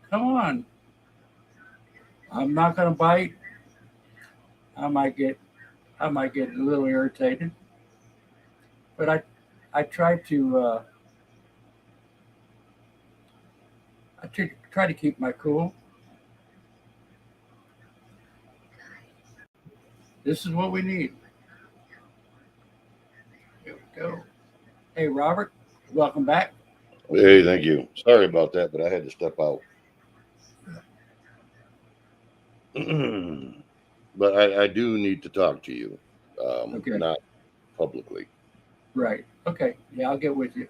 [SPEAKER 1] come on. I'm not going to bite. I might get I might get a little irritated, but I try to try to keep my cool. This is what we need. Here we go. Hey, Robert, welcome back.
[SPEAKER 3] Hey, thank you. Sorry about that, but I had to step out. But I do need to talk to you,
[SPEAKER 1] Okay.
[SPEAKER 3] not publicly.
[SPEAKER 1] Right. Okay. Yeah, I'll get with you.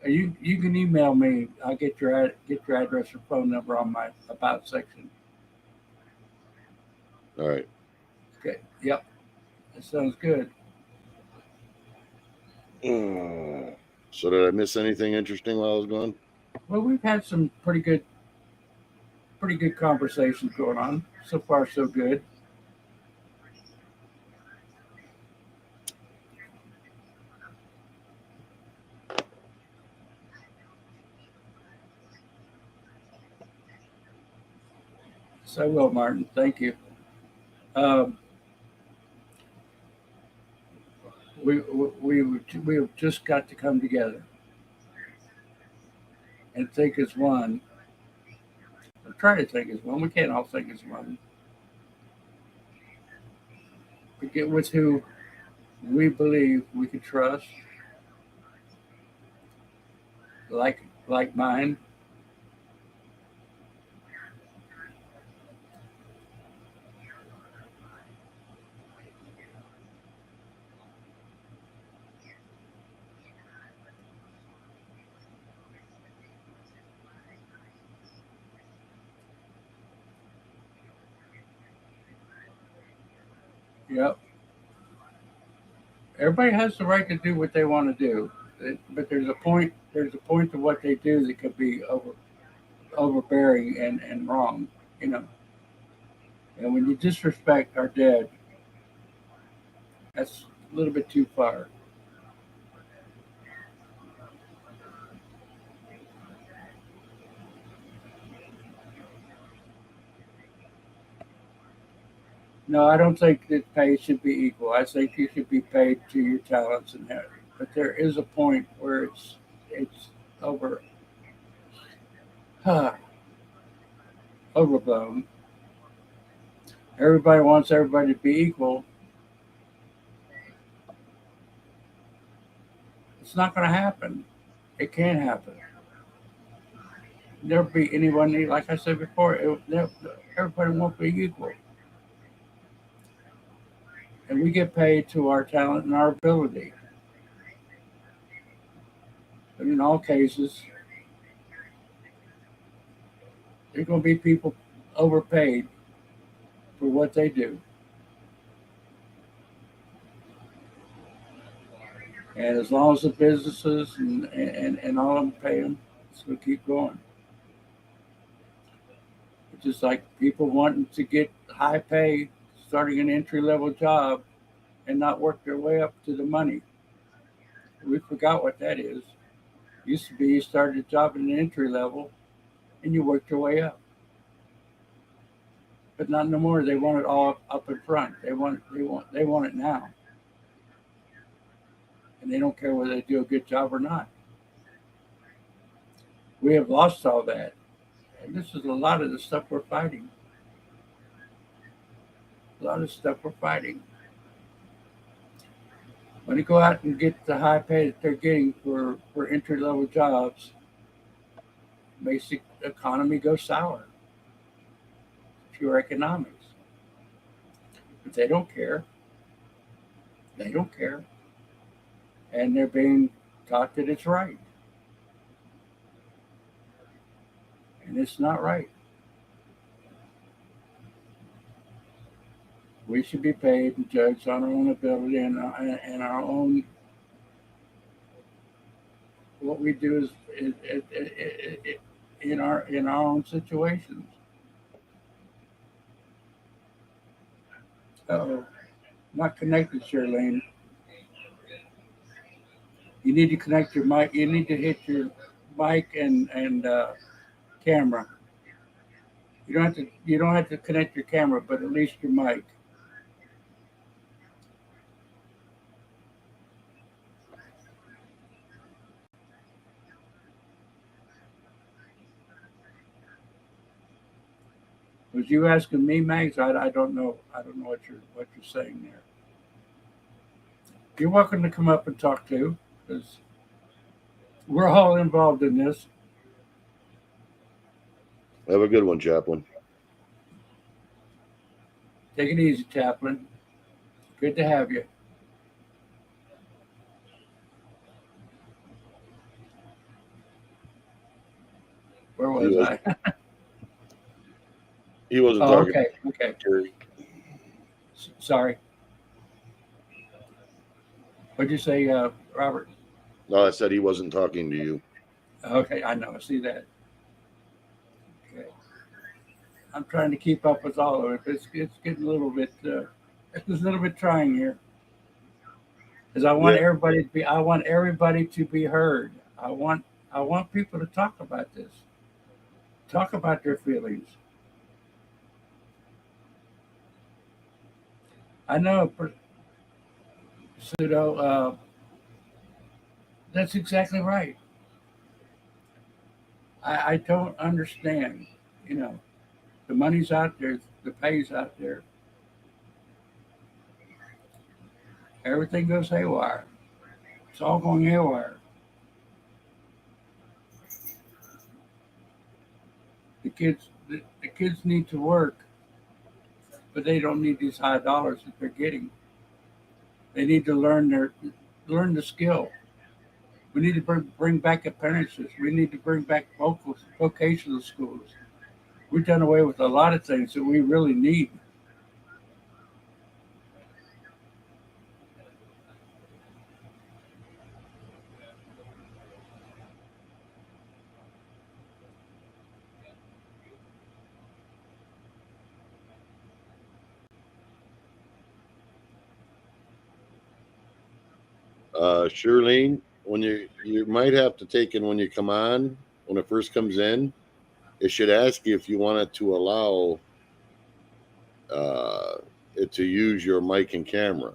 [SPEAKER 1] You can email me. I'll get get your address or phone number on my about section.
[SPEAKER 3] All right.
[SPEAKER 1] Okay. Yep. That sounds good.
[SPEAKER 3] So did I miss anything interesting while I was gone?
[SPEAKER 1] Well, we've had some pretty good conversations going on. So far, so good. So I will, Martin. Thank you. Um, we've just got to come together and think as one. Or try to think as one. We can't all think as one. But get with who we believe we can trust, like mine. Yep. Everybody has the right to do what they want to do, but there's a point. There's a point to what they do that could be overbearing and wrong. You know. And when you disrespect our dead, that's a little bit too far. No, I don't think that pay should be equal. I think you should be paid to your talents and that. But there is a point where it's over overblown. Everybody wants everybody to be equal. It's not going to happen. It can't happen. There'll be anyone, like I said before, everybody won't be equal. And we get paid to our talent and our ability. But in all cases, there's going to be people overpaid for what they do. And as long as the businesses and all of them pay them, it's going to keep going. It's just like people wanting to get high pay, starting an entry level job, and not work their way up to the money. We forgot what that is. Used to be you started a job at an entry level, and you worked your way up. But not no more. They want it all up in front. They want it now, and they don't care whether they do a good job or not. We have lost all that, and this is a lot of the stuff we're fighting. A lot of stuff we're fighting. When you go out and get the high pay that they're getting for entry level jobs, basic economy goes sour. Pure economics. But they don't care. They don't care. And they're being taught that it's right. And it's not right. We should be paid and judged on our own ability and our own. What we do is in our own situations. Oh, not connected, Shirlene. You need to connect your mic. You need to hit your mic and camera. You don't have to connect your camera, but at least your mic. Was you asking me, Mags? I don't know. I don't know what you're saying there. You're welcome to come up and talk too, because we're all involved in this.
[SPEAKER 3] Have a good one, Chaplain.
[SPEAKER 1] Take it easy, Chaplain. Good to have you.
[SPEAKER 3] He
[SPEAKER 1] was
[SPEAKER 3] was.
[SPEAKER 1] I?
[SPEAKER 3] He wasn't
[SPEAKER 1] Oh,
[SPEAKER 3] talking.
[SPEAKER 1] okay, okay.
[SPEAKER 3] Terry.
[SPEAKER 1] Sorry. What'd you say, Robert?
[SPEAKER 3] No, I said he wasn't talking to you.
[SPEAKER 1] Okay, I know. I see that. Okay. I'm trying to keep up with all of it. It's getting a little bit it's a little bit trying here. Because I want
[SPEAKER 3] Yeah.
[SPEAKER 1] everybody to be heard. I want people to talk about this. Talk about their feelings. I know pseudo that's exactly right. I don't understand. You know, the money's out there, the pay's out there. Everything goes haywire. It's all going haywire. The kids need to work, but they don't need these high dollars that they're getting. They need to learn the skill. We need to bring back apprentices. We need to bring back vocational schools. We've done away with a lot of things that we really need.
[SPEAKER 3] Shirlene, when you might have to take in when you come on, when it first comes in, it should ask you if you wanted to allow it to use your mic and camera.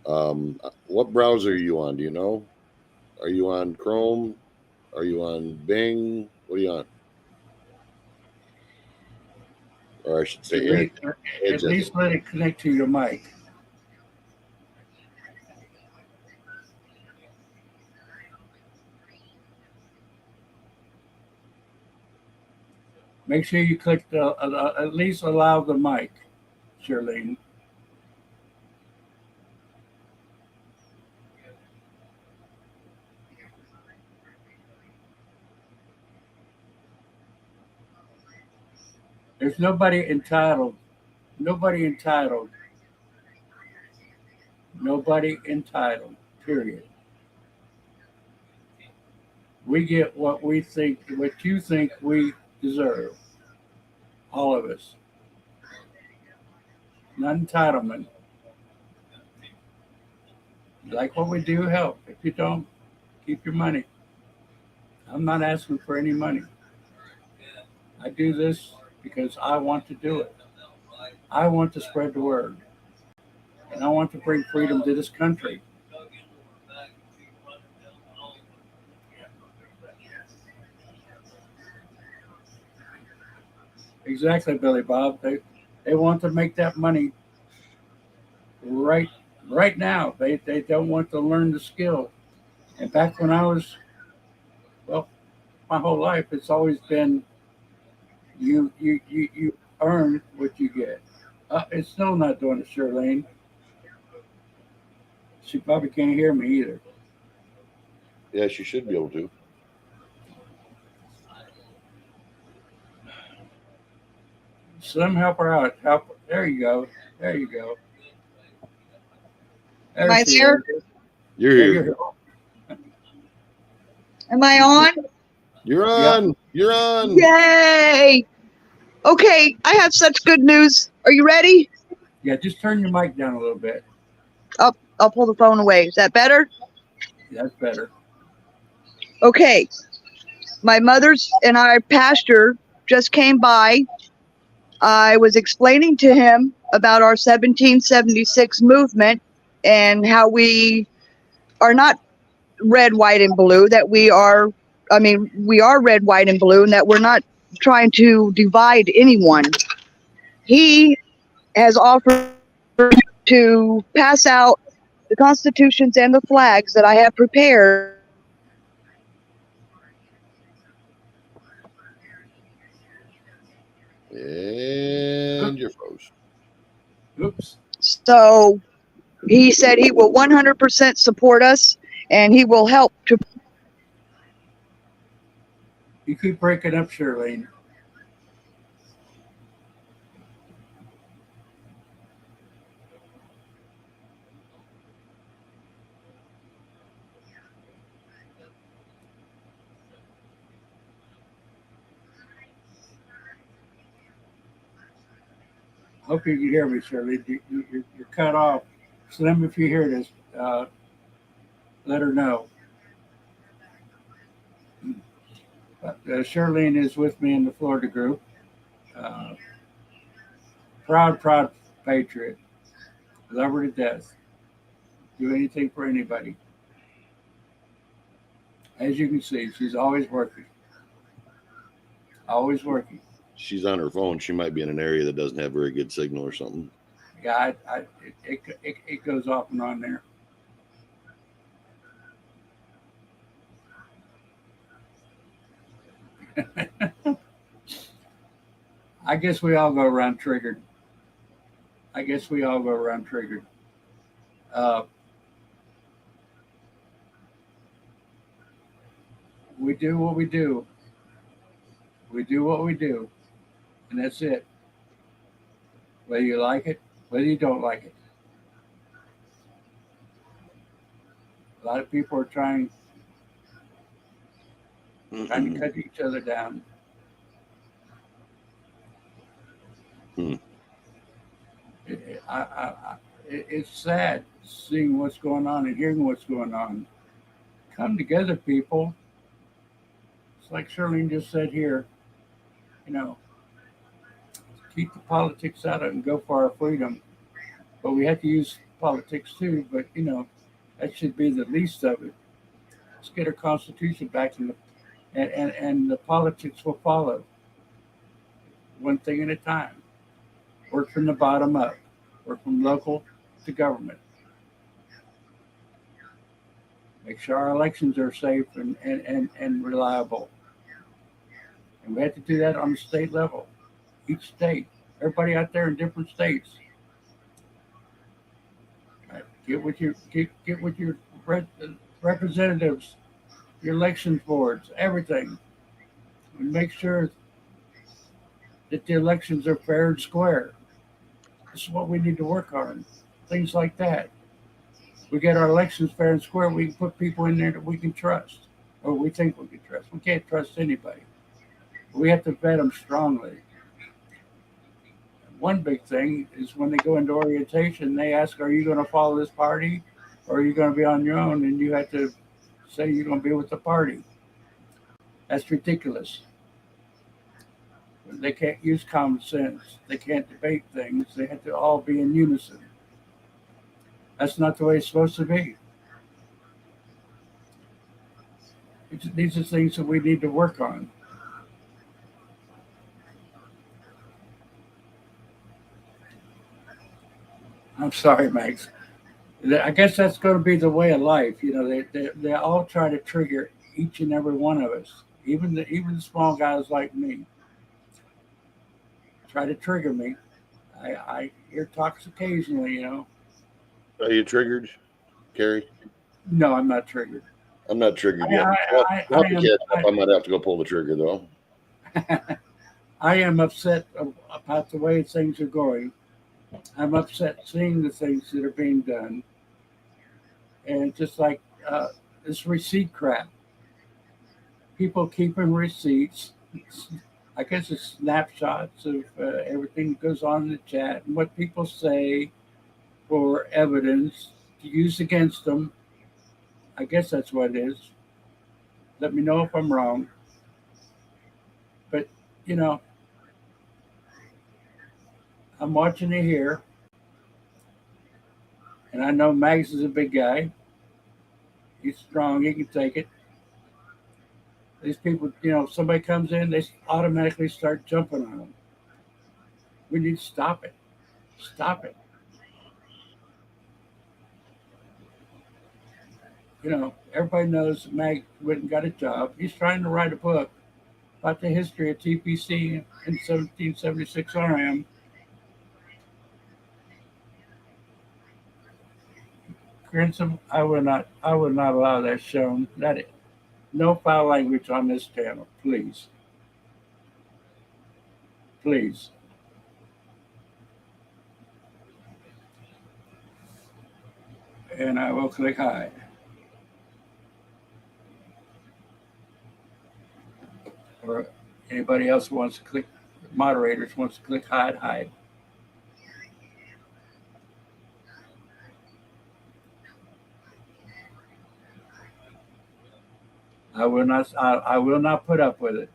[SPEAKER 3] What browser are you on? Do you know? Are you on Chrome? Are you on Bing? What are you on? Or I should say Edge.
[SPEAKER 1] At least let it connect to your mic. Make sure you click at least allow the mic, Shirlene. There's nobody entitled. Nobody entitled. Nobody entitled. Period. We get what we think, what you think we deserve. All of us. Not entitlement. You like what we do, help. If you don't, keep your money. I'm not asking for any money. I do this because I want to do it. I want to spread the word. And I want to bring freedom to this country. Exactly, Billy Bob. They want to make that money right now. They don't want to learn the skill. And back when I was, well, my whole life it's always been you earn what you get. It's still not doing it, Shirlene. She probably can't hear me either.
[SPEAKER 3] Yes, you should be able to.
[SPEAKER 1] Slim, help her out. Help. There you go. There you go.
[SPEAKER 5] Am I
[SPEAKER 1] she
[SPEAKER 5] there?
[SPEAKER 1] is.
[SPEAKER 3] You're
[SPEAKER 1] Yeah,
[SPEAKER 3] here.
[SPEAKER 5] Am I on?
[SPEAKER 3] You're on. You're on.
[SPEAKER 5] Yay! Okay, I have such good news. Are you ready?
[SPEAKER 1] Yeah, just turn your mic down a little bit.
[SPEAKER 5] I'll pull the phone away. Is that better?
[SPEAKER 1] That's better.
[SPEAKER 5] Okay. My mother's and our pastor just came by. I was explaining to him about our 1776 movement and how we are not red, white, and blue, that we are red, white, and blue, and that we're not trying to divide anyone. He has offered to pass out the constitutions and the flags that I have prepared.
[SPEAKER 3] And you're froze.
[SPEAKER 1] Oops.
[SPEAKER 5] So he said he will 100% support us and he will help to.
[SPEAKER 1] You keep breaking up, Shirlene. Hope you can hear me, Shirley. You're cut off. Slim, if you hear this, let her know. But Shirlene is with me in the Florida group. Uh, proud patriot. Love her to death. Do anything for anybody. As you can see, she's always working. Always working.
[SPEAKER 3] She's on her phone. She might be in an area that doesn't have very good signal or something.
[SPEAKER 1] Yeah, it goes off and on there. I guess we all go around triggered. We do what we do. We do what we do. And that's it. Whether you like it, whether you don't like it. A lot of people are trying to cut each other down. It's sad seeing what's going on and hearing what's going on. Come together, people. It's like Shirlene just said here, keep the politics out of it and go for our freedom. But we have to use politics too, but that should be the least of it. Let's get our Constitution back and the politics will follow. One thing at a time. Work from the bottom up. Work from local to government. Make sure our elections are safe and reliable. And we have to do that on the state level. Each state. Everybody out there in different states. Get with your representatives, your election boards, everything. And make sure that the elections are fair and square. This is what we need to work on. Things like that. We get our elections fair and square, we can put people in there that we can trust, or we think we can trust. We can't trust anybody. We have to vet them strongly. One big thing is when they go into orientation, they ask, are you going to follow this party or are you going to be on your own? And you have to say you're going to be with the party. That's ridiculous. They can't use common sense. They can't debate things. They have to all be in unison. That's not the way it's supposed to be. These are things that we need to work on. I'm sorry, Max. I guess that's going to be the way of life. They all try to trigger each and every one of us, even the small guys like me. Try to trigger me. I hear talks occasionally.
[SPEAKER 3] Are you triggered, Carrie?
[SPEAKER 1] No, I'm not triggered.
[SPEAKER 3] I'm not triggered yet. I might have to go pull the trigger though.
[SPEAKER 1] I am upset about the way things are going. I'm upset seeing the things that are being done. And just like this receipt crap. People keeping receipts. I guess it's snapshots of everything that goes on in the chat and what people say for evidence to use against them. I guess that's what it is. Let me know if I'm wrong. But, I'm watching it here. And I know Mags is a big guy. He's strong. He can take it. These people, somebody comes in, they automatically start jumping on them. We need to stop it. Stop it. Everybody knows that Mag went and got a job. He's trying to write a book about the history of TPC in 1776 RM. Grinsom, I would not allow that shown. No foul language on this channel, please. Please. And I will click hide. Or anybody else wants to click, moderators wants to click hide, hide. I will not put up with it.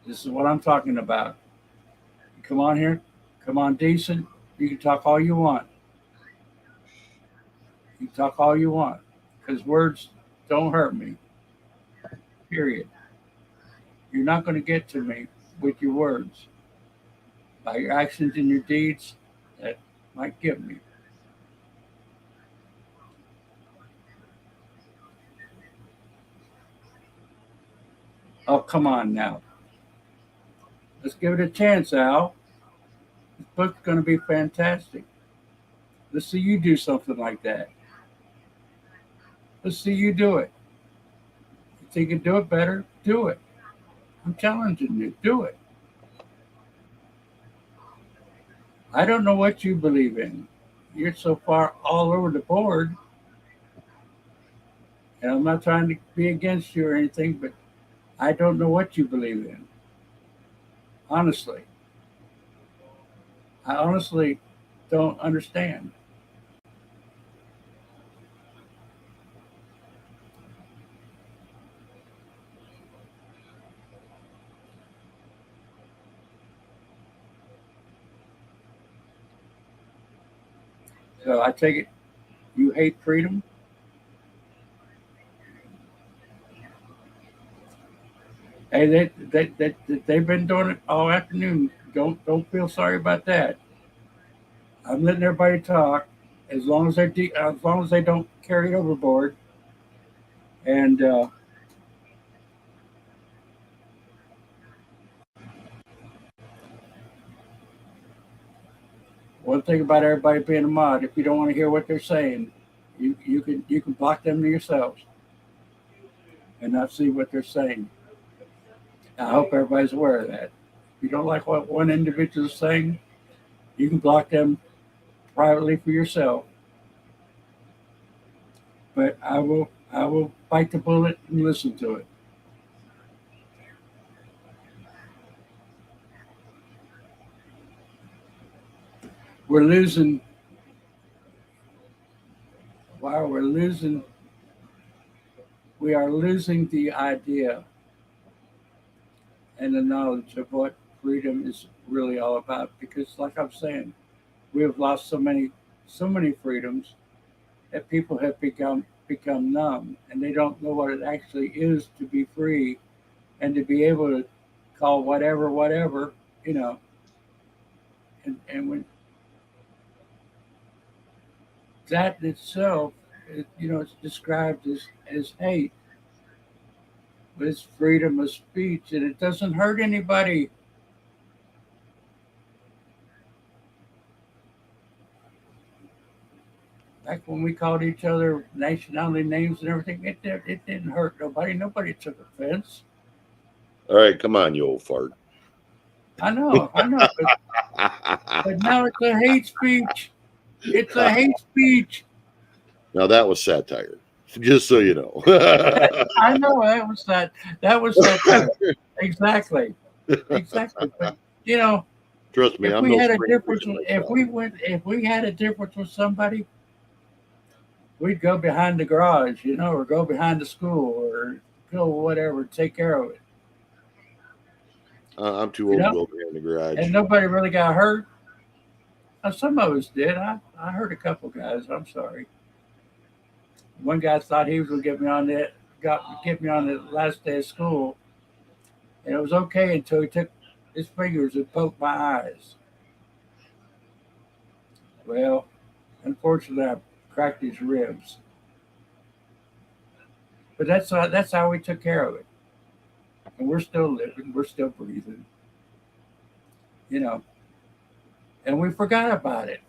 [SPEAKER 1] This is what I'm talking about. Come on here. Come on decent. You can talk all you want. You can talk all you want. Because words don't hurt me. Period. You're not going to get to me with your words. By your actions and your deeds, that might get me. Oh, come on now. Let's give it a chance, Al. This book's going to be fantastic. Let's see you do something like that. Let's see you do it. If you can do it better, do it. I'm challenging you. Do it. I don't know what you believe in. You're so far all over the board. And I'm not trying to be against you or anything, but I don't know what you believe in. Honestly. I honestly don't understand. So I take it you hate freedom? Hey, they've been doing it all afternoon. Don't feel sorry about that. I'm letting everybody talk as long as they don't carry it overboard. And one thing about everybody being a mod, if you don't want to hear what they're saying, you can block them to yourselves and not see what they're saying. I hope everybody's aware of that. If you don't like what one individual is saying, you can block them privately for yourself. But I will bite the bullet and listen to it. We're losing. While we're losing, we are losing the idea and the knowledge of what freedom is really all about. Because, like I'm saying, we have lost so many freedoms that people have become numb, and they don't know what it actually is to be free and to be able to call whatever, you know. And when that in itself, it's described as hate, but it's freedom of speech, and it doesn't hurt anybody. Back when we called each other nationality names and everything, it didn't hurt nobody. Nobody took offense.
[SPEAKER 3] All right, come on, you old fart.
[SPEAKER 1] I know, but now it's a hate speech. It's a hate speech.
[SPEAKER 3] Now that was satire, just so you know.
[SPEAKER 1] I know that was satire. Exactly. But
[SPEAKER 3] Trust me,
[SPEAKER 1] if
[SPEAKER 3] I'm
[SPEAKER 1] we
[SPEAKER 3] no
[SPEAKER 1] had a
[SPEAKER 3] stranger
[SPEAKER 1] difference,
[SPEAKER 3] to
[SPEAKER 1] if we had a difference with somebody, we'd go behind the garage, or go behind the school, or go whatever, take care of it.
[SPEAKER 3] I'm too old to go behind the garage.
[SPEAKER 1] And nobody really got hurt. Now, some of us did. I heard a couple guys. I'm sorry. One guy thought he was going to get me on the last day of school, and it was okay until he took his fingers and poked my eyes. Well, unfortunately, I cracked his ribs. But that's how we took care of it. And we're still living. We're still breathing. And we forgot about it.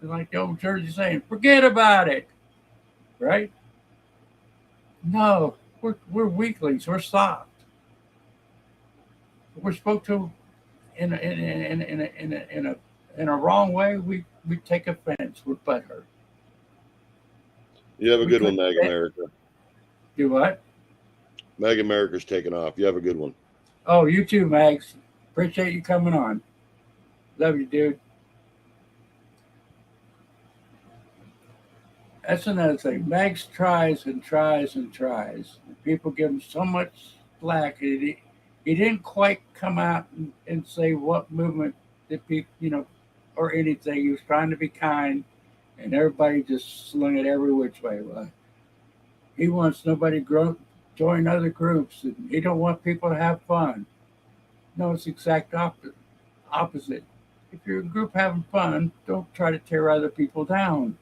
[SPEAKER 1] Like the old Jersey saying, forget about it. Right? No, we're weaklings. We're soft. We're spoke to in a wrong way. We take offense. We're butthurt.
[SPEAKER 3] You have a
[SPEAKER 1] We
[SPEAKER 3] good one,
[SPEAKER 1] couldn't
[SPEAKER 3] Mag America.
[SPEAKER 1] do what?
[SPEAKER 3] Mag America's taking off. You have a good one.
[SPEAKER 1] Oh, you too, Mags. Appreciate you coming on. Love you, dude. That's another thing. Mags tries and tries and tries. People give him so much slack. He didn't quite come out and say what movement that people, or anything. He was trying to be kind, and everybody just slung it every which way. Well, he wants nobody join other groups, and he don't want people to have fun. No, it's exact opposite. If you're in a group having fun, don't try to tear other people down.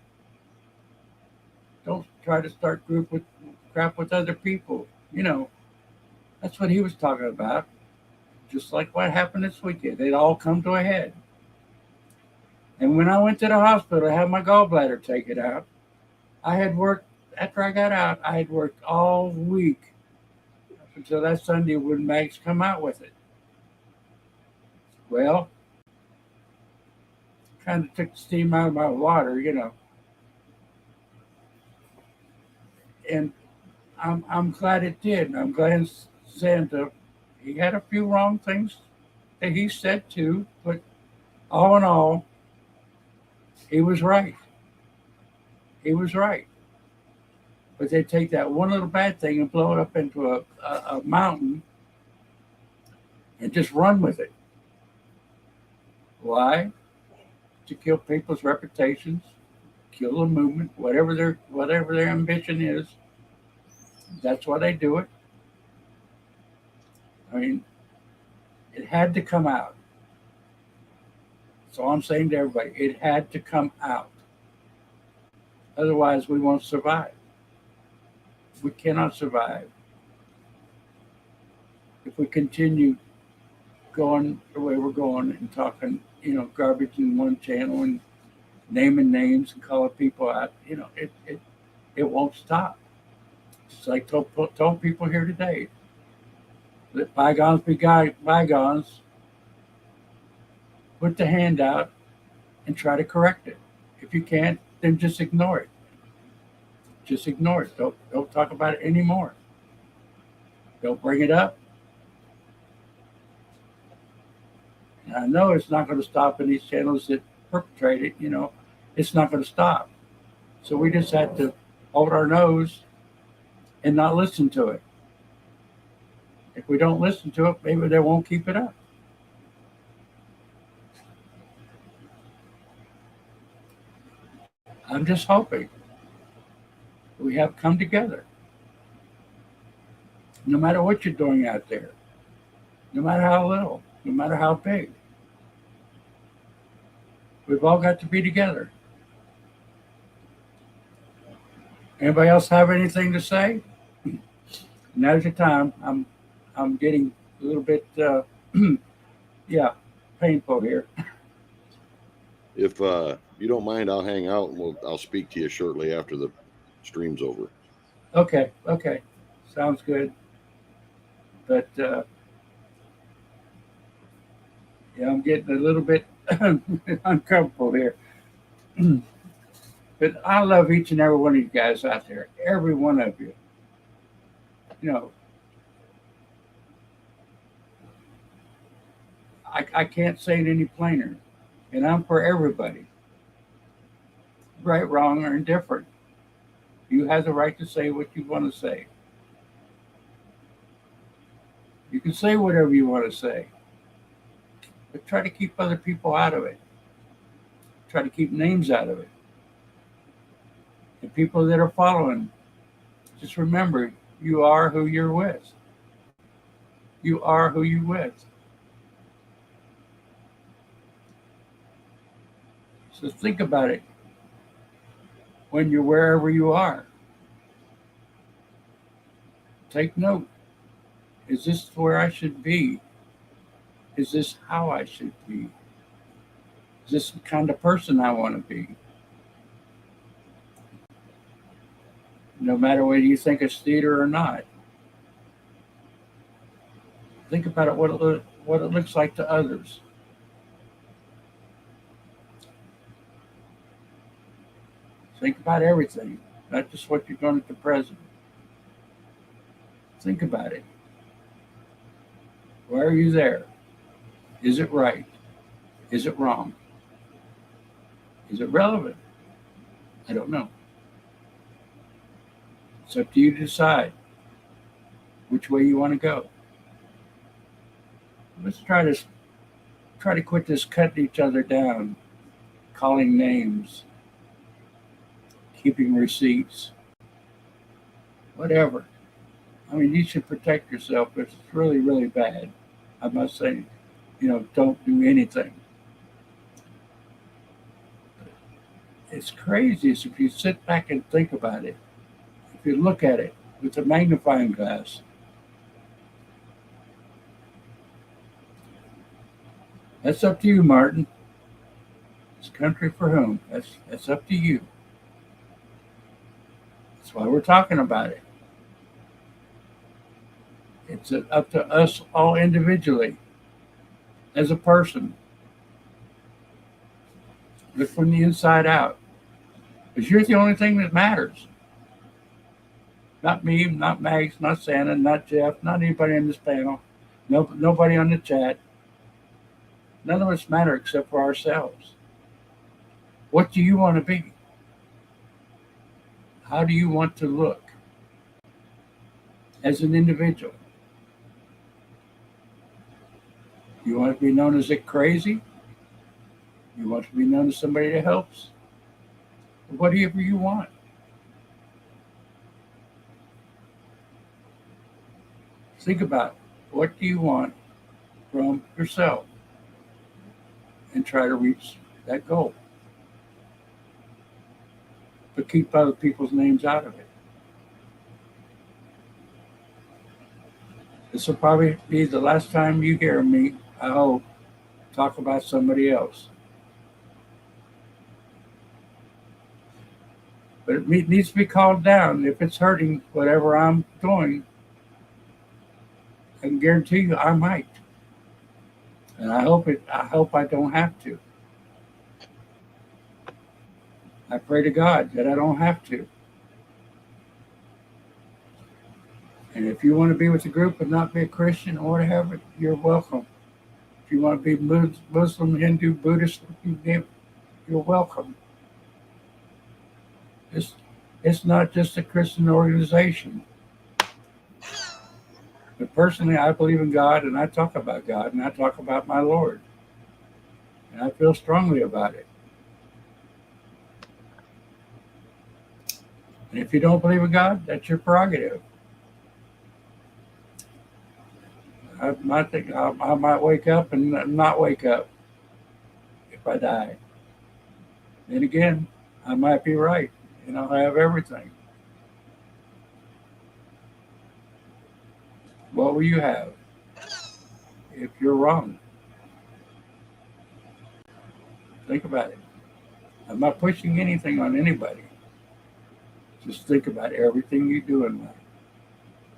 [SPEAKER 1] Don't try to start crap with other people. That's what he was talking about. Just like what happened this weekend. They'd all come to a head. And when I went to the hospital, I had my gallbladder taken out. After I got out, I had worked all week up until that Sunday when Max come out with it. Well, kind of took the steam out of my water, And I'm glad it did. I'm glad Santa, he had a few wrong things that he said too, but all in all, he was right. He was right. But they take that one little bad thing and blow it up into a mountain and just run with it. Why? To kill people's reputations, kill the movement, whatever their ambition is. That's why they do it. I mean, it had to come out. That's all I'm saying to everybody. It had to come out. Otherwise, we won't survive. We cannot survive if we continue going the way we're going and talking, garbage in one channel and naming names and calling people out. It won't stop. Just like told people here today, let bygones be bygones. Put the hand out and try to correct it. If you can't, then just ignore it. Just ignore it. Don't talk about it anymore. Don't bring it up. And I know it's not going to stop in these channels that perpetrate it. It's not going to stop. So we just have to hold our nose and not listen to it. If we don't listen to it, maybe they won't keep it up. I'm just hoping we have come together. No matter what you're doing out there, no matter how little, no matter how big, we've all got to be together. Anybody else have anything to say? Now's your time. I'm getting a little bit, painful here.
[SPEAKER 3] If you don't mind, I'll hang out and I'll speak to you shortly after the stream's over.
[SPEAKER 1] Okay, sounds good. But I'm getting a little bit uncomfortable here. But I love each and every one of you guys out there, every one of you. I can't say it any plainer, and I'm for everybody, right, wrong, or indifferent. You have the right to say what you want to say. You can say whatever you want to say, but try to keep other people out of it. Try to keep names out of it. The people that are following, just remember, you are who you're with. You are who you're with. So think about it when you're wherever you are. Take note. Is this where I should be? Is this how I should be? Is this the kind of person I want to be? no matter whether you think it's theater or not. Think about it, what it looks like to others. Think about everything, not just what you're doing at the present. Think about it. Why are you there? Is it right? Is it wrong? Is it relevant? I don't know. It's up to you to decide which way you want to go. Let's try to quit this cutting each other down, calling names, keeping receipts, whatever. I mean, you should protect yourself, but it's really, really bad. I'm not saying, don't do anything. It's crazy if you sit back and think about it. If you look at it with a magnifying glass, that's up to you, Martin. This country for whom? That's up to you. That's why we're talking about it. It's up to us all individually, as a person. Look from the inside out. Because you're the only thing that matters. Not me, not Mags, not Santa, not Jeff, not anybody in this panel, nobody on the chat. None of us matter except for ourselves. What do you want to be? How do you want to look as an individual? You want to be known as a crazy? You want to be known as somebody that helps? Whatever you want. Think about what do you want from yourself and try to reach that goal. But keep other people's names out of it. This will probably be the last time you hear me, I hope, talk about somebody else. But it needs to be called down. If it's hurting whatever I'm doing, I can guarantee you I might. And I hope I don't have to. I pray to God that I don't have to. And if you want to be with the group and not be a Christian or whatever, you're welcome. If you want to be Muslim, Hindu, Buddhist, you're welcome. It's not just a Christian organization. But personally, I believe in God, and I talk about God, and I talk about my Lord. And I feel strongly about it. And if you don't believe in God, that's your prerogative. I might wake up and not wake up if I die. Then again, I might be right, and I'll have everything. What will you have if you're wrong? Think about it. I'm not pushing anything on anybody. Just think about everything you do in life.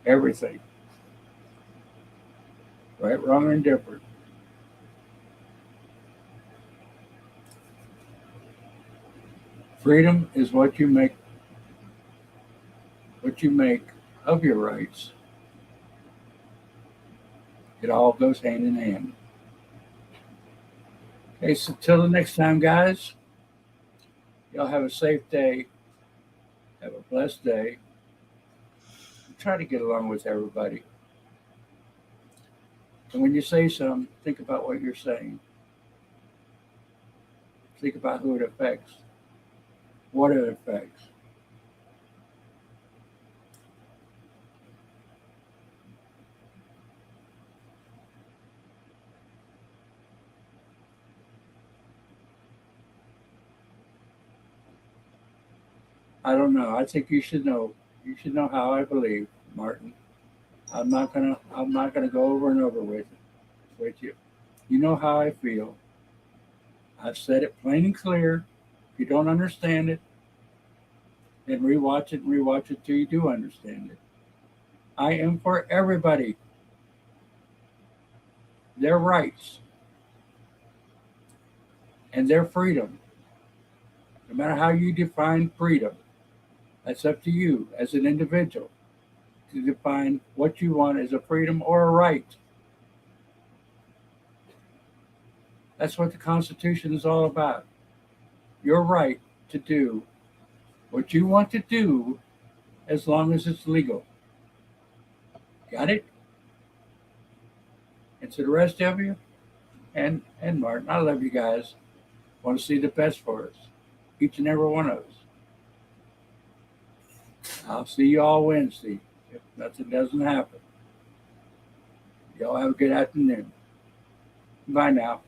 [SPEAKER 1] Everything. Right, wrong, or indifferent. Freedom is what you make of your rights. It all goes hand in hand. Okay, so till the next time, guys, y'all have a safe day. Have a blessed day. Try to get along with everybody. And when you say something, think about what you're saying. Think about who it affects, what it affects. I don't know. I think you should know. You should know how I believe, Martin. I'm not gonna go over and over with you. You know how I feel. I've said it plain and clear. If you don't understand it, Then rewatch it till you do understand it. I am for everybody. Their rights and their freedom. No matter how you define freedom, that's up to you as an individual to define what you want as a freedom or a right. That's what the Constitution is all about. Your right to do what you want to do as long as it's legal. Got it? And to the rest of you, and Martin, I love you guys. Want to see the best for us, each and every one of us. I'll see you all Wednesday if nothing doesn't happen. Y'all have a good afternoon. Bye now.